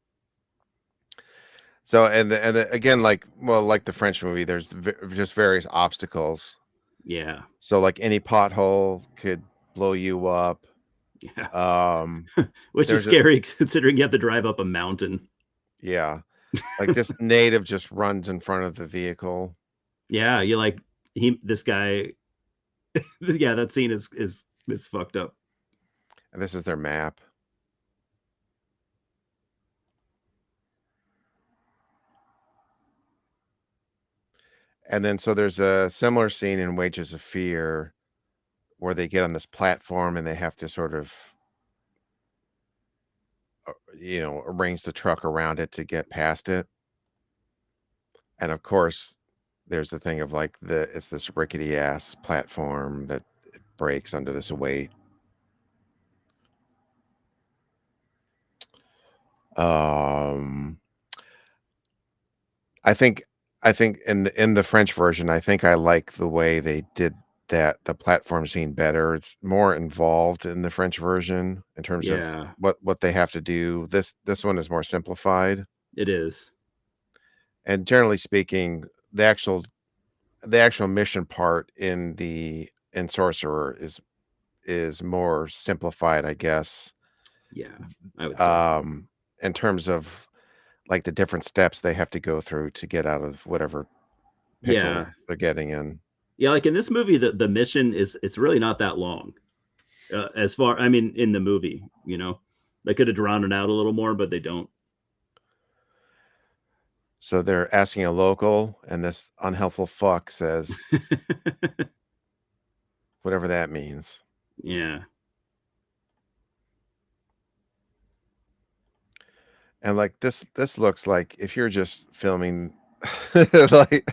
[SPEAKER 1] So again, like like the French movie, there's just various obstacles.
[SPEAKER 2] Yeah.
[SPEAKER 1] So like any pothole could blow you up.
[SPEAKER 2] Yeah.
[SPEAKER 1] Um,
[SPEAKER 2] Which is
[SPEAKER 1] there's a
[SPEAKER 2] scary, considering you have to drive up a mountain.
[SPEAKER 1] Yeah, like this native just runs in front of the vehicle.
[SPEAKER 2] Yeah, you like this guy. Yeah, that scene is fucked up.
[SPEAKER 1] And this is their map. And then so there's a similar scene in Wages of Fear where they get on this platform and they have to sort of arrange the truck around it to get past it. And of course, there's the thing of like it's this rickety ass platform that it breaks under this weight. Um, I think in the French version, I think I like the way they did the platform scene better. It's more involved in the French version in terms of
[SPEAKER 2] Yeah,
[SPEAKER 1] what they have to do. This one is more simplified,
[SPEAKER 2] it is.
[SPEAKER 1] and generally speaking, the actual mission part in Sorcerer is more simplified, I guess.
[SPEAKER 2] Yeah, I would say so.
[SPEAKER 1] Um, in terms of like the different steps they have to go through to get out of whatever pickles
[SPEAKER 2] Yeah,
[SPEAKER 1] they're getting in.
[SPEAKER 2] yeah. Like in this movie, the mission it's really not that long. As far, I mean, in the movie, they could have drawn it out a little more, but they don't.
[SPEAKER 1] So they're asking a local, and this unhelpful fuck says whatever that means.
[SPEAKER 2] Yeah,
[SPEAKER 1] And like this looks like if you're just filming like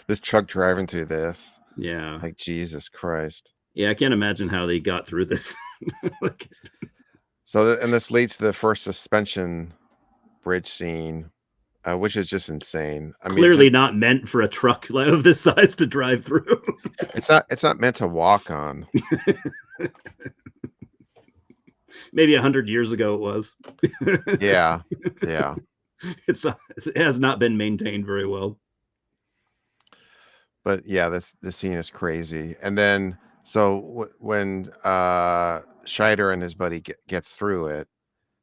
[SPEAKER 1] this truck driving through this,
[SPEAKER 2] yeah,
[SPEAKER 1] like Jesus Christ.
[SPEAKER 2] yeah. I can't imagine how they got through this. Like,
[SPEAKER 1] So and this leads to the first suspension bridge scene, which is just insane. I mean,
[SPEAKER 2] clearly
[SPEAKER 1] just
[SPEAKER 2] not meant for a truck of this size to drive through.
[SPEAKER 1] it's not meant to walk on.
[SPEAKER 2] Maybe 100 years ago it was.
[SPEAKER 1] Yeah, yeah.
[SPEAKER 2] It has not been maintained very well.
[SPEAKER 1] But yeah, the scene is crazy. And then so when Scheider and his buddy gets through it,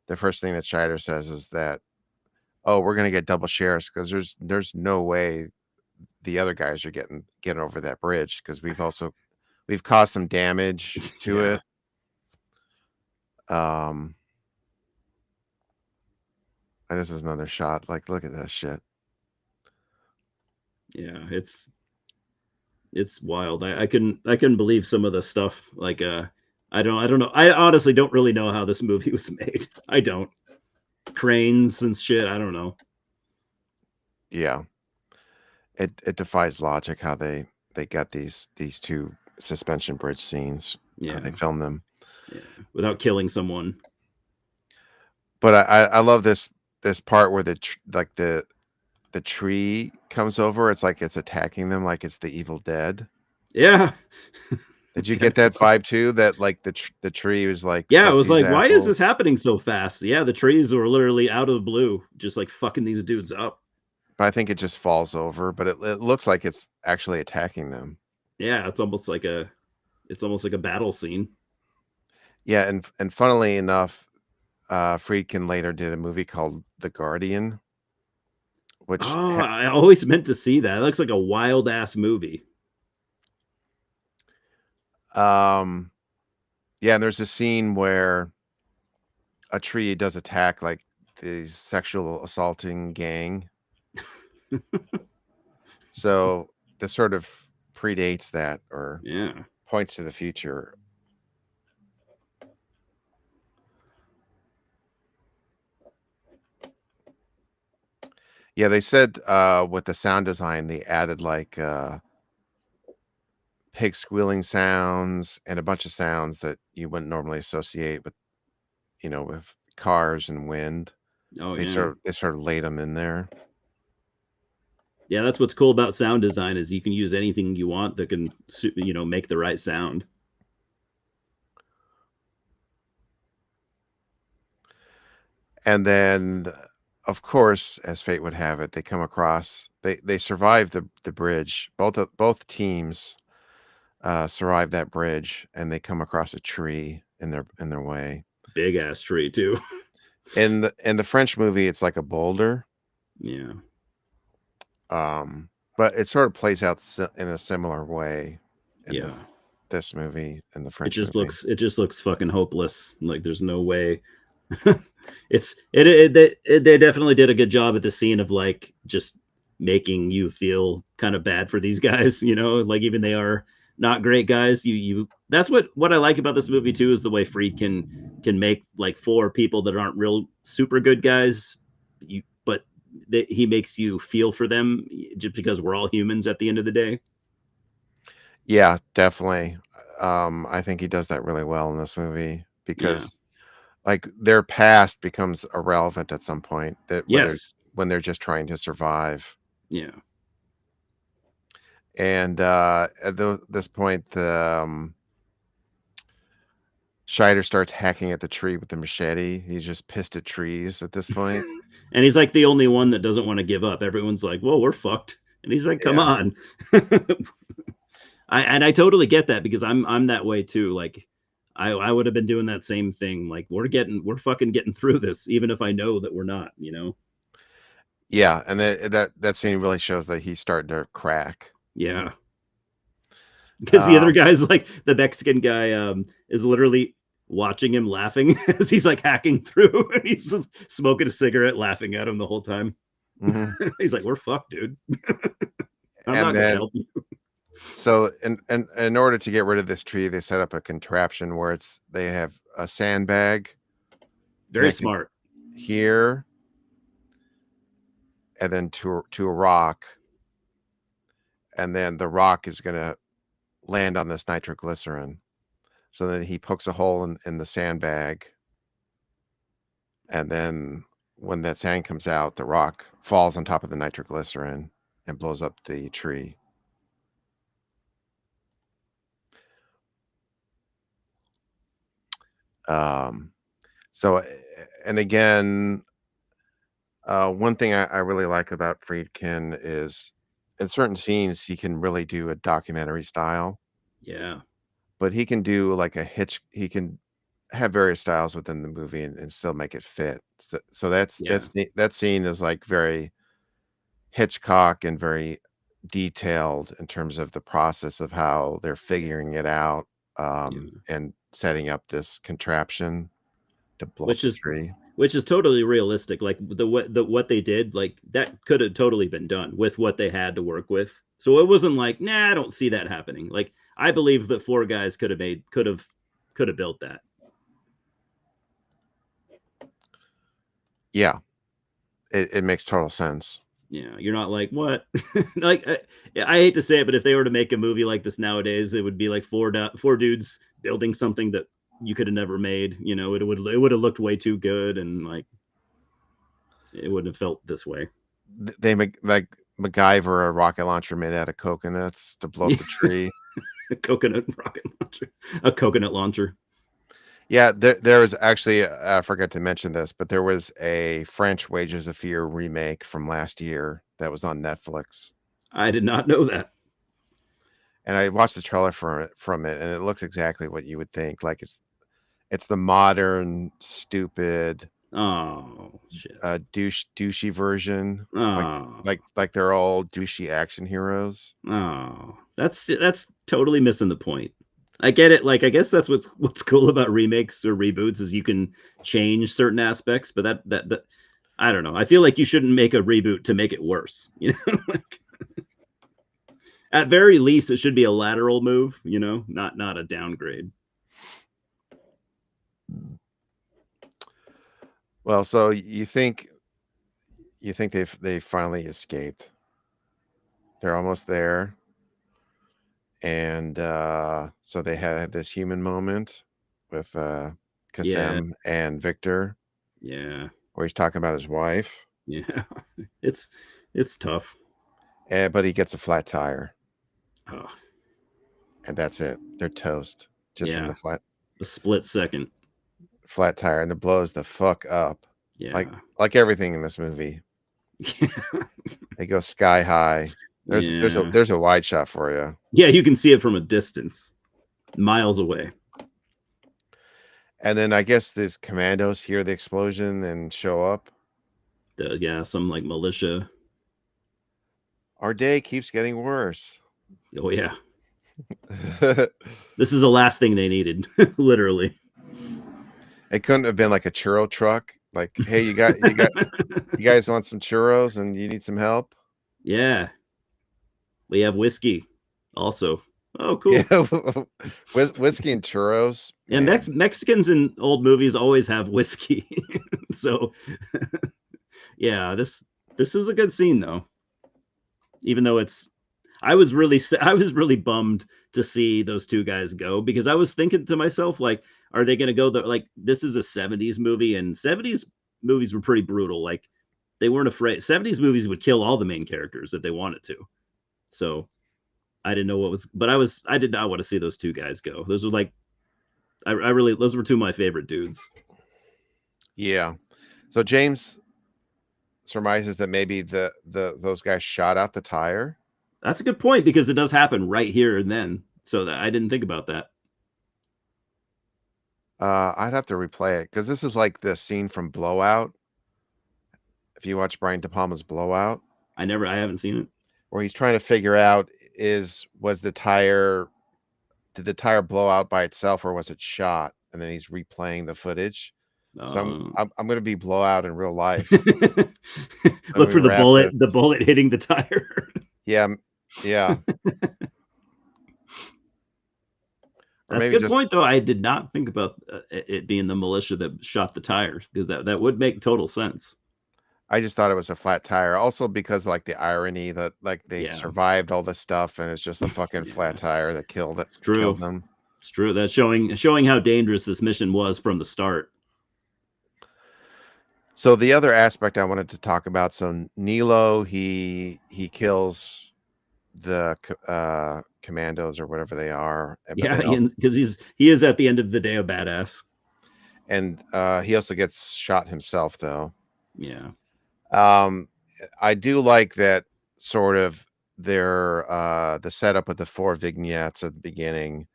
[SPEAKER 1] the first thing that Scheider says is that, "Oh, we're gonna get double shares because there's no way the other guys are getting over that bridge because we've caused some damage to
[SPEAKER 2] Yeah,
[SPEAKER 1] it." Um, and this is another shot. Like, look at that shit.
[SPEAKER 2] yeah. It's wild. I couldn't believe some of the stuff. Like, I don't know. I honestly don't really know how this movie was made. I don't. Cranes and shit. I don't know.
[SPEAKER 1] Yeah, it defies logic how they got these two suspension bridge scenes, how they
[SPEAKER 2] Yeah,
[SPEAKER 1] filmed them.
[SPEAKER 2] yeah. Without killing someone.
[SPEAKER 1] But I love this part where the tree comes over. It's like it's attacking them, like it's the Evil Dead.
[SPEAKER 2] Yeah.
[SPEAKER 1] Did you get that vibe too? That like the tree was like,
[SPEAKER 2] Yeah, I
[SPEAKER 1] "Fuck
[SPEAKER 2] was
[SPEAKER 1] these
[SPEAKER 2] like, why is
[SPEAKER 1] assholes."
[SPEAKER 2] this happening so fast? Yeah, the trees were literally out of the blue, just like fucking these dudes up.
[SPEAKER 1] But I think it just falls over. But it looks like it's actually attacking them.
[SPEAKER 2] Yeah, it's almost like a battle scene.
[SPEAKER 1] Yeah, and funnily enough, Friedkin later did a movie called The Guardian, which
[SPEAKER 2] Oh, I always meant to see that. It looks like a wild ass movie.
[SPEAKER 1] um yeah, and there's a scene where a tree does attack like the sexual assaulting gang. So this sort of predates that or
[SPEAKER 2] Yeah.
[SPEAKER 1] points to the future. Yeah, they said with the sound design they added like pig squealing sounds and a bunch of sounds that you wouldn't normally associate with cars and wind.
[SPEAKER 2] Oh
[SPEAKER 1] They
[SPEAKER 2] yeah.
[SPEAKER 1] sort of laid them in there.
[SPEAKER 2] Yeah, that's what's cool about sound design is you can use anything you want that can make the right sound.
[SPEAKER 1] And then, of course, as fate would have it, they come across they survive the bridge. Both teams survive that bridge, and they come across a tree in their way.
[SPEAKER 2] Big ass tree too.
[SPEAKER 1] In the French movie, it's like a boulder,
[SPEAKER 2] Yeah.
[SPEAKER 1] but it sort of plays out in a similar way in the
[SPEAKER 2] Yeah.
[SPEAKER 1] this movie and the
[SPEAKER 2] It
[SPEAKER 1] French
[SPEAKER 2] just
[SPEAKER 1] movie.
[SPEAKER 2] looks fucking hopeless. Like there's no way. They definitely did a good job at the scene of like just making you feel kind of bad for these guys, you know, like even they are not great guys. You that's what I like about this movie too, is the way Friedkin can make like four people that aren't real super good guys, but he makes you feel for them just because we're all humans at the end of the day.
[SPEAKER 1] Yeah, definitely. I think he does that really well in this movie
[SPEAKER 2] Yeah.
[SPEAKER 1] because like their past becomes irrelevant at some point that
[SPEAKER 2] Yes.
[SPEAKER 1] when they're just trying to survive.
[SPEAKER 2] Yeah.
[SPEAKER 1] And this point, Scheider starts hacking at the tree with the machete. He's just pissed at trees at this point.
[SPEAKER 2] And he's like the only one that doesn't want to give up. Everyone's like, "Well, we're fucked," and he's like, "Come
[SPEAKER 1] Yeah.
[SPEAKER 2] on." I totally get that because I'm that way too. Like, I would have been doing that same thing. Like, we're fucking getting through this, even if I know that we're not. You know?
[SPEAKER 1] Yeah, and that scene really shows that he's starting to crack.
[SPEAKER 2] Yeah. Because the other
[SPEAKER 1] Um,
[SPEAKER 2] guy's like the Mexican guy is literally watching him laughing as he's like hacking through and he's just smoking a cigarette laughing at him the whole time.
[SPEAKER 1] mhm.
[SPEAKER 2] He's like, we're fucked, dude. I'm
[SPEAKER 1] And
[SPEAKER 2] not gonna
[SPEAKER 1] then
[SPEAKER 2] help you.
[SPEAKER 1] so in order to get rid of this tree, they set up a contraption where they have a sandbag
[SPEAKER 2] Very
[SPEAKER 1] connected
[SPEAKER 2] smart.
[SPEAKER 1] here and then to a rock, and then the rock is gonna land on this nitroglycerin. So then he pokes a hole in the sandbag, and then when that sand comes out, the rock falls on top of the nitroglycerin and blows up the tree. Um, so, and again, one thing I really like about Friedkin is in certain scenes he can really do a documentary style,
[SPEAKER 2] Yeah.
[SPEAKER 1] but he can do like he can have various styles within the movie and still make it fit. So
[SPEAKER 2] Yeah.
[SPEAKER 1] that scene is like very Hitchcock and very detailed in terms of the process of how they're figuring it out,
[SPEAKER 2] Yeah.
[SPEAKER 1] and setting up this contraption to blow up
[SPEAKER 2] Which
[SPEAKER 1] the
[SPEAKER 2] is
[SPEAKER 1] tree.
[SPEAKER 2] totally realistic. Like what they did, like that could have totally been done with what they had to work with. So it wasn't like, nah, I don't see that happening. Like I believe that four guys could have built that.
[SPEAKER 1] Yeah, it makes total sense.
[SPEAKER 2] Yeah, you're not like what? Like I hate to say it, but if they were to make a movie like this nowadays, it would be like four dudes building something that you could have never made. You know, it would have looked way too good, and like it wouldn't have felt this way.
[SPEAKER 1] They make like MacGyver a rocket launcher made out of coconuts to blow up
[SPEAKER 2] Yeah,
[SPEAKER 1] the tree.
[SPEAKER 2] a coconut rocket launcher, a coconut launcher.
[SPEAKER 1] Yeah, there was actually, I forgot to mention this, but there was a French Wages of Fear remake from last year that was on Netflix.
[SPEAKER 2] I did not know that.
[SPEAKER 1] And I watched the trailer from it, and it looks exactly what you would think. Like it's the modern, stupid,
[SPEAKER 2] Oh shit.
[SPEAKER 1] douchey version, like
[SPEAKER 2] Oh,
[SPEAKER 1] they're all douchey action heroes.
[SPEAKER 2] oh, that's totally missing the point. I get it. Like, I guess that's what's cool about remakes or reboots is you can change certain aspects, but that I don't know. I feel like you shouldn't make a reboot to make it worse. You know, like, at very least, it should be a lateral move. You know, not a downgrade.
[SPEAKER 1] Well, so you think they finally escaped. They're almost there. And so they had this human moment with
[SPEAKER 2] Yeah,
[SPEAKER 1] Kassem and Victor,
[SPEAKER 2] yeah,
[SPEAKER 1] where he's talking about his wife,
[SPEAKER 2] yeah. It's it's tough.
[SPEAKER 1] but he gets a flat tire,
[SPEAKER 2] Oh,
[SPEAKER 1] and that's it. They're toast just from
[SPEAKER 2] yeah,
[SPEAKER 1] the
[SPEAKER 2] a split second.
[SPEAKER 1] flat tire, and it blows the fuck up, like
[SPEAKER 2] Yeah,
[SPEAKER 1] everything in this movie. They go sky high.
[SPEAKER 2] yeah,
[SPEAKER 1] There's a wide shot for you,
[SPEAKER 2] yeah. You can see it from a distance, miles away.
[SPEAKER 1] and then I guess these commandos hear the explosion and show up.
[SPEAKER 2] Yeah, some like militia.
[SPEAKER 1] Our day keeps getting worse.
[SPEAKER 2] Oh yeah, This is the last thing they needed, literally.
[SPEAKER 1] It couldn't have been like a churro truck. Like, hey, you guys want some churros and you need some help?
[SPEAKER 2] Yeah, we have whiskey also. Oh,
[SPEAKER 1] Yeah,
[SPEAKER 2] cool.
[SPEAKER 1] whiskey and churros,
[SPEAKER 2] Yeah,
[SPEAKER 1] man.
[SPEAKER 2] Mexicans in old movies always have whiskey. So, yeah, this is a good scene though. Even though I was really bummed to see those two guys go, because I was thinking to myself, like, are they going to go like, this is a 70s movie, and 70s movies were pretty brutal. Like, they weren't afraid. 70s movies would kill all the main characters if they wanted to. So I didn't know what was, but I did not want to see those two guys go. Those were like, I really, those were two of my favorite dudes.
[SPEAKER 1] Yeah. So James surmises that maybe those guys shot out the tire.
[SPEAKER 2] That's a good point, because it does happen right here and then. So that I didn't think about that.
[SPEAKER 1] I'd have to replay it because this is like the scene from Blowout. If you watch Brian De Palma's Blowout,
[SPEAKER 2] I haven't seen it.
[SPEAKER 1] where he's trying to figure out was the tire, did the tire blow out by itself or was it shot? And then he's replaying the footage. So I'm going to be Blowout in real life.
[SPEAKER 2] Look for
[SPEAKER 1] the
[SPEAKER 2] bullet hitting the tire.
[SPEAKER 1] Yeah, yeah.
[SPEAKER 2] That's a good point, though. I did not think about it being the militia that shot the tires, because that would make total sense.
[SPEAKER 1] I just thought it was a flat tire. Also because like the irony that like they survived all this stuff and it's just a fucking flat tire that killed it.
[SPEAKER 2] It's true.
[SPEAKER 1] Killed them.
[SPEAKER 2] It's true. That's showing how dangerous this mission was from the start.
[SPEAKER 1] So the other aspect I wanted to talk about, so Nilo, he kills the commandos or whatever they are.
[SPEAKER 2] Yeah, because he is at the end of the day a badass.
[SPEAKER 1] And he also gets shot himself, though.
[SPEAKER 2] Yeah.
[SPEAKER 1] I do like that sort of their the setup with the 4 vignettes at the beginning.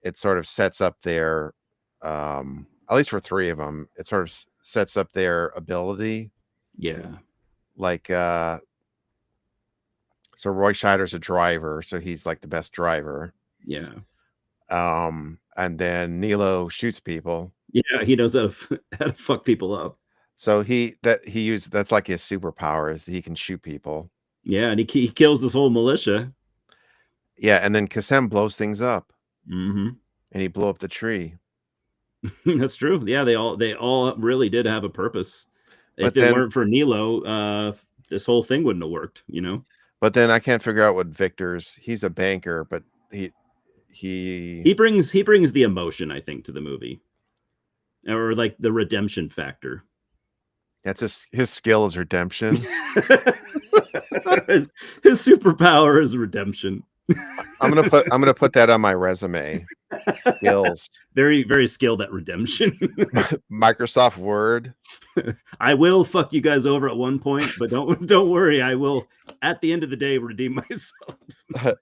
[SPEAKER 1] It sort of sets up their at least for 3 of them, it sort of sets up their ability.
[SPEAKER 2] Yeah.
[SPEAKER 1] Like so Roy Scheider's a driver, so he's like the best driver.
[SPEAKER 2] Yeah.
[SPEAKER 1] And then Nilo shoots people.
[SPEAKER 2] Yeah, he knows how to fuck people up.
[SPEAKER 1] So that's like his superpower, is he can shoot people.
[SPEAKER 2] Yeah, and he kills this whole militia.
[SPEAKER 1] Yeah, and then Kassem blows things up.
[SPEAKER 2] Mm-hmm.
[SPEAKER 1] And he blew up the tree.
[SPEAKER 2] That's true. Yeah, they all really did have a purpose. If it weren't for Nilo, this whole thing wouldn't have worked, you know.
[SPEAKER 1] But then I can't figure out what Victor's. He's a banker, but he
[SPEAKER 2] brings the emotion, I think, to the movie, or like the redemption factor.
[SPEAKER 1] That's his skill is redemption.
[SPEAKER 2] His superpower is redemption.
[SPEAKER 1] I'm gonna put that on my resume. Skills.
[SPEAKER 2] Very, very skilled at redemption.
[SPEAKER 1] Microsoft Word.
[SPEAKER 2] I will fuck you guys over at one point, but don't worry. I will, at the end of the day, redeem myself.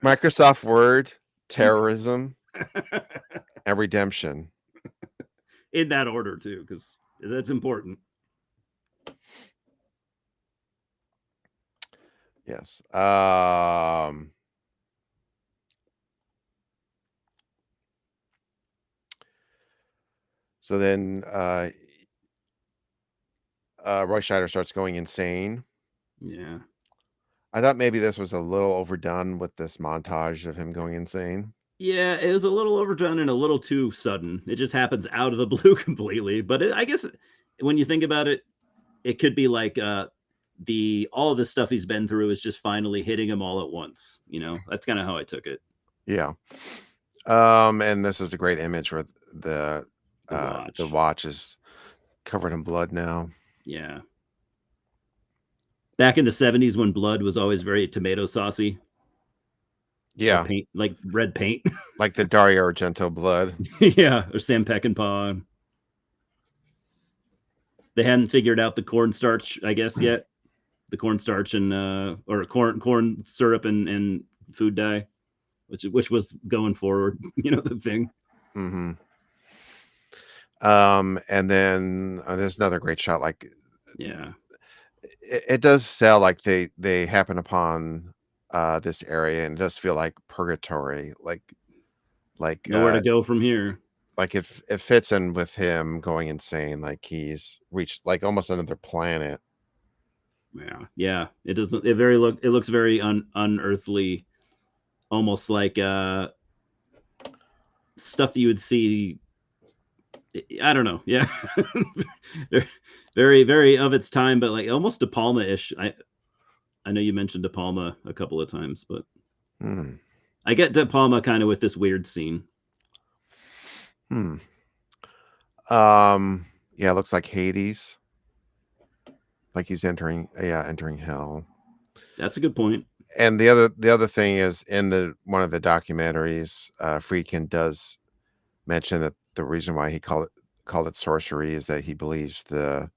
[SPEAKER 1] Microsoft Word, terrorism, and redemption.
[SPEAKER 2] In that order too, because that's important.
[SPEAKER 1] Yes. So then Roy Scheider starts going insane.
[SPEAKER 2] Yeah.
[SPEAKER 1] I thought maybe this was a little overdone with this montage of him going insane.
[SPEAKER 2] Yeah, it was a little overdone and a little too sudden. It just happens out of the blue completely. But I guess when you think about it, it could be like all of the stuff he's been through is just finally hitting him all at once. You know, that's kind of how I took it.
[SPEAKER 1] Yeah. And this is a great image where the watch is covered in blood now.
[SPEAKER 2] Yeah. Back in the 70s, when blood was always very tomato saucy.
[SPEAKER 1] Yeah.
[SPEAKER 2] Like red paint.
[SPEAKER 1] Like the Dario Argento blood.
[SPEAKER 2] Yeah. Or Sam Peckinpah. They hadn't figured out the cornstarch, I guess, yet. The cornstarch and or corn syrup and food dye, which was going forward, you know, the thing.
[SPEAKER 1] Mm-hmm. And then there's another great shot. Like,
[SPEAKER 2] yeah,
[SPEAKER 1] it does sell like they happen upon this area, and it does feel like purgatory, like
[SPEAKER 2] Nowhere to go from here.
[SPEAKER 1] like it fits in with him going insane, like he's reached like almost another planet.
[SPEAKER 2] Yeah. It doesn't. It looks very unearthly, almost like stuff you would see. I don't know. Yeah, very, very of its time, but like almost De Palma-ish. I know you mentioned De Palma a couple of times, but I get De Palma kind of with this weird scene.
[SPEAKER 1] Yeah, it looks like Hades. Like he's entering hell.
[SPEAKER 2] That's a good point.
[SPEAKER 1] And the other thing is, in one of the documentaries, Friedkin does mention that the reason why he called it sorcery is that he believes the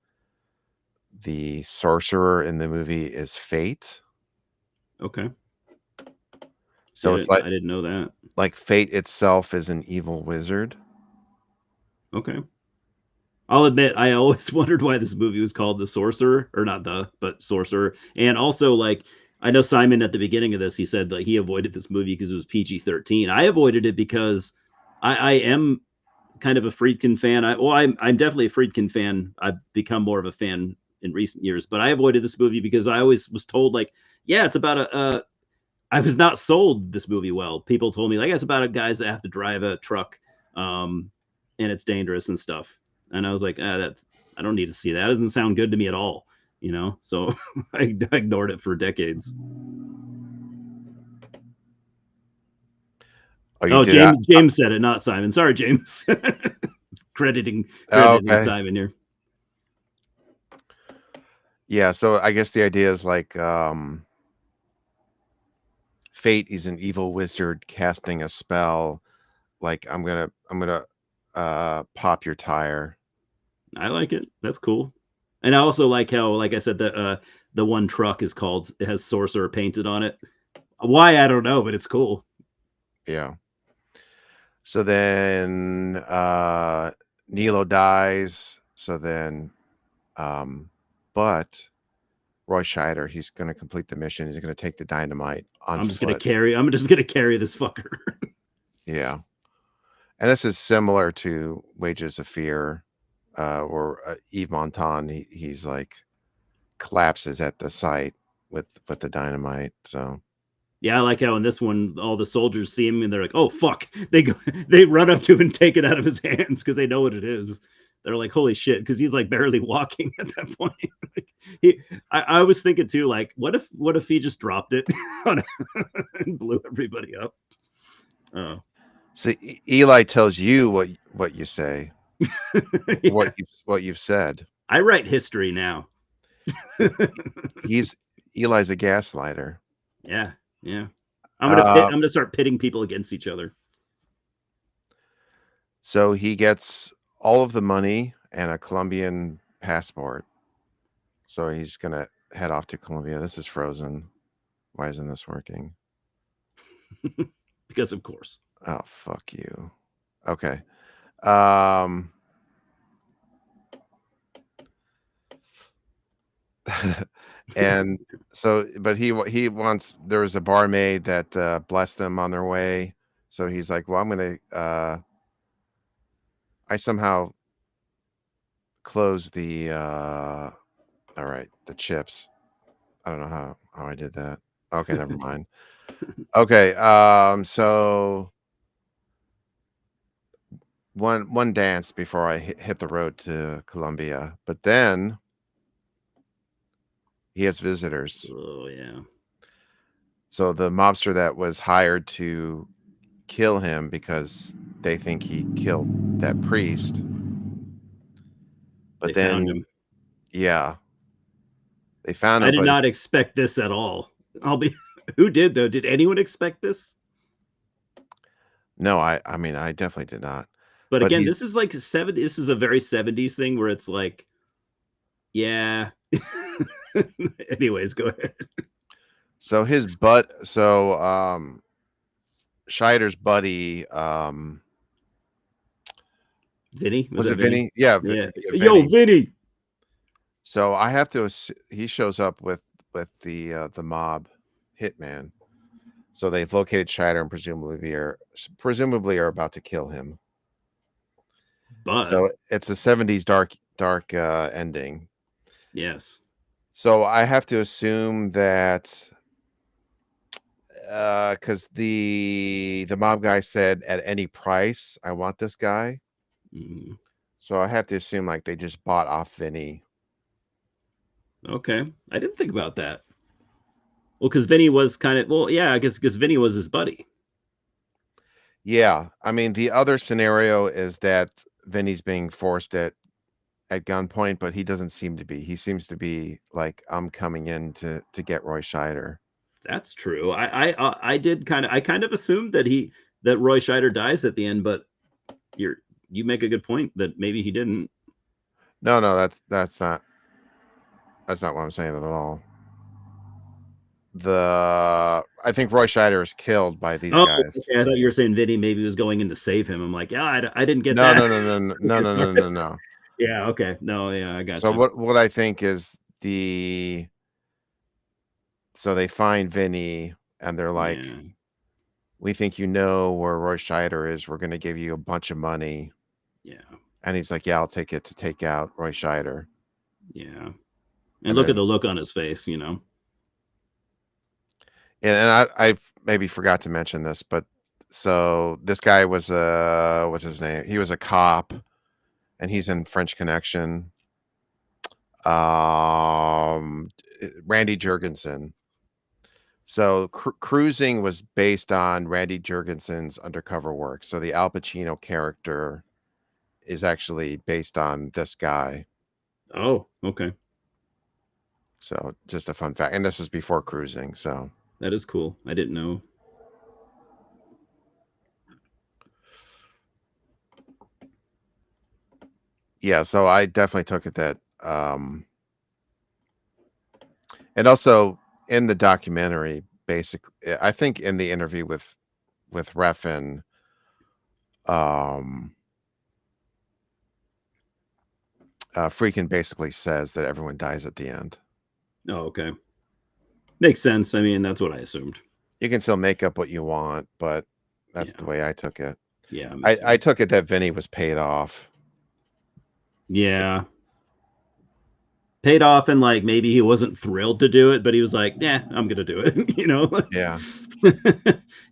[SPEAKER 1] sorcerer in the movie is fate.
[SPEAKER 2] Okay.
[SPEAKER 1] So it's like,
[SPEAKER 2] I didn't know that.
[SPEAKER 1] Like fate itself is an evil wizard.
[SPEAKER 2] Okay. I'll admit, I always wondered why this movie was called The Sorcerer, or not but Sorcerer. And also, like, I know Simon at the beginning of this, he said that he avoided this movie because it was PG-13. I avoided it because I am kind of a Friedkin fan. I'm definitely a Friedkin fan. I've become more of a fan in recent years, but I avoided this movie because I always was told, like, yeah, it's about I was not sold this movie well. People told me, like, it's about guys that have to drive a truck, and it's dangerous and stuff. And I was like, I don't need to see that. It doesn't sound good to me at all, you know? So I ignored it for decades. James said it, not Simon. Sorry, James. crediting
[SPEAKER 1] okay.
[SPEAKER 2] Simon here.
[SPEAKER 1] Yeah, so I guess the idea is like fate is an evil wizard casting a spell. Like I'm gonna pop your tire.
[SPEAKER 2] I like it. That's cool. And I also like how, like I said, the one truck it has Sorcerer painted on it. Why, I don't know, but it's cool.
[SPEAKER 1] Yeah. So then Nilo dies. So then but Roy Scheider, he's gonna complete the mission. He's gonna take the dynamite on
[SPEAKER 2] I'm just
[SPEAKER 1] foot.
[SPEAKER 2] I'm just gonna carry this fucker.
[SPEAKER 1] Yeah. And this is similar to Wages of Fear, or Yves Montand. He's like collapses at the site with the dynamite. So
[SPEAKER 2] yeah, I like how in this one all the soldiers see him and they're like, "Oh fuck!" They run up to him and take it out of his hands because they know what it is. They're like, "Holy shit!" Because he's like barely walking at that point. I was thinking too, like, what if he just dropped it and blew everybody up? Oh.
[SPEAKER 1] See, Eli tells you what you say,
[SPEAKER 2] Yeah.
[SPEAKER 1] what you've said.
[SPEAKER 2] I write history now.
[SPEAKER 1] Eli's a gaslighter.
[SPEAKER 2] Yeah. I'm gonna start pitting people against each other.
[SPEAKER 1] So he gets all of the money and a Colombian passport. So he's gonna head off to Colombia. This is frozen. Why isn't this working?
[SPEAKER 2] Because of course.
[SPEAKER 1] Oh, fuck you. Okay. And so, but he wants, there was a barmaid that blessed them on their way. So he's like, well, I'm going to, I somehow closed the, all right, the chips. I don't know how I did that. Okay, never mind. Okay. So one dance before I hit the road to Colombia, but then he has visitors.
[SPEAKER 2] Oh yeah.
[SPEAKER 1] So the mobster that was hired to kill him because they think he killed that priest. But
[SPEAKER 2] they found him.
[SPEAKER 1] Yeah, they found him.
[SPEAKER 2] I did not expect this at all. Who did though? Did anyone expect this?
[SPEAKER 1] No, I mean, I definitely did not.
[SPEAKER 2] But again, this is like this is a very 70s thing where it's like, yeah. Anyways, go ahead.
[SPEAKER 1] So Scheider's buddy,
[SPEAKER 2] Vinny?
[SPEAKER 1] Was it Vinny? Yeah.
[SPEAKER 2] Vinny. Yo, Vinny.
[SPEAKER 1] So I have to, he shows up with the mob hitman. So they've located Scheider and presumably are about to kill him.
[SPEAKER 2] But
[SPEAKER 1] So it's a 70s dark ending.
[SPEAKER 2] yes.
[SPEAKER 1] So I have to assume that because the mob guy said at any price, I want this guy.
[SPEAKER 2] Mhm.
[SPEAKER 1] So I have to assume like they just bought off Vinny.
[SPEAKER 2] Okay. I didn't think about that. Well, because Vinny was kind of, well, yeah, I guess because Vinny was his buddy.
[SPEAKER 1] Yeah, I mean the other scenario is that Vinny's being forced at gunpoint, but he doesn't seem to be. He seems to be like, I'm coming in to get Roy Scheider.
[SPEAKER 2] That's true. I did I kind of assumed that Roy Scheider dies at the end, but you make a good point that maybe he didn't.
[SPEAKER 1] No, that's not what I'm saying at all. I think Roy Scheider is killed by these
[SPEAKER 2] Oh,
[SPEAKER 1] guys.
[SPEAKER 2] okay. I thought you were saying Vinny maybe was going in to save him. I'm like, yeah, I didn't get
[SPEAKER 1] No,
[SPEAKER 2] that.
[SPEAKER 1] no, no, no, no, no,
[SPEAKER 2] Okay,
[SPEAKER 1] no, no,
[SPEAKER 2] sorry.
[SPEAKER 1] no, no.
[SPEAKER 2] Yeah, okay. No, yeah, I got
[SPEAKER 1] So
[SPEAKER 2] you.
[SPEAKER 1] what I think is so they find Vinny and they're like,
[SPEAKER 2] Yeah,
[SPEAKER 1] we think you know where Roy Scheider is. We're going to give you a bunch of money.
[SPEAKER 2] yeah,
[SPEAKER 1] And he's like, yeah, I'll take it to take out Roy Scheider.
[SPEAKER 2] yeah. And
[SPEAKER 1] And
[SPEAKER 2] look at
[SPEAKER 1] then,
[SPEAKER 2] the look on his face, you know.
[SPEAKER 1] and I maybe forgot to mention this, but so this guy was what's his name? He was a cop, and he's in French Connection. Um, Randy Jurgensen. So Cruising was based on Randy Jurgensen's undercover work. So the Al Pacino character is actually based on this guy.
[SPEAKER 2] Oh, okay.
[SPEAKER 1] So just a fun fact. And this was before Cruising. So
[SPEAKER 2] That is cool. I didn't know.
[SPEAKER 1] yeah, so I definitely took it that and also in the documentary, basically I think in the interview with Refn, um Freakin basically says that everyone dies at the end.
[SPEAKER 2] Oh, okay. Makes sense. I mean, that's what I assumed.
[SPEAKER 1] You can still make up what you want, but that's the
[SPEAKER 2] Yeah.
[SPEAKER 1] way I took it.
[SPEAKER 2] Yeah, me
[SPEAKER 1] I
[SPEAKER 2] too.
[SPEAKER 1] took it that Vinny was paid off.
[SPEAKER 2] Yeah. Paid off and like maybe he wasn't thrilled to do it, but he was like, yeah, I'm gonna do it. You know,
[SPEAKER 1] Yeah.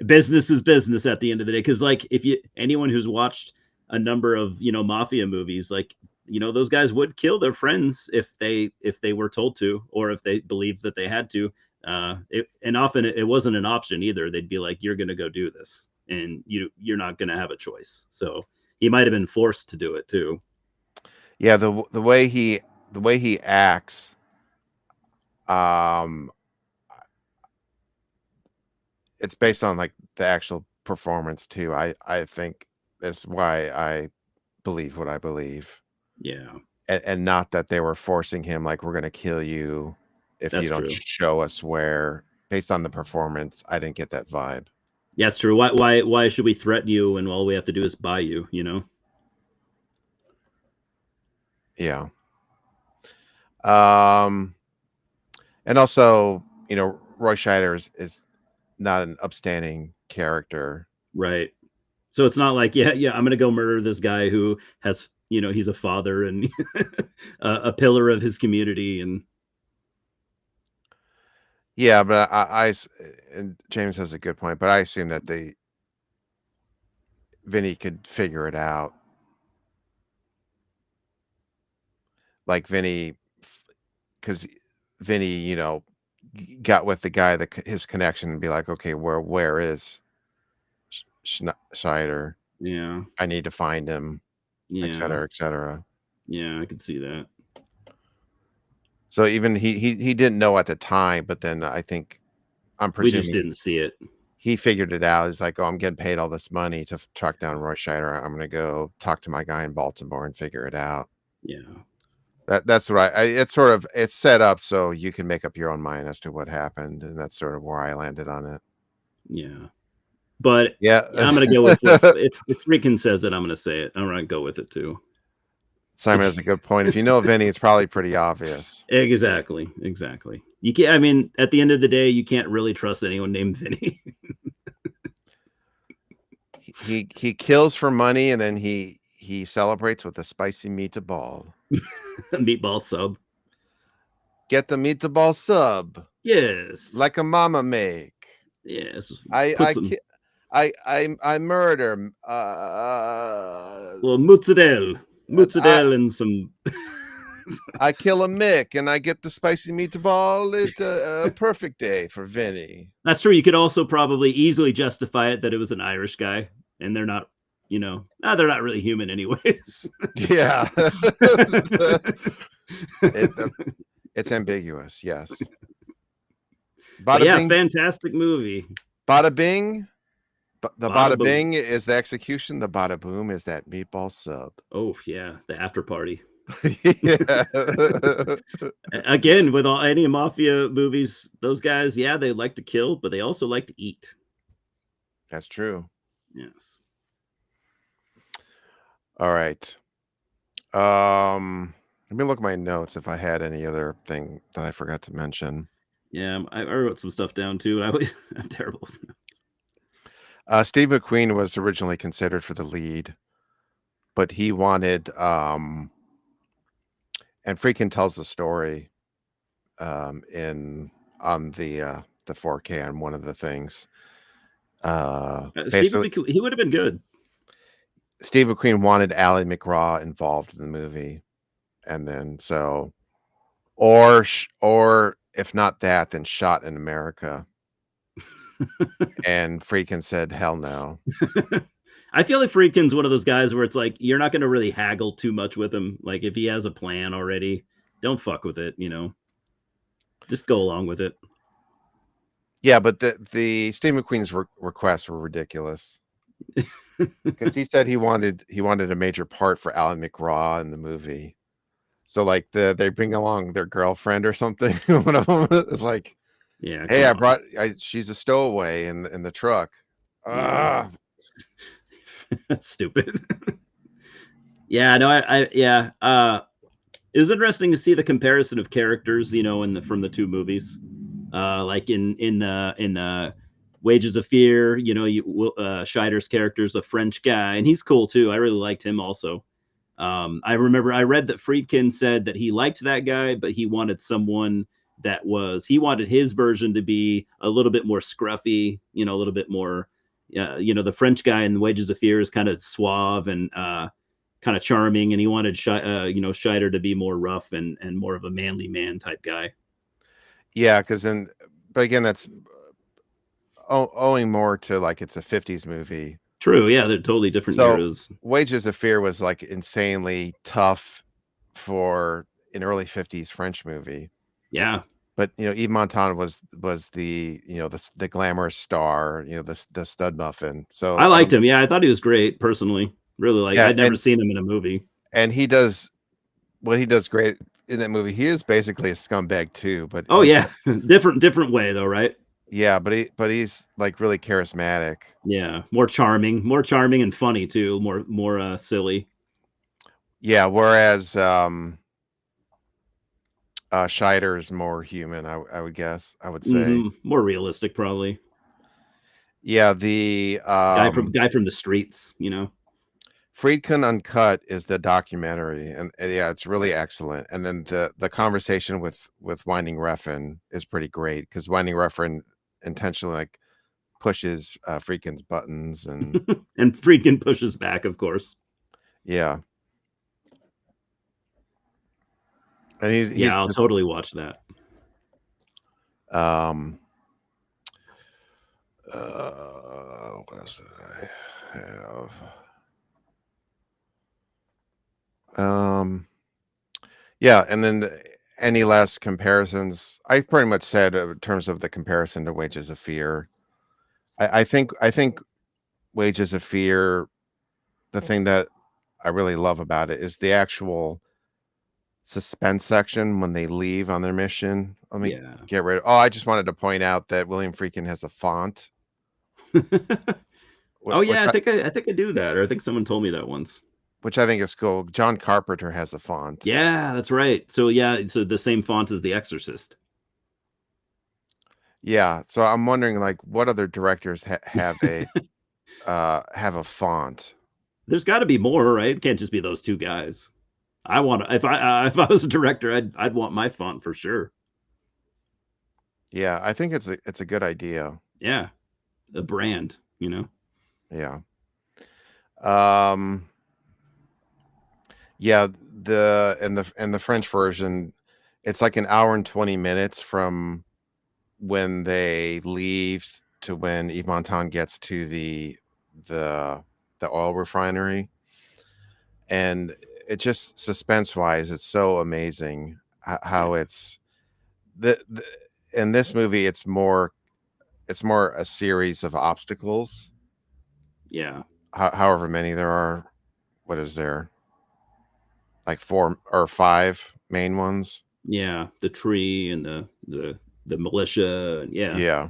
[SPEAKER 2] business is business at the end of the day. Cause like if you anyone who's watched a number of, you know, mafia movies, like, you know, those guys would kill their friends if they were told to, or if they believed that they had to. And often it wasn't an option either. They'd be like, you're gonna go do this and you're not gonna have a choice. So he might have been forced to do it too.
[SPEAKER 1] Yeah, the way he acts, um it's based on like the actual performance too. I think that's why I believe what I believe.
[SPEAKER 2] Yeah,
[SPEAKER 1] And not that they were forcing him like, we're gonna kill you if you
[SPEAKER 2] that's
[SPEAKER 1] don't
[SPEAKER 2] true.
[SPEAKER 1] show us where. Based on the performance, I didn't get that vibe.
[SPEAKER 2] Yeah, that's true. Why should we threaten you when all we have to do is buy you? You know?
[SPEAKER 1] Yeah. Um and also, Roy Scheider is not an upstanding character.
[SPEAKER 2] Right. So it's not like, yeah, I'm gonna go murder this guy who has, you know, he's a father and a pillar of his community, and
[SPEAKER 1] Yeah, but and James has a good point, but I assume that Vinny could figure it out. Like Vinny, because Vinny, got with the guy that his connection and be like, okay, where is Scheider?
[SPEAKER 2] yeah,
[SPEAKER 1] I need to find him, et
[SPEAKER 2] yeah,
[SPEAKER 1] cetera, et cetera.
[SPEAKER 2] yeah, I could see that.
[SPEAKER 1] So even he didn't know at the time, but then I'm
[SPEAKER 2] We just
[SPEAKER 1] presuming
[SPEAKER 2] didn't see it.
[SPEAKER 1] he figured it out. He's like, oh, I'm getting paid all this money to track down Roy Scheider. I'm gonna go talk to my guy in Baltimore and figure it out.
[SPEAKER 2] Yeah,
[SPEAKER 1] That's what it's set up so you can make up your own mind as to what happened, and that's sort of where I landed on it.
[SPEAKER 2] yeah. But
[SPEAKER 1] Yeah.
[SPEAKER 2] I'm gonna go with if Freakin says it, I'm gonna say it. I'm gonna go with it too.
[SPEAKER 1] Simon has a good point. If you know Vinny, it's probably pretty obvious.
[SPEAKER 2] Exactly. You can't. I mean, at the end of the day, you can't really trust anyone named Vinny.
[SPEAKER 1] He kills for money, and then he celebrates with a spicy meatball.
[SPEAKER 2] Meatball sub.
[SPEAKER 1] Get the meatball sub.
[SPEAKER 2] Yes.
[SPEAKER 1] Like a mama make.
[SPEAKER 2] Yes.
[SPEAKER 1] I murder.
[SPEAKER 2] Well, mozzarella and some.
[SPEAKER 1] I kill a Mick and I get the spicy meatball. It's a perfect day for Vinny.
[SPEAKER 2] That's true. You could also probably easily justify it that it was an Irish guy, and they're not, they're not really human anyways.
[SPEAKER 1] Yeah. It's ambiguous, yes.
[SPEAKER 2] Bada yeah, bing, fantastic movie.
[SPEAKER 1] Bada bing. The bada bing is the execution. The bada boom is that meatball sub.
[SPEAKER 2] Oh yeah, the after party. Yeah. Again, with any mafia movies, those guys, yeah, they like to kill, but they also like to eat.
[SPEAKER 1] That's true.
[SPEAKER 2] Yes.
[SPEAKER 1] All right. Let me look at my notes if I had any other thing that I forgot to mention.
[SPEAKER 2] Yeah, I wrote some stuff down too. I'm terrible.
[SPEAKER 1] Steve McQueen was originally considered for the lead, but he wanted and Friedkin tells the story on the 4K on one of the things.
[SPEAKER 2] Steve McQueen, he would have been good.
[SPEAKER 1] Steve McQueen wanted Ally McGraw involved in the movie, and then or if not that, then Shot in America. And Friedkin said, "Hell no."
[SPEAKER 2] I feel like Friedkin's one of those guys where it's like you're not going to really haggle too much with him. Like if he has a plan already, don't fuck with it. Just go along with it.
[SPEAKER 1] Yeah, but the Steve McQueen's requests were ridiculous. Because he said he wanted a major part for Ally McGraw in the movie. So like they bring along their girlfriend or something. One of them is like,
[SPEAKER 2] yeah,
[SPEAKER 1] hey, she's a stowaway in the truck.
[SPEAKER 2] Yeah. Stupid. Yeah, no, it was interesting to see the comparison of characters, from the two movies. Like in Wages of Fear, Scheider's character's a French guy, and he's cool too. I really liked him also. I remember I read that Friedkin said that he liked that guy, but he wanted someone he wanted his version to be a little bit more scruffy, a little bit more, the French guy in Wages of Fear is kind of suave and kind of charming, and he wanted Scheider to be more rough and more of a manly man type guy.
[SPEAKER 1] Yeah, but again, that's owing more to like it's a 50s movie.
[SPEAKER 2] True, yeah, they're totally different eras.
[SPEAKER 1] Wages of Fear was like insanely tough for an early 50s French movie.
[SPEAKER 2] Yeah.
[SPEAKER 1] But Yves Montand was the the glamorous star, the stud muffin. So
[SPEAKER 2] I liked him. Yeah, I thought he was great personally. Really I'd never seen him in a movie.
[SPEAKER 1] And he does great in that movie. He is basically a scumbag too, but
[SPEAKER 2] yeah, different way though, right?
[SPEAKER 1] Yeah, but he's like really charismatic.
[SPEAKER 2] Yeah, more charming and funny too. More silly.
[SPEAKER 1] Yeah, whereas Scheider is more human. I would guess. I would say
[SPEAKER 2] more realistic, probably.
[SPEAKER 1] Yeah, the
[SPEAKER 2] guy from the streets.
[SPEAKER 1] Friedkin Uncut is the documentary, and yeah, it's really excellent. And then the conversation with Winding Refn is pretty great because Winding Refn intentionally like pushes Friedkin's buttons and
[SPEAKER 2] and Friedkin pushes back, of course.
[SPEAKER 1] Yeah. And he's
[SPEAKER 2] I'll totally watch that.
[SPEAKER 1] What else did I have? Yeah, and then any last comparisons? I pretty much said in terms of the comparison to Wages of Fear. I think Wages of Fear, the thing that I really love about it is the actual suspense section when they leave on their mission. Let me get rid of. Oh, I just wanted to point out that William Friedkin has a font.
[SPEAKER 2] Oh yeah, I think I do that, or I think someone told me that once.
[SPEAKER 1] which I think is cool. John Carpenter has the font.
[SPEAKER 2] Yeah, that's right. So yeah, so the same font as The Exorcist.
[SPEAKER 1] Yeah, so I'm wondering, like, what other directors have a font?
[SPEAKER 2] There's got to be more, right? It can't just be those two guys. I want to, if I was a director, I'd want my font for sure.
[SPEAKER 1] Yeah, I think it's a good idea.
[SPEAKER 2] Yeah, a brand, you know.
[SPEAKER 1] Yeah. Um, yeah, in the French version, it's like an hour and 20 minutes from when they leave to when Yves Montand gets to the the oil refinery. And it just suspense-wise, it's so amazing
[SPEAKER 2] Yeah,
[SPEAKER 1] how it's the in this movie, it's more a series of obstacles,
[SPEAKER 2] yeah,
[SPEAKER 1] however many there are. What is there? Like 4 or 5 main ones?
[SPEAKER 2] yeah. The tree and the militia. Yeah,
[SPEAKER 1] Yeah.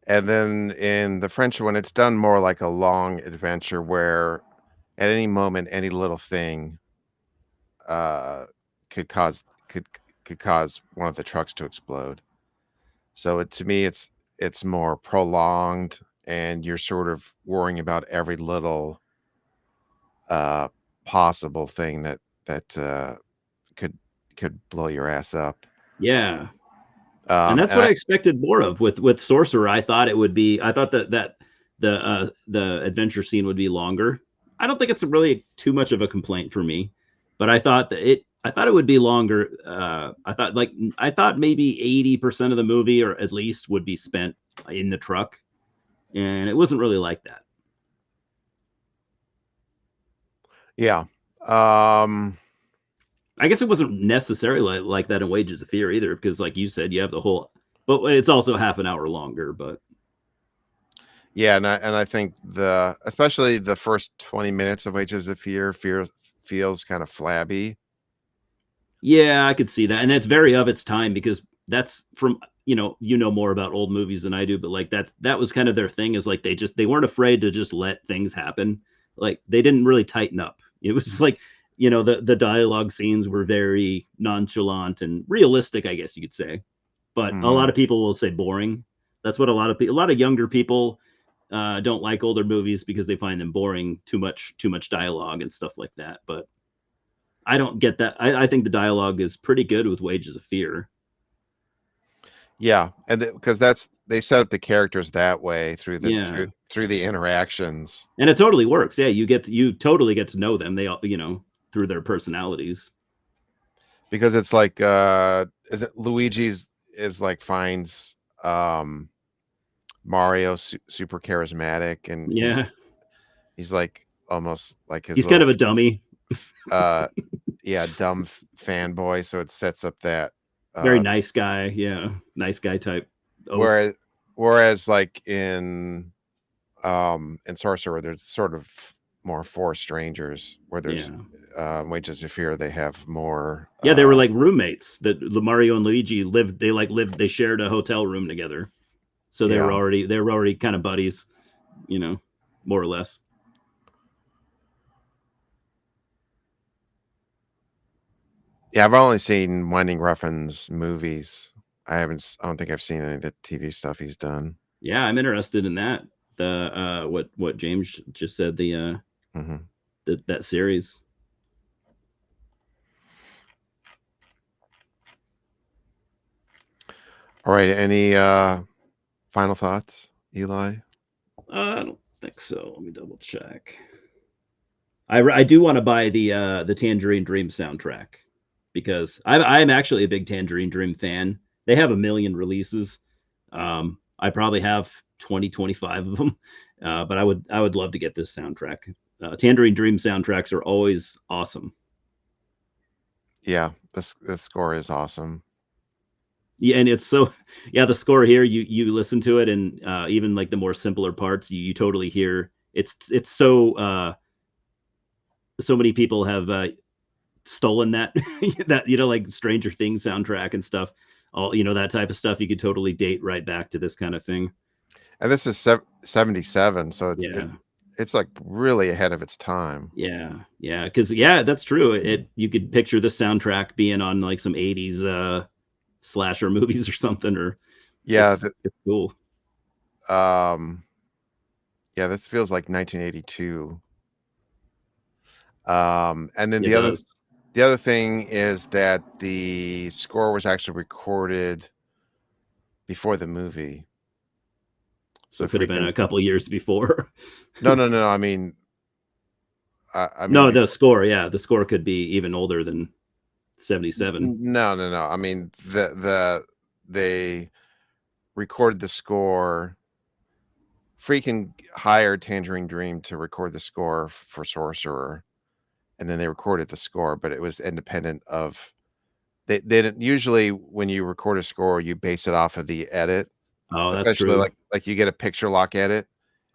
[SPEAKER 1] And then in the French one, it's done more like a long adventure where at any moment, any little thing, uh, could cause could could cause one of the trucks to explode. So to me, it's more prolonged, and you're sort of worrying about every little uh, possible thing that could could blow your ass up.
[SPEAKER 2] yeah. And that's
[SPEAKER 1] And
[SPEAKER 2] what I expected more of with Sorcerer. I thought it would be. I thought that the adventure scene would be longer. I don't think it's really too much of a complaint for me, but I thought that it. I thought it would be longer. I thought maybe 80% of the movie, or at least, would be spent in the truck, and it wasn't really like that.
[SPEAKER 1] yeah, um,
[SPEAKER 2] I guess it wasn't necessarily like that in Wages of Fear either, because like you said, you have the whole. But it's also half an hour longer. But
[SPEAKER 1] yeah, and I think especially the first 20 minutes of Wages of Fear feels kind of flabby.
[SPEAKER 2] yeah, I could see that, and that's very of its time because that's from more about old movies than I do, but like that was kind of their thing is like they weren't afraid to just let things happen. Like they didn't really tighten up. It was like the dialogue scenes were very nonchalant and realistic, I guess you could say. But a lot
[SPEAKER 1] Mhm.
[SPEAKER 2] of people will say boring. That's what a lot of younger people don't like older movies because they find them boring, too much dialogue and stuff like that. But I don't get that. I think the dialogue is pretty good with Wages of Fear.
[SPEAKER 1] Yeah, and because they set up the characters that way
[SPEAKER 2] Yeah,
[SPEAKER 1] through the interactions.
[SPEAKER 2] and it totally works. Yeah, you totally get to know them. They all through their personalities.
[SPEAKER 1] Because it's like, is it Luigi's is like finds, um, Mario super charismatic, and
[SPEAKER 2] Yeah,
[SPEAKER 1] he's like almost like his
[SPEAKER 2] he's kind
[SPEAKER 1] little
[SPEAKER 2] of a dummy,
[SPEAKER 1] uh, yeah, dumb fanboy, so it sets up that,
[SPEAKER 2] very
[SPEAKER 1] uh
[SPEAKER 2] nice guy. Yeah, nice guy type oaf.
[SPEAKER 1] whereas whereas like in Sorcerer, there's sort of more four strangers, where there's,
[SPEAKER 2] Yeah,
[SPEAKER 1] Wages of Fear, they have more,
[SPEAKER 2] yeah, they were like roommates. That Mario and Luigi lived. They shared a hotel room together, so
[SPEAKER 1] yeah.
[SPEAKER 2] they were already kind of buddies. You know, more or less.
[SPEAKER 1] Yeah, I've only seen Winding Refn's movies. I don't think I've seen any of the TV stuff he's done.
[SPEAKER 2] Yeah, I'm interested in that. The what James just said.
[SPEAKER 1] Mhm.
[SPEAKER 2] That series.
[SPEAKER 1] Alright, any, final thoughts, Eli?
[SPEAKER 2] I don't think so. Let me double check. I do want to buy the Tangerine Dream soundtrack because I'm actually a big Tangerine Dream fan. They have a million releases. I probably have 20, 25 of them, but I would love to get this soundtrack. Tangerine Dream soundtracks are always awesome.
[SPEAKER 1] Yeah, this score is awesome.
[SPEAKER 2] Yeah, and it's so yeah. The score here, you listen to it, and even like the more simpler parts, you totally hear it's so so many people have stolen that that like Stranger Things soundtrack and stuff. All that type of stuff you could totally date right back to this kind of thing.
[SPEAKER 1] And this is 77, so
[SPEAKER 2] Yeah,
[SPEAKER 1] It's like really ahead of its time.
[SPEAKER 2] Yeah, yeah, because yeah, that's true. You could picture the soundtrack being on like some '80s slasher movies or something, or
[SPEAKER 1] Yeah,
[SPEAKER 2] it's cool.
[SPEAKER 1] um, yeah, this feels like 1982. And then
[SPEAKER 2] It does.
[SPEAKER 1] the other thing is that the score was actually recorded before the movie.
[SPEAKER 2] So
[SPEAKER 1] So
[SPEAKER 2] it could have been
[SPEAKER 1] freaking
[SPEAKER 2] a couple years before.
[SPEAKER 1] no. I mean, I mean
[SPEAKER 2] No, the
[SPEAKER 1] before.
[SPEAKER 2] score, yeah, the score could be even older than 77.
[SPEAKER 1] No. I mean they recorded the score. Freaking hired Tangerine Dream to record the score for Sorcerer, and then they recorded the score, but it was independent of. They didn't usually when you record a score, you base it off of the edit,
[SPEAKER 2] Oh, that's
[SPEAKER 1] especially
[SPEAKER 2] true.
[SPEAKER 1] like you get a picture lock edit,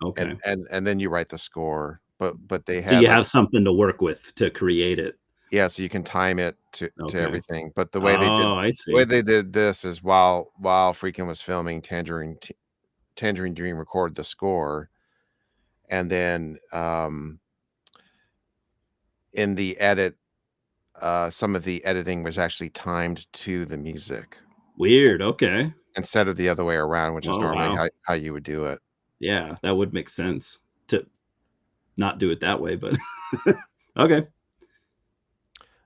[SPEAKER 2] Okay.
[SPEAKER 1] and then you write the score. But they
[SPEAKER 2] So
[SPEAKER 1] had
[SPEAKER 2] you
[SPEAKER 1] like
[SPEAKER 2] have something to work with to create it.
[SPEAKER 1] yeah, so you can time it to
[SPEAKER 2] Okay.
[SPEAKER 1] everything. But
[SPEAKER 2] Oh, I
[SPEAKER 1] the way
[SPEAKER 2] see.
[SPEAKER 1] they did this is while Freakin' was filming Tangerine Dream recorded the score, and then in the edit, some of the editing was actually timed to the music
[SPEAKER 2] Weird, okay.
[SPEAKER 1] instead of the other way around, which is
[SPEAKER 2] Oh,
[SPEAKER 1] normally
[SPEAKER 2] wow.
[SPEAKER 1] how you would do it.
[SPEAKER 2] Yeah, that would make sense to not do it that way, but okay.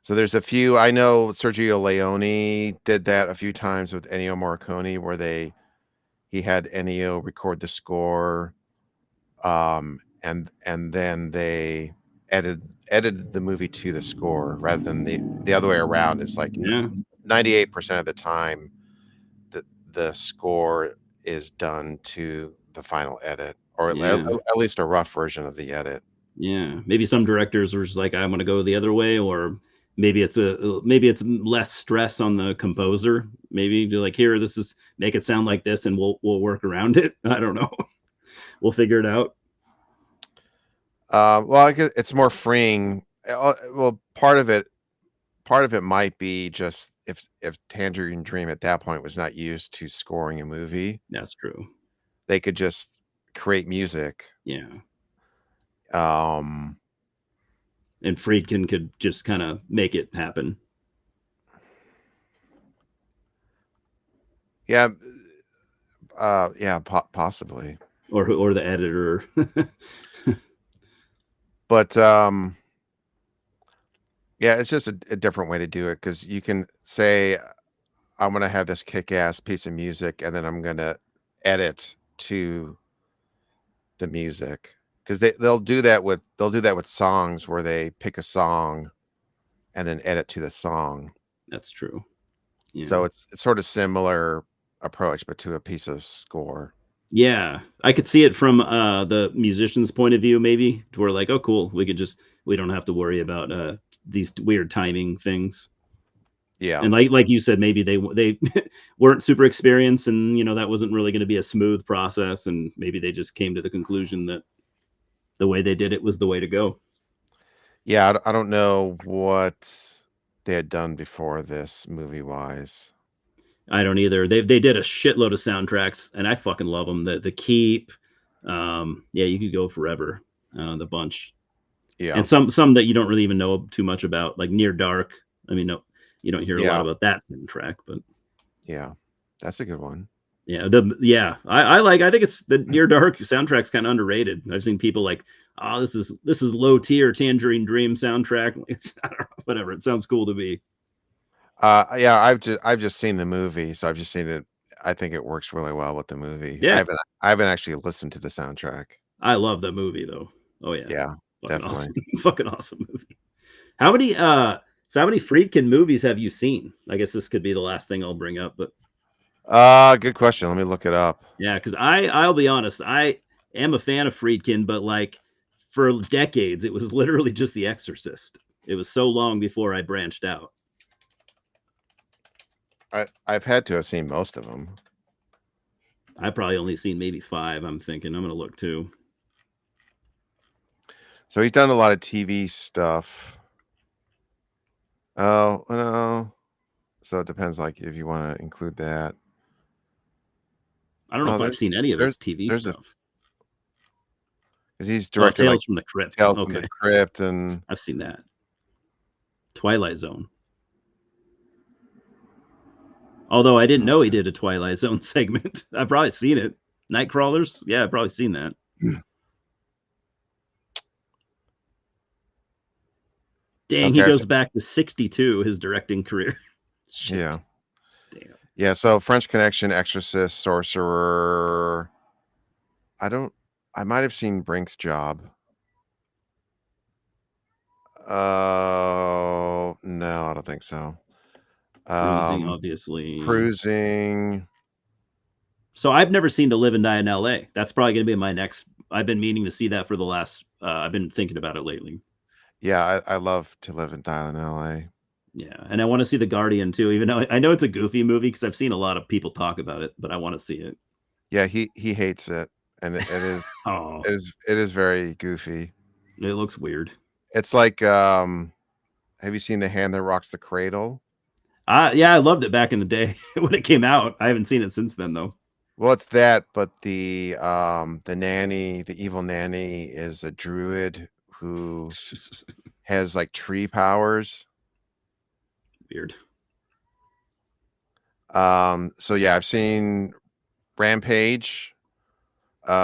[SPEAKER 1] So there's a few I know Sergio Leone did that a few times with Ennio Morricone where he had Ennio record the score, and then they edited the movie to the score rather than the other way around. Is like
[SPEAKER 2] Yeah,
[SPEAKER 1] 98% of the time the score is done to the final edit, or
[SPEAKER 2] yeah,
[SPEAKER 1] at least a rough version of the edit.
[SPEAKER 2] yeah. Maybe some directors were just like, "I wanna go the other way," or maybe it's less stress on the composer. Maybe be like, "Here, this is make it sound like this, and we'll work around it." I don't know. We'll figure it out.
[SPEAKER 1] Well, I guess it's more freeing. Well, part of it might be just if Tangerine Dream at that point was not used to scoring a movie,
[SPEAKER 2] That's true.
[SPEAKER 1] they could just create music.
[SPEAKER 2] Yeah.
[SPEAKER 1] Um,
[SPEAKER 2] And Friedkin could just kinda make it happen,
[SPEAKER 1] yeah, yeah, possibly,
[SPEAKER 2] or the editor.
[SPEAKER 1] but yeah, it's just a different way to do it because you can say I'm gonna have this kick-ass piece of music, and then I'm gonna edit to the music because they'll do that with songs where they pick a song and then edit to the song.
[SPEAKER 2] That's true. Yeah.
[SPEAKER 1] So it's sort of similar approach, but to a piece of score.
[SPEAKER 2] Yeah, I could see it from, the musician's point of view maybe, to where like, "Oh, cool, we don't have to worry about, these weird timing things."
[SPEAKER 1] Yeah,
[SPEAKER 2] And like you said, maybe they weren't super experienced and, that wasn't really gonna be a smooth process, and maybe they just came to the conclusion that the way they did it was the way to go.
[SPEAKER 1] yeah. I don't know what they had done before this movie wise.
[SPEAKER 2] I don't either. They did a shitload of soundtracks, and I fucking love them. The Keep, yeah, you could go forever, the bunch.
[SPEAKER 1] Yeah,
[SPEAKER 2] And some that you don't really even know too much about, like Near Dark. I mean, no, you don't hear a lot
[SPEAKER 1] yeah,
[SPEAKER 2] about that soundtrack, but
[SPEAKER 1] yeah. That's a good one.
[SPEAKER 2] yeah, I think it's the Near Dark soundtrack's kind of underrated. I've seen people like, oh, this is low tier Tangerine Dream soundtrack. It's I don't know, whatever. It sounds cool to me.
[SPEAKER 1] Yeah, I've just seen the movie, so I've just seen it. I think it works really well with the movie.
[SPEAKER 2] Yeah,
[SPEAKER 1] I haven't actually listened to the soundtrack.
[SPEAKER 2] I love that movie though. Oh yeah,
[SPEAKER 1] Yeah,
[SPEAKER 2] fucking
[SPEAKER 1] definitely.
[SPEAKER 2] awesome, fucking awesome movie. How many how many Friedkin movies have you seen? I guess this could be the last thing I'll bring up, but
[SPEAKER 1] Good question. Let me look it up.
[SPEAKER 2] yeah, because I'll be honest, I am a fan of Friedkin, but like for decades, it was literally just The Exorcist. It was so long before I branched out.
[SPEAKER 1] I've had to have seen most of them.
[SPEAKER 2] I probably only seen maybe five. I'm thinking I'm gonna look too.
[SPEAKER 1] So he's done a lot of TV stuff. Oh, no. So it depends, like, if you wanna include that.
[SPEAKER 2] I don't know
[SPEAKER 1] Oh,
[SPEAKER 2] if I've seen any of
[SPEAKER 1] there's
[SPEAKER 2] his TV
[SPEAKER 1] there's a
[SPEAKER 2] stuff.
[SPEAKER 1] 'cause he's
[SPEAKER 2] Oh,
[SPEAKER 1] directed, like,
[SPEAKER 2] Tales from the Crypt.
[SPEAKER 1] Tales from the
[SPEAKER 2] Okay,
[SPEAKER 1] Crypt and
[SPEAKER 2] I've seen that. Twilight Zone. Although I didn't know he did a Twilight Zone segment. I've probably seen it. Nightcrawlers? Yeah, I've probably seen that. Dang, he
[SPEAKER 1] Okay,
[SPEAKER 2] goes back to 62, his directing career. Shit.
[SPEAKER 1] yeah.
[SPEAKER 2] Damn.
[SPEAKER 1] Yeah, so French Connection, Exorcist, Sorcerer. I might have seen Brink's Job. Oh, no, I don't think so.
[SPEAKER 2] Cruising, obviously.
[SPEAKER 1] Cruising.
[SPEAKER 2] So I've never seen To Live and Die in LA. That's probably going to be my next. I've been meaning to see that for the last. I've been thinking about it lately.
[SPEAKER 1] Yeah, I love To Live and Die in LA.
[SPEAKER 2] Yeah, and I want to see The Guardian too. Even though I know it's a goofy movie because I've seen a lot of people talk about it, but I want to see it.
[SPEAKER 1] Yeah, he hates it, and it is
[SPEAKER 2] Oh,
[SPEAKER 1] it is very goofy.
[SPEAKER 2] it looks weird.
[SPEAKER 1] It's like, have you seen The Hand That Rocks the Cradle?
[SPEAKER 2] Yeah, I loved it back in the day when it came out. I haven't seen it since then though.
[SPEAKER 1] Well, it's that, but the nanny, the evil nanny is a druid who has, like, tree powers.
[SPEAKER 2] Weird.
[SPEAKER 1] So yeah, I've seen Rampage,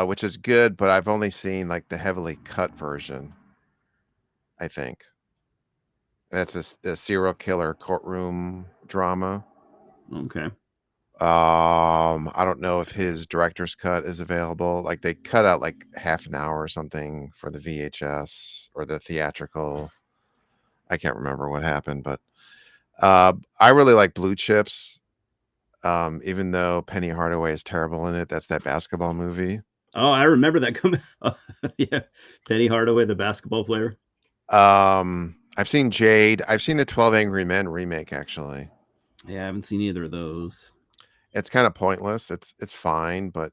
[SPEAKER 1] which is good, but I've only seen, like, the heavily cut version, I think. That's a serial killer courtroom drama.
[SPEAKER 2] Okay.
[SPEAKER 1] I don't know if his director's cut is available. Like, they cut out, like, half an hour or something for the VHS or the theatrical. I can't remember what happened, but, I really like Blue Chips, even though Penny Hardaway is terrible in it. That's that basketball movie.
[SPEAKER 2] Oh, I remember that coming. Yeah, Penny Hardaway, the basketball player.
[SPEAKER 1] I've seen Jade. I've seen the 12 Angry Men remake, actually.
[SPEAKER 2] Yeah, I haven't seen either of those.
[SPEAKER 1] It's kinda pointless. It's fine, but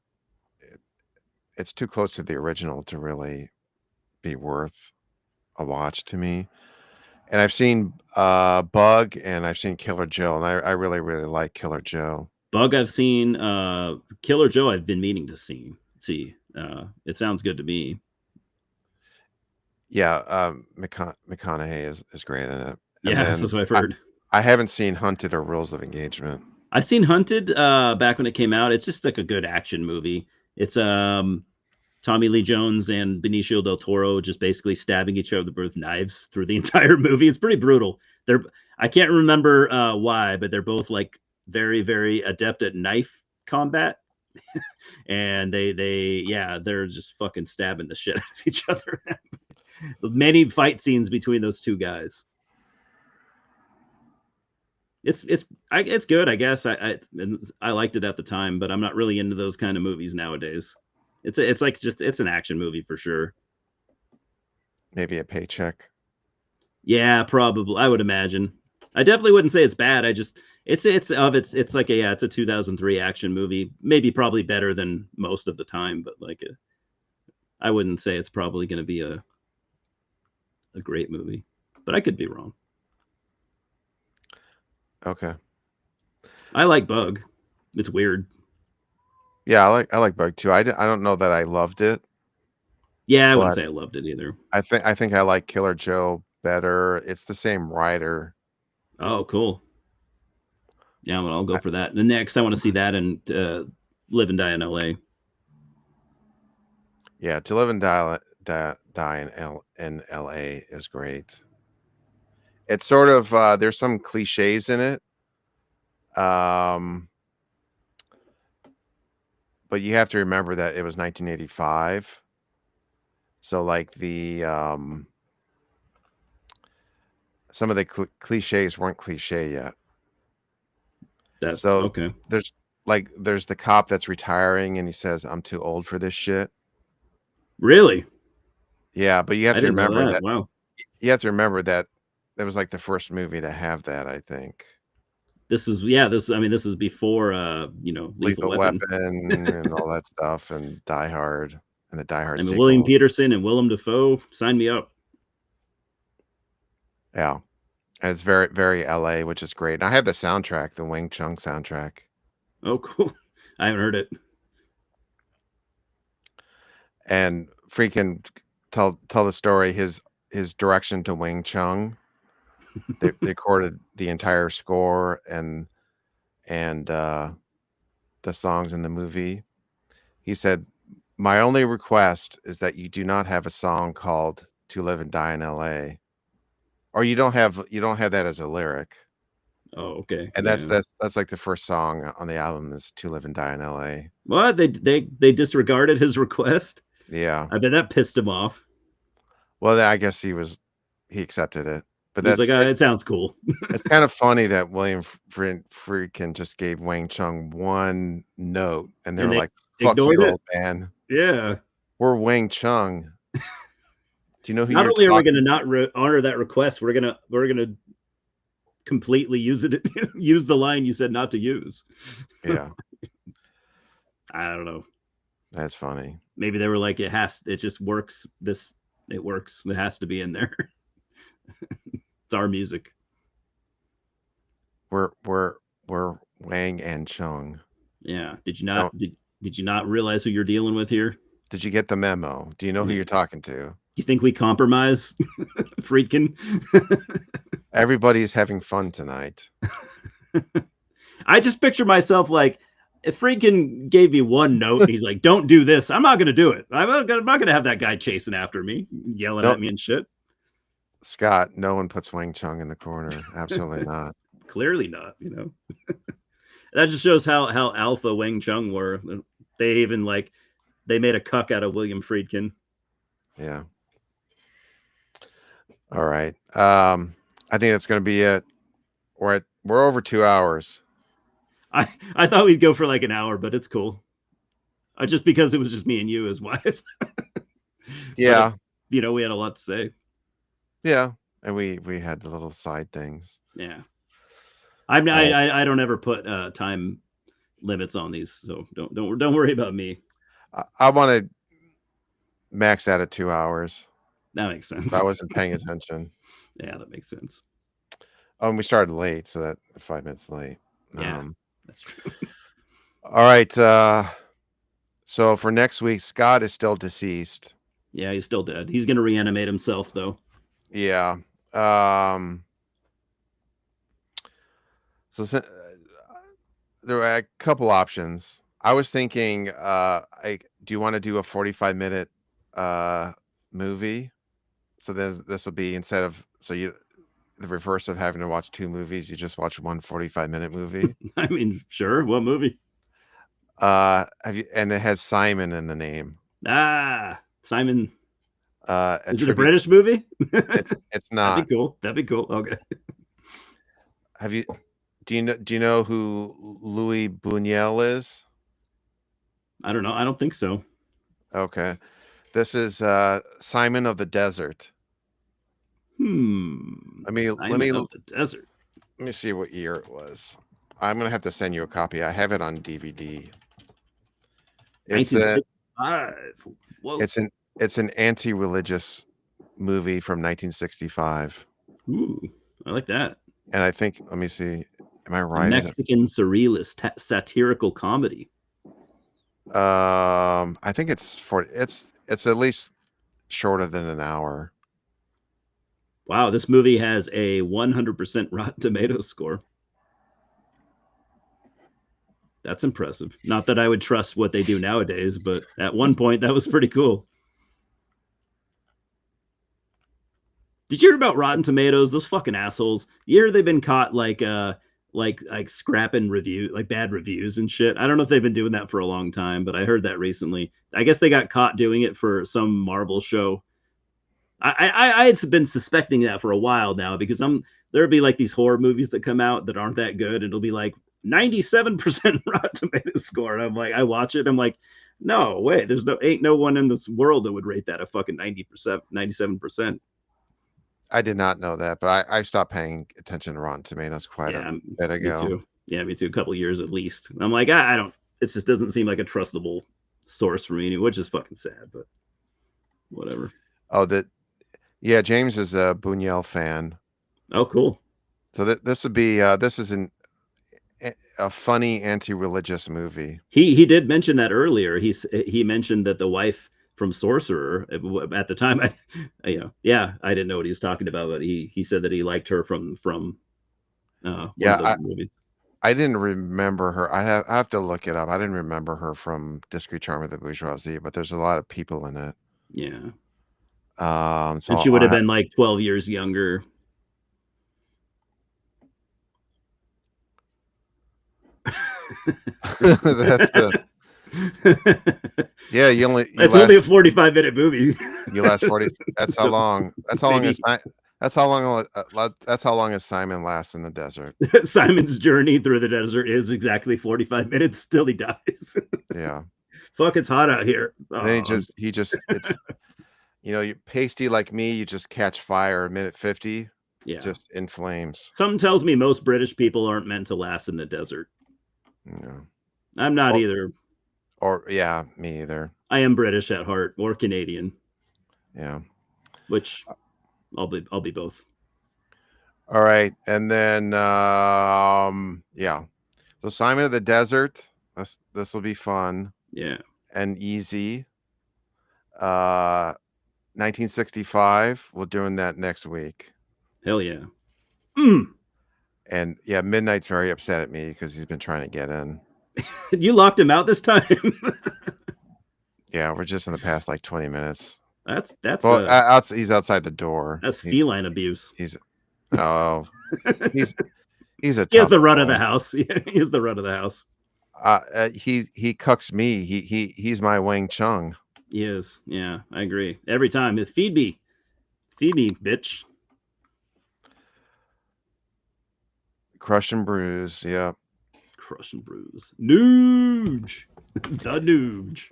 [SPEAKER 1] it's too close to the original to really be worth a watch to me. And I've seen, Bug, and I've seen Killer Joe, and I really, really like Killer Joe.
[SPEAKER 2] Bug, I've seen. Killer Joe, I've been meaning to see. It sounds good to me.
[SPEAKER 1] Yeah, McConaughey is great in it. And
[SPEAKER 2] Yeah,
[SPEAKER 1] then
[SPEAKER 2] that's what I've heard.
[SPEAKER 1] I haven't seen Hunted or Rules of Engagement.
[SPEAKER 2] I've seen Hunted back when it came out. It's just like a good action movie. It's Tommy Lee Jones and Benicio del Toro just basically stabbing each other with knives through the entire movie. It's pretty brutal. I can't remember why, but they're both like very, very adept at knife combat. And they're just fucking stabbing the shit out of each other. Many fight scenes between those two guys. It's good, I guess. I liked it at the time, but I'm not really into those kind of movies nowadays. It's like just it's an action movie for sure.
[SPEAKER 1] Maybe a paycheck.
[SPEAKER 2] Yeah, probably. I would imagine. I definitely wouldn't say it's bad. I just it's like it's a 2003 action movie. Maybe probably better than most of the time, but like I wouldn't say it's probably going to be a great movie. But I could be wrong.
[SPEAKER 1] Okay.
[SPEAKER 2] I like Bug. It's weird.
[SPEAKER 1] Yeah, I like Bug too. I don't know that I loved it,
[SPEAKER 2] Yeah, I wouldn't
[SPEAKER 1] but
[SPEAKER 2] say I loved it either.
[SPEAKER 1] I think I like Killer Joe better. It's the same writer.
[SPEAKER 2] Oh, cool. Yeah, well, I'll go
[SPEAKER 1] I
[SPEAKER 2] for that. The next, I want to see that and Live and Die in LA.
[SPEAKER 1] Yeah, To Live and Die in LA is great. It's sort of, there's some cliches in it. Um, but you have to remember that it was 1985. So, like, some of the cliches weren't cliche yet.
[SPEAKER 2] That's
[SPEAKER 1] So
[SPEAKER 2] okay.
[SPEAKER 1] there's the cop that's retiring and he says, "I'm too old for this shit."
[SPEAKER 2] Really?
[SPEAKER 1] Yeah, but
[SPEAKER 2] I didn't know that. Wow.
[SPEAKER 1] you have to remember that that was, like, the first movie to have that, I think.
[SPEAKER 2] This is this is before Lethal
[SPEAKER 1] Lethal
[SPEAKER 2] Weapon.
[SPEAKER 1] Weapon and all that stuff, and Die Hard, and the Die Hard
[SPEAKER 2] I mean, William
[SPEAKER 1] sequels.
[SPEAKER 2] Peterson and Willem Dafoe, sign me up.
[SPEAKER 1] Yeah, and it's very, very LA, which is great. And I have the soundtrack, the Wing Chun soundtrack.
[SPEAKER 2] Oh, cool. I haven't heard it.
[SPEAKER 1] And Friedkin tell the story. His direction to Wing Chun. They recorded the entire score and the songs in the movie. He said, "My only request is that you do not have a song called 'To Live and Die in L.A.'" Or you don't have that as a lyric.
[SPEAKER 2] Oh, okay.
[SPEAKER 1] And
[SPEAKER 2] Yeah.
[SPEAKER 1] that's like the first song on the album is "To Live and Die in L.A."
[SPEAKER 2] What? They disregarded his request?
[SPEAKER 1] Yeah.
[SPEAKER 2] I bet that pissed him off.
[SPEAKER 1] Well, I guess he accepted it. But
[SPEAKER 2] He's like, it sounds cool.
[SPEAKER 1] it's kind of funny that William Friedkin just gave Wang Chung one note, and they
[SPEAKER 2] And
[SPEAKER 1] were
[SPEAKER 2] they
[SPEAKER 1] like, "Fuck
[SPEAKER 2] ignored
[SPEAKER 1] you,
[SPEAKER 2] it?
[SPEAKER 1] old man.
[SPEAKER 2] Yeah.
[SPEAKER 1] We're Wang Chung. Do you know who
[SPEAKER 2] Not
[SPEAKER 1] you're
[SPEAKER 2] only are we going to
[SPEAKER 1] talking?"
[SPEAKER 2] not honor that request, we're gonna completely use it. Use the line you said not to use.
[SPEAKER 1] Yeah,
[SPEAKER 2] I don't know.
[SPEAKER 1] that's funny.
[SPEAKER 2] Maybe they were like, it just works. It works. It has to be in there. It's our music.
[SPEAKER 1] We're Wang and Chung.
[SPEAKER 2] Yeah.
[SPEAKER 1] Don't
[SPEAKER 2] Did you not realize who you're dealing with here?
[SPEAKER 1] Did you get the memo? Do you know who
[SPEAKER 2] Yeah.
[SPEAKER 1] you're talking to?
[SPEAKER 2] You think we compromise, Friedkin?
[SPEAKER 1] Everybody's having fun tonight.
[SPEAKER 2] I just picture myself like, if Friedkin gave me one note and he's like, "Don't do this," I'm not going to do it. I'm not going to have that guy chasing after me, yelling at me and shit.
[SPEAKER 1] Scott, no one puts Wang Chung in the corner. Absolutely not.
[SPEAKER 2] Clearly not. That just shows how alpha Wang Chung were. They even they made a cuck out of William Friedkin.
[SPEAKER 1] Yeah. All right. I think that's going to be it. We're over 2 hours.
[SPEAKER 2] I thought we'd go for like an hour, but it's cool. Just because it was just me and you as wife.
[SPEAKER 1] Yeah.
[SPEAKER 2] But, we had a lot to say.
[SPEAKER 1] Yeah, and we had the little side things.
[SPEAKER 2] Yeah. I don't ever put time limits on these, so don't worry about me.
[SPEAKER 1] I want to max out at 2 hours.
[SPEAKER 2] That makes sense.
[SPEAKER 1] I wasn't paying attention.
[SPEAKER 2] Yeah, that makes sense.
[SPEAKER 1] And we started late, so that 5 minutes late.
[SPEAKER 2] Yeah, that's true.
[SPEAKER 1] All right. So for next week, Scott is still deceased.
[SPEAKER 2] Yeah, he's still dead. He's gonna reanimate himself, though.
[SPEAKER 1] Yeah. So there were a couple options. I was thinking, do you want to do a 45-minute movie? So this will be the reverse of having to watch two movies. You just watch one 45-minute movie.
[SPEAKER 2] I mean, sure. What movie?
[SPEAKER 1] And it has Simon in the name.
[SPEAKER 2] Simon. Is it a
[SPEAKER 1] tribute.
[SPEAKER 2] British movie?
[SPEAKER 1] It's not.
[SPEAKER 2] That'd be cool. Okay.
[SPEAKER 1] Do you know who Louis Buñuel is?
[SPEAKER 2] I don't know. I don't think so.
[SPEAKER 1] Okay. This is Simon of the Desert.
[SPEAKER 2] Let me
[SPEAKER 1] the
[SPEAKER 2] Desert.
[SPEAKER 1] Let me see what year it was. I'm gonna have to send you a copy. I have it on DVD. It's
[SPEAKER 2] 1965. Whoa.
[SPEAKER 1] It's an anti-religious movie from 1965.
[SPEAKER 2] Ooh, I like that.
[SPEAKER 1] And I think, let me see. Am I right?
[SPEAKER 2] A Mexican surrealist satirical comedy.
[SPEAKER 1] I think it's at least shorter than an hour.
[SPEAKER 2] Wow, this movie has a 100% Rotten Tomatoes score. That's impressive. Not that I would trust what they do nowadays, but at one point that was pretty cool. Did you hear about Rotten Tomatoes? Those fucking assholes. You hear they've been caught like scrapping bad reviews and shit. I don't know if they've been doing that for a long time, but I heard that recently. I guess they got caught doing it for some Marvel show. I had been suspecting that for a while now because there'd be like these horror movies that come out that aren't that good. And it'll be like 97% Rotten Tomatoes score. And I'm like, I watch it. I'm like, no way. Ain't no one in this world that would rate that a fucking 90%, 97%.
[SPEAKER 1] I did not know that, but I stopped paying attention to Rotten Tomatoes quite a bit ago.
[SPEAKER 2] Me too. Yeah, me too. A couple years at least. I'm like, I don't. It just doesn't seem like a trustable source for me, which is fucking sad, but whatever.
[SPEAKER 1] Oh, yeah. James is a Buñuel fan.
[SPEAKER 2] Oh, cool.
[SPEAKER 1] So this would be this is a funny anti-religious movie.
[SPEAKER 2] He did mention that earlier. He mentioned that the wife from Sorcerer. At the time, I didn't know what he was talking about, but he said that he liked her from one of the
[SPEAKER 1] Yeah,
[SPEAKER 2] movies.
[SPEAKER 1] I didn't remember her. I have to look it up. I didn't remember her from Discreet Charm of the Bourgeoisie, but there's a lot of people in it.
[SPEAKER 2] Yeah.
[SPEAKER 1] So
[SPEAKER 2] And she would have been like 12 years younger.
[SPEAKER 1] that's the yeah.
[SPEAKER 2] It's only a 45-minute movie.
[SPEAKER 1] You last 40. That's how
[SPEAKER 2] So
[SPEAKER 1] long. That's how long
[SPEAKER 2] maybe
[SPEAKER 1] as that's how long. That's how long as Simon lasts in the desert.
[SPEAKER 2] Simon's journey through the desert is exactly 45 minutes till he dies.
[SPEAKER 1] Yeah.
[SPEAKER 2] Fuck, it's hot out here.
[SPEAKER 1] And then he just it's you pasty like me. You just catch fire a minute 50.
[SPEAKER 2] Yeah.
[SPEAKER 1] Just in flames.
[SPEAKER 2] Something tells me most British people aren't meant to last in the desert.
[SPEAKER 1] Yeah.
[SPEAKER 2] I'm not either.
[SPEAKER 1] Or yeah, me either.
[SPEAKER 2] I am British at heart, or Canadian.
[SPEAKER 1] Yeah.
[SPEAKER 2] Which I'll be both.
[SPEAKER 1] All right, and then yeah. So Simon of the Desert. This will be fun.
[SPEAKER 2] Yeah.
[SPEAKER 1] And easy. 1965. We're doing that next week.
[SPEAKER 2] Hell yeah.
[SPEAKER 1] And yeah, Midnight's very upset at me because he's been trying to get in.
[SPEAKER 2] You locked him out this time.
[SPEAKER 1] Yeah, we're just in the past like 20 minutes.
[SPEAKER 2] That's
[SPEAKER 1] he's outside the door.
[SPEAKER 2] That's feline abuse.
[SPEAKER 1] He's a
[SPEAKER 2] he has the run
[SPEAKER 1] boy.
[SPEAKER 2] of the house. He has the run of the house.
[SPEAKER 1] He cucks me. He's my Wang Chung.
[SPEAKER 2] He is. Yeah, I agree. Every time. Feed me, bitch.
[SPEAKER 1] Crush and bruise. Yeah.
[SPEAKER 2] Crush and bruise. Nooge. The Nooge.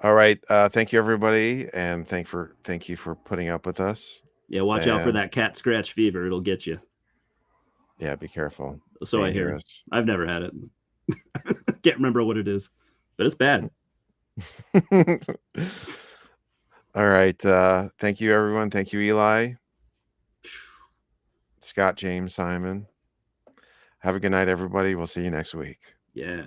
[SPEAKER 1] All right. Thank you, everybody, and thank you for putting up with us.
[SPEAKER 2] Yeah, watch out for that cat scratch fever. It'll get you.
[SPEAKER 1] Yeah, be careful.
[SPEAKER 2] So I hear. I've never had it. Can't remember what it is, but it's bad.
[SPEAKER 1] All right. Thank you, everyone. Thank you, Eli, Scott, James, Simon. Have a good night, everybody. We'll see you next week.
[SPEAKER 2] Yeah.